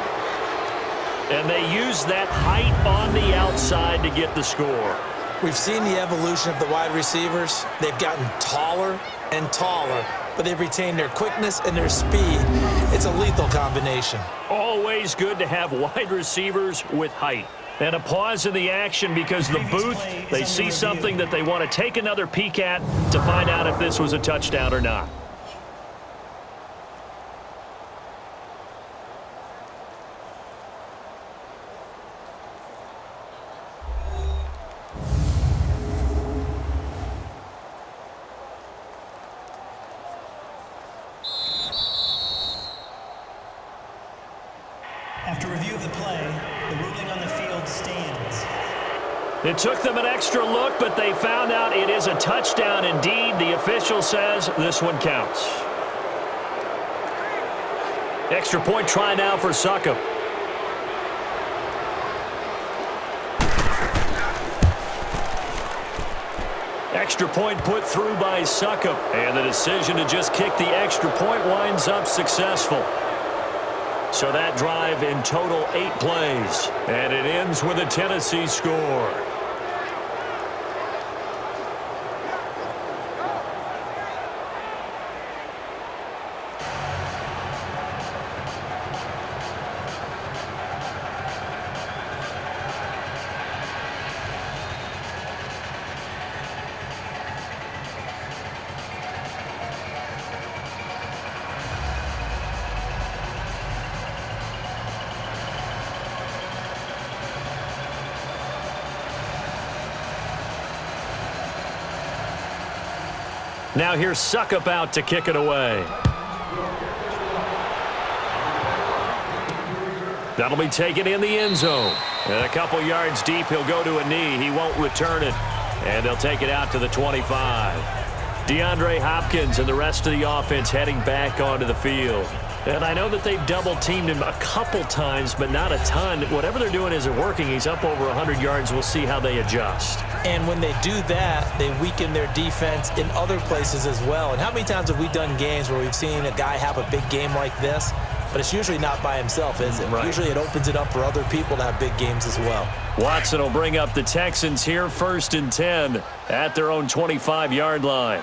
And they use that height on the outside to get the score. We've seen the evolution of the wide receivers. They've gotten taller and taller, but they've retained their quickness and their speed. It's a lethal combination. Always good to have wide receivers with height. And a pause in the action because the booth, they see something that they want to take another peek at to find out if this was a touchdown or not. After review of the play, the ruling on the field stands. It took them an extra look, but they found out it is a touchdown indeed. The official says this one counts. Extra point try now for Succop. Extra point put through by Succop. And the decision to just kick the extra point winds up successful. So that drive in total 8 plays. And it ends with a Tennessee score. Now here's Succop out to kick it away. That'll be taken in the end zone. And a couple yards deep, he'll go to a knee. He won't return it. And they'll take it out to the 25. DeAndre Hopkins and the rest of the offense heading back onto the field. And I know that they've double-teamed him a couple times, but not a ton. Whatever they're doing isn't working. He's up over 100 yards. We'll see how they adjust. And when they do that, they weaken their defense in other places as well. And how many times have we done games where we've seen a guy have a big game like this, but it's usually not by himself, is it? Right. Usually it opens it up for other people to have big games as well. Watson will bring up the Texans here, 1st and 10 at their own 25-yard line.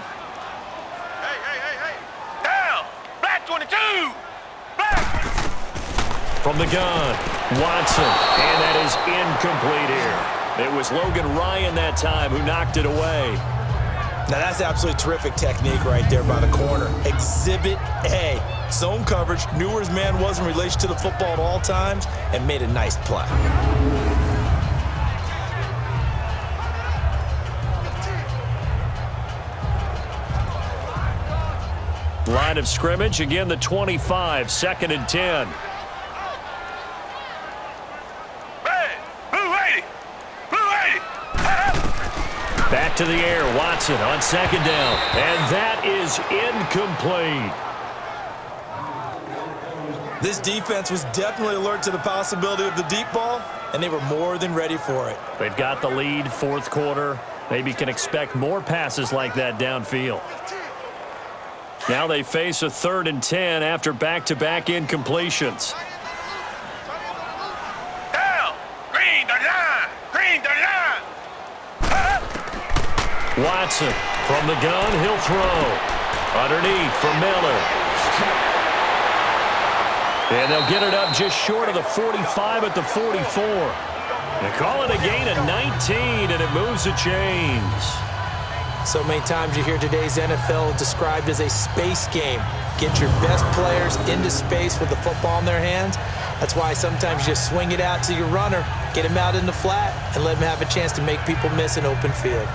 Hey. Down. Black 22. From the gun, Watson, and that is incomplete here. It was Logan Ryan that time who knocked it away. Now that's absolutely terrific technique right there by the corner. Exhibit A. Zone coverage, knew where his man was in relation to the football at all times, and made a nice play. Line of scrimmage, again the 25, 2nd and 10. Back to the air, Watson on 2nd down, and that is incomplete. This defense was definitely alert to the possibility of the deep ball, and they were more than ready for it. They've got the lead, 4th quarter. Maybe can expect more passes like that downfield. Now they face a 3rd and 10 after back-to-back incompletions. Down. Green 39. Green 39. Watson from the gun, he'll throw. Underneath for Miller. And they'll get it up just short of the 45 at the 44. They call it a gain of 19, and it moves the chains. So many times you hear today's NFL described as a space game. Get your best players into space with the football in their hands. That's why sometimes you just swing it out to your runner, get him out in the flat, and let him have a chance to make people miss an open field.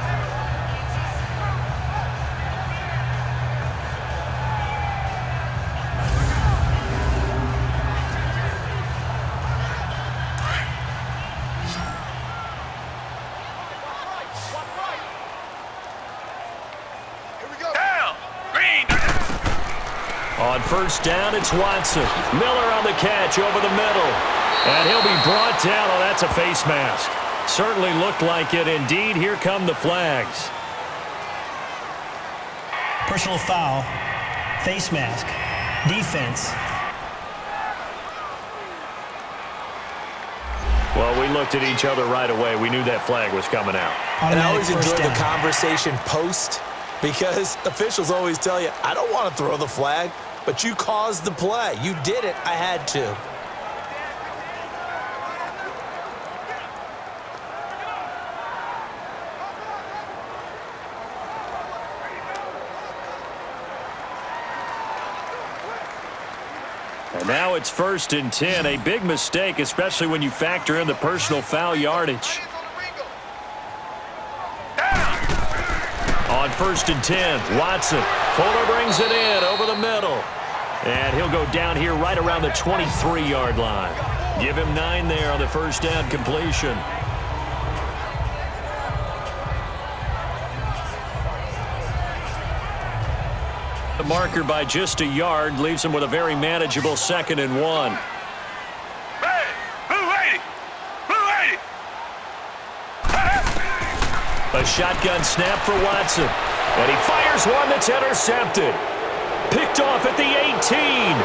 On 1st down, it's Watson. Miller on the catch over the middle. And he'll be brought down. Oh, that's a face mask. Certainly looked like it. Indeed, here come the flags. Personal foul, face mask, defense. Well, we looked at each other right away. We knew that flag was coming out. And I always Automatic enjoy first the down. conversation post, because officials always tell you, I don't want to throw the flag, but you caused the play. You did it. I had to. And now it's 1st and 10. A big mistake, especially when you factor in the personal foul yardage. On 1st and 10, Watson. Fuller brings it in over the middle. And he'll go down here right around the 23-yard line. Give him 9 there on the 1st down completion. The marker by just a yard leaves him with a very manageable 2nd and 1. A shotgun snap for Watson. And he fires one that's intercepted. Picked off at the 18.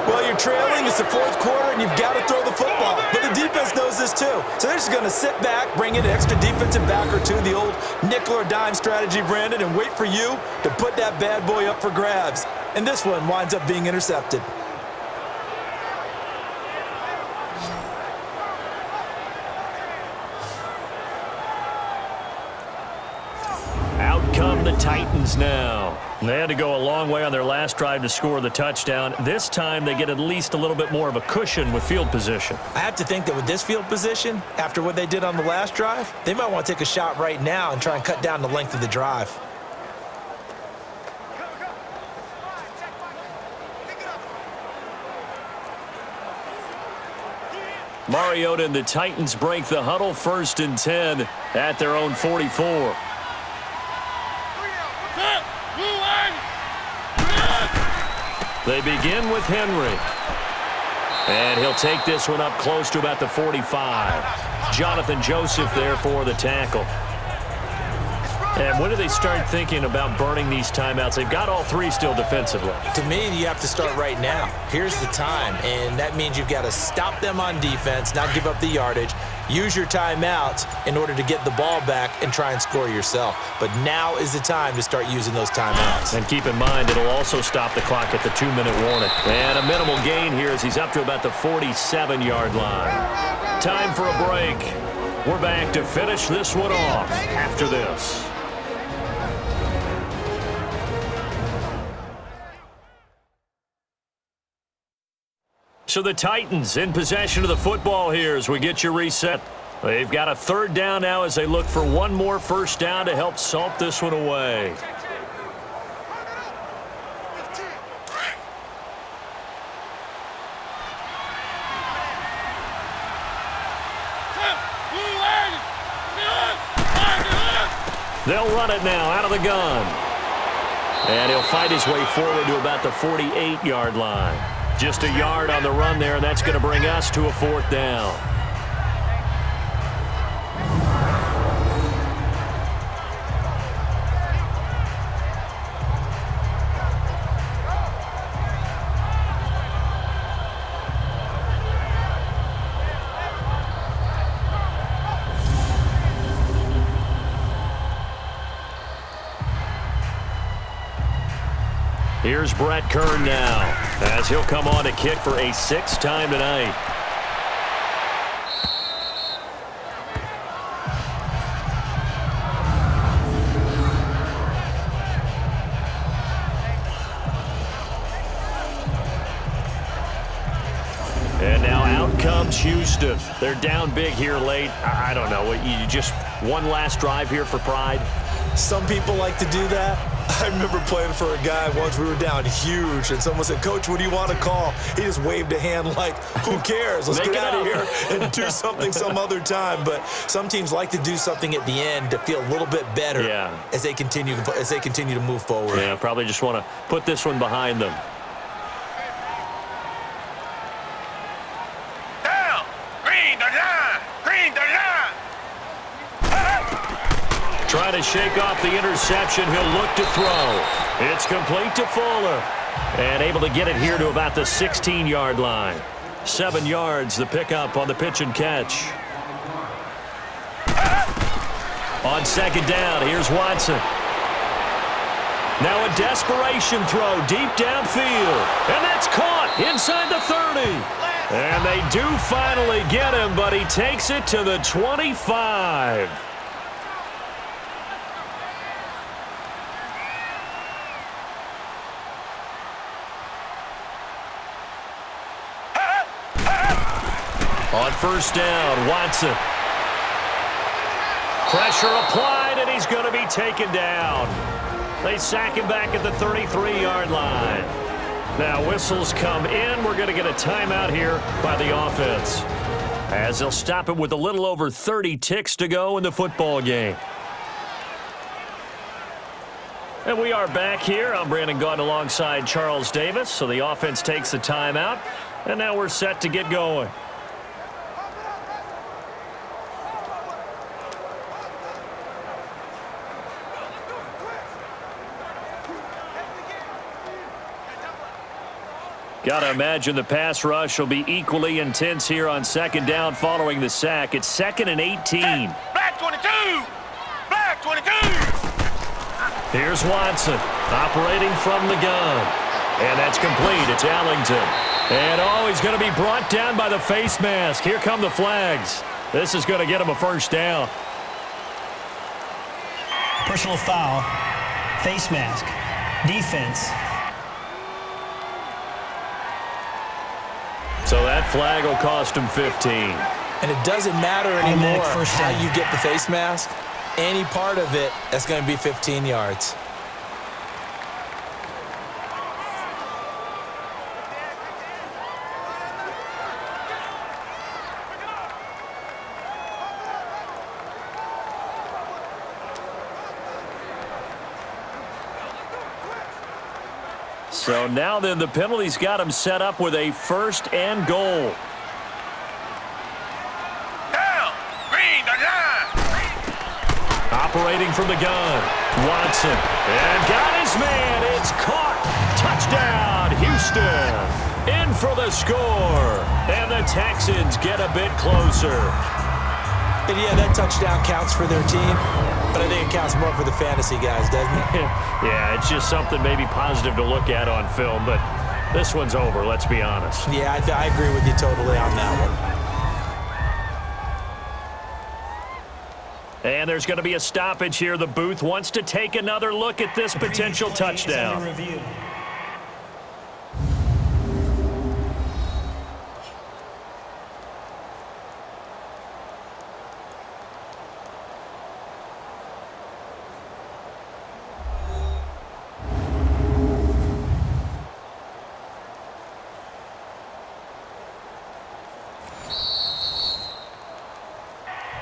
Well, you're trailing. It's the 4th quarter, and you've got to throw the football. But the defense knows this, too. So they're just going to sit back, bring in an extra defensive back or two, the old nickel or dime strategy, Brandon, and wait for you to put that bad boy up for grabs. And this one winds up being intercepted. Come the Titans now. They had to go a long way on their last drive to score the touchdown. This time they get at least a little bit more of a cushion with field position. I have to think that with this field position, after what they did on the last drive, they might want to take a shot right now and try and cut down the length of the drive. Mariota and the Titans break the huddle, 1st and 10 at their own 44. They begin with Henry. And he'll take this one up close to about the 45. Jonathan Joseph there for the tackle. And when do they start thinking about burning these timeouts? They've got all 3 still defensively. To me, you have to start right now. Here's the time, and that means you've got to stop them on defense, not give up the yardage, use your timeouts in order to get the ball back and try and score yourself. But now is the time to start using those timeouts. And keep in mind, it'll also stop the clock at the 2-minute warning. And a minimal gain here as he's up to about the 47-yard line. Time for a break. We're back to finish this one off after this. So the Titans in possession of the football here as we get you reset. They've got a 3rd down now as they look for one more 1st down to help salt this one away. They'll run it now out of the gun. And he'll fight his way forward to about the 48-yard line. Just a yard on the run there, and that's going to bring us to a 4th down. Here's Brett Kern now, as he'll come on to kick for a 6th time tonight. And now out comes Houston. They're down big here late. I don't know. You just one last drive here for pride? Some people like to do that. I remember playing for a guy once. We were down huge, and someone said, "Coach, what do you want to call?" He just waved a hand like, "Who cares? Let's get out of here and do something some other time." But some teams like to do something at the end to feel a little bit better as they continue to move forward. Yeah, probably just want to put this one behind them. Down! Green the line! Green the line! Trying to shake off the interception. He'll look to throw. It's complete to Fuller. And able to get it here to about the 16-yard line. 7 yards, the pickup on the pitch and catch. On 2nd down, here's Watson. Now a desperation throw deep downfield. And that's caught inside the 30. And they do finally get him, but he takes it to the 25. On 1st down, Watson. Pressure applied, and he's going to be taken down. They sack him back at the 33-yard line. Now whistles come in. We're going to get a timeout here by the offense. as they'll stop it with a little over 30 ticks to go in the football game. And we are back here. I'm Brandon Gaudin alongside Charles Davis. So the offense takes the timeout, and now we're set to get going. Got to imagine the pass rush will be equally intense here on second down following the sack. It's 2nd and 18. Black 22! Black 22! Here's Watson operating from the gun. And that's complete. It's Ellington. And he's going to be brought down by the face mask. Here come the flags. This is going to get him a first down. Personal foul. Face mask. Defense. So that flag will cost him 15. And it doesn't matter anymore how you get the face mask. Any part of it, that's going to be 15 yards. So now then the penalty's got him set up with a 1st and goal. Down! Green, the line! Operating from the gun. Watson. And got his man. It's caught. Touchdown, Houston. In for the score. And the Texans get a bit closer. And yeah, that touchdown counts for their team, but I think it counts more for the fantasy guys, doesn't it? Yeah, it's just something maybe positive to look at on film, but this one's over, let's be honest. Yeah, I agree with you totally on that one. And there's going to be a stoppage here. The booth wants to take another look at this potential touchdown.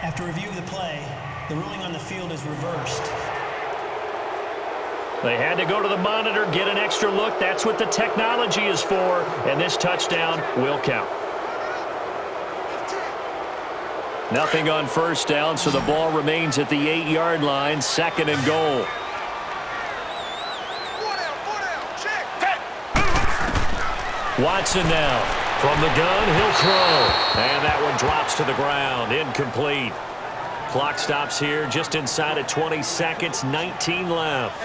After review of the play, the ruling on the field is reversed. They had to go to the monitor, get an extra look. That's what the technology is for, and this touchdown will count. Nothing on first down, so the ball remains at the 8-yard line, 2nd and goal. Watson now. From the gun, he'll throw. And that one drops to the ground. Incomplete. Clock stops here just inside of 20 seconds, 19 left.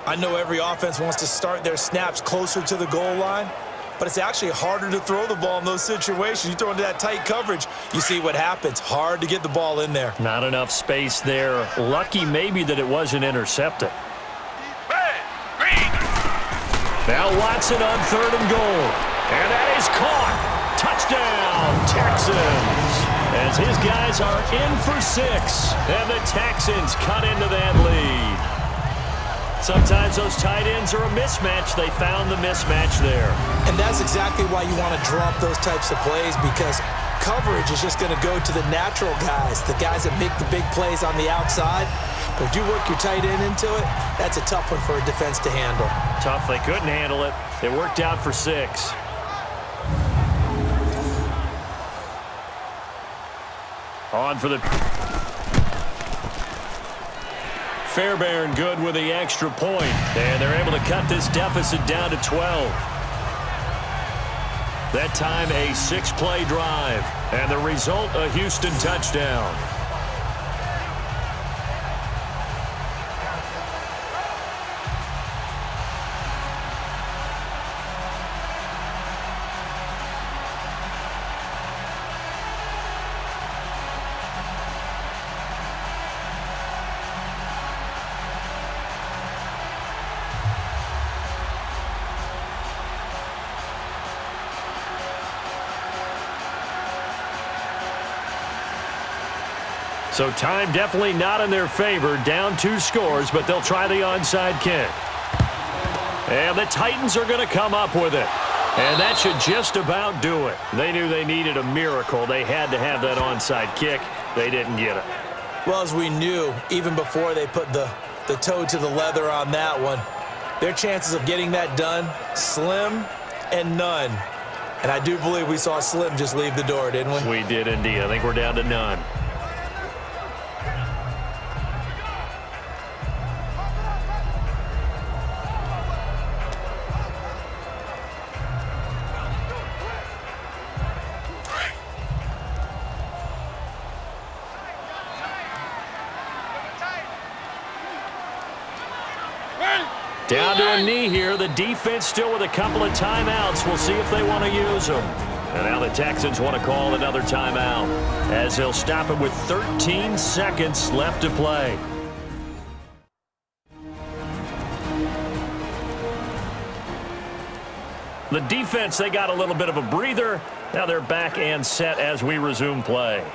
I know every offense wants to start their snaps closer to the goal line, but it's actually harder to throw the ball in those situations. You throw into that tight coverage, you see what happens. Hard to get the ball in there. Not enough space there. Lucky maybe that it wasn't intercepted. Now Watson on 3rd and goal. And that is caught. Touchdown, Texans. As his guys are in for 6. And the Texans cut into that lead. Sometimes those tight ends are a mismatch. They found the mismatch there. And that's exactly why you want to draw up those types of plays, because coverage is just going to go to the natural guys, the guys that make the big plays on the outside. But if you work your tight end into it, that's a tough one for a defense to handle. Tough. They couldn't handle it. It worked out for 6. On for the Fairbairn good with the extra point. And they're able to cut this deficit down to 12. That time a 6-play drive. And the result, a Houston touchdown. So time definitely not in their favor. Down 2 scores, but they'll try the onside kick. And the Titans are going to come up with it. And that should just about do it. They knew they needed a miracle. They had to have that onside kick. They didn't get it. Well, as we knew, even before they put the toe to the leather on that one, their chances of getting that done, slim and none. And I do believe we saw Slim just leave the door, didn't we? We did indeed. I think we're down to none. Down to a knee here. The defense still with a couple of timeouts. We'll see if they want to use them. And now the Texans want to call another timeout as they'll stop it with 13 seconds left to play. The defense, they got a little bit of a breather. Now they're back and set as we resume play.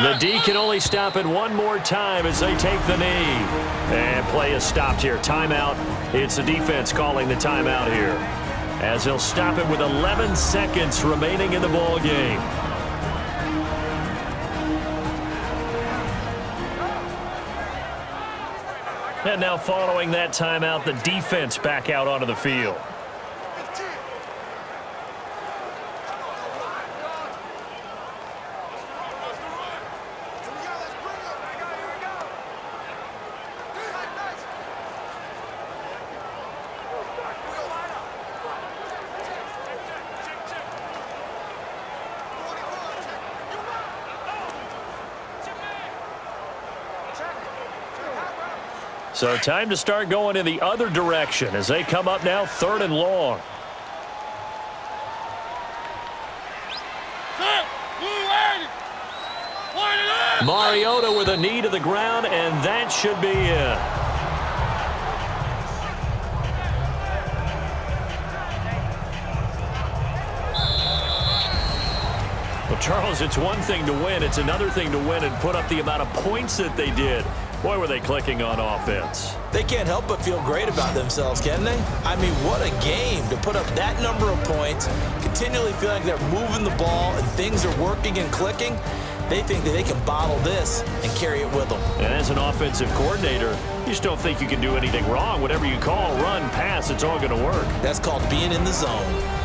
The D can only stop it one more time as they take the knee. And play is stopped here. Timeout. It's the defense calling the timeout here, as they'll stop it with 11 seconds remaining in the ball game. And now following that timeout, the defense back out onto the field. So time to start going in the other direction as they come up now 3rd and long. Mariota with a knee to the ground, and that should be it. Well, Charles, it's one thing to win. It's another thing to win and put up the amount of points that they did. Boy, were they clicking on offense. They can't help but feel great about themselves, can they? I mean, what a game to put up that number of points, continually feeling like they're moving the ball and things are working and clicking. They think that they can bottle this and carry it with them. And as an offensive coordinator, you just don't think you can do anything wrong. Whatever you call, run, pass, it's all going to work. That's called being in the zone.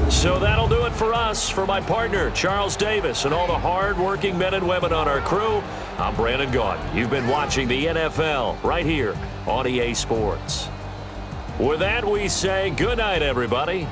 So that'll do it for us. For my partner, Charles Davis, and all the hard-working men and women on our crew, I'm Brandon Gaudin. You've been watching the NFL right here on EA Sports. With that, we say good night, everybody.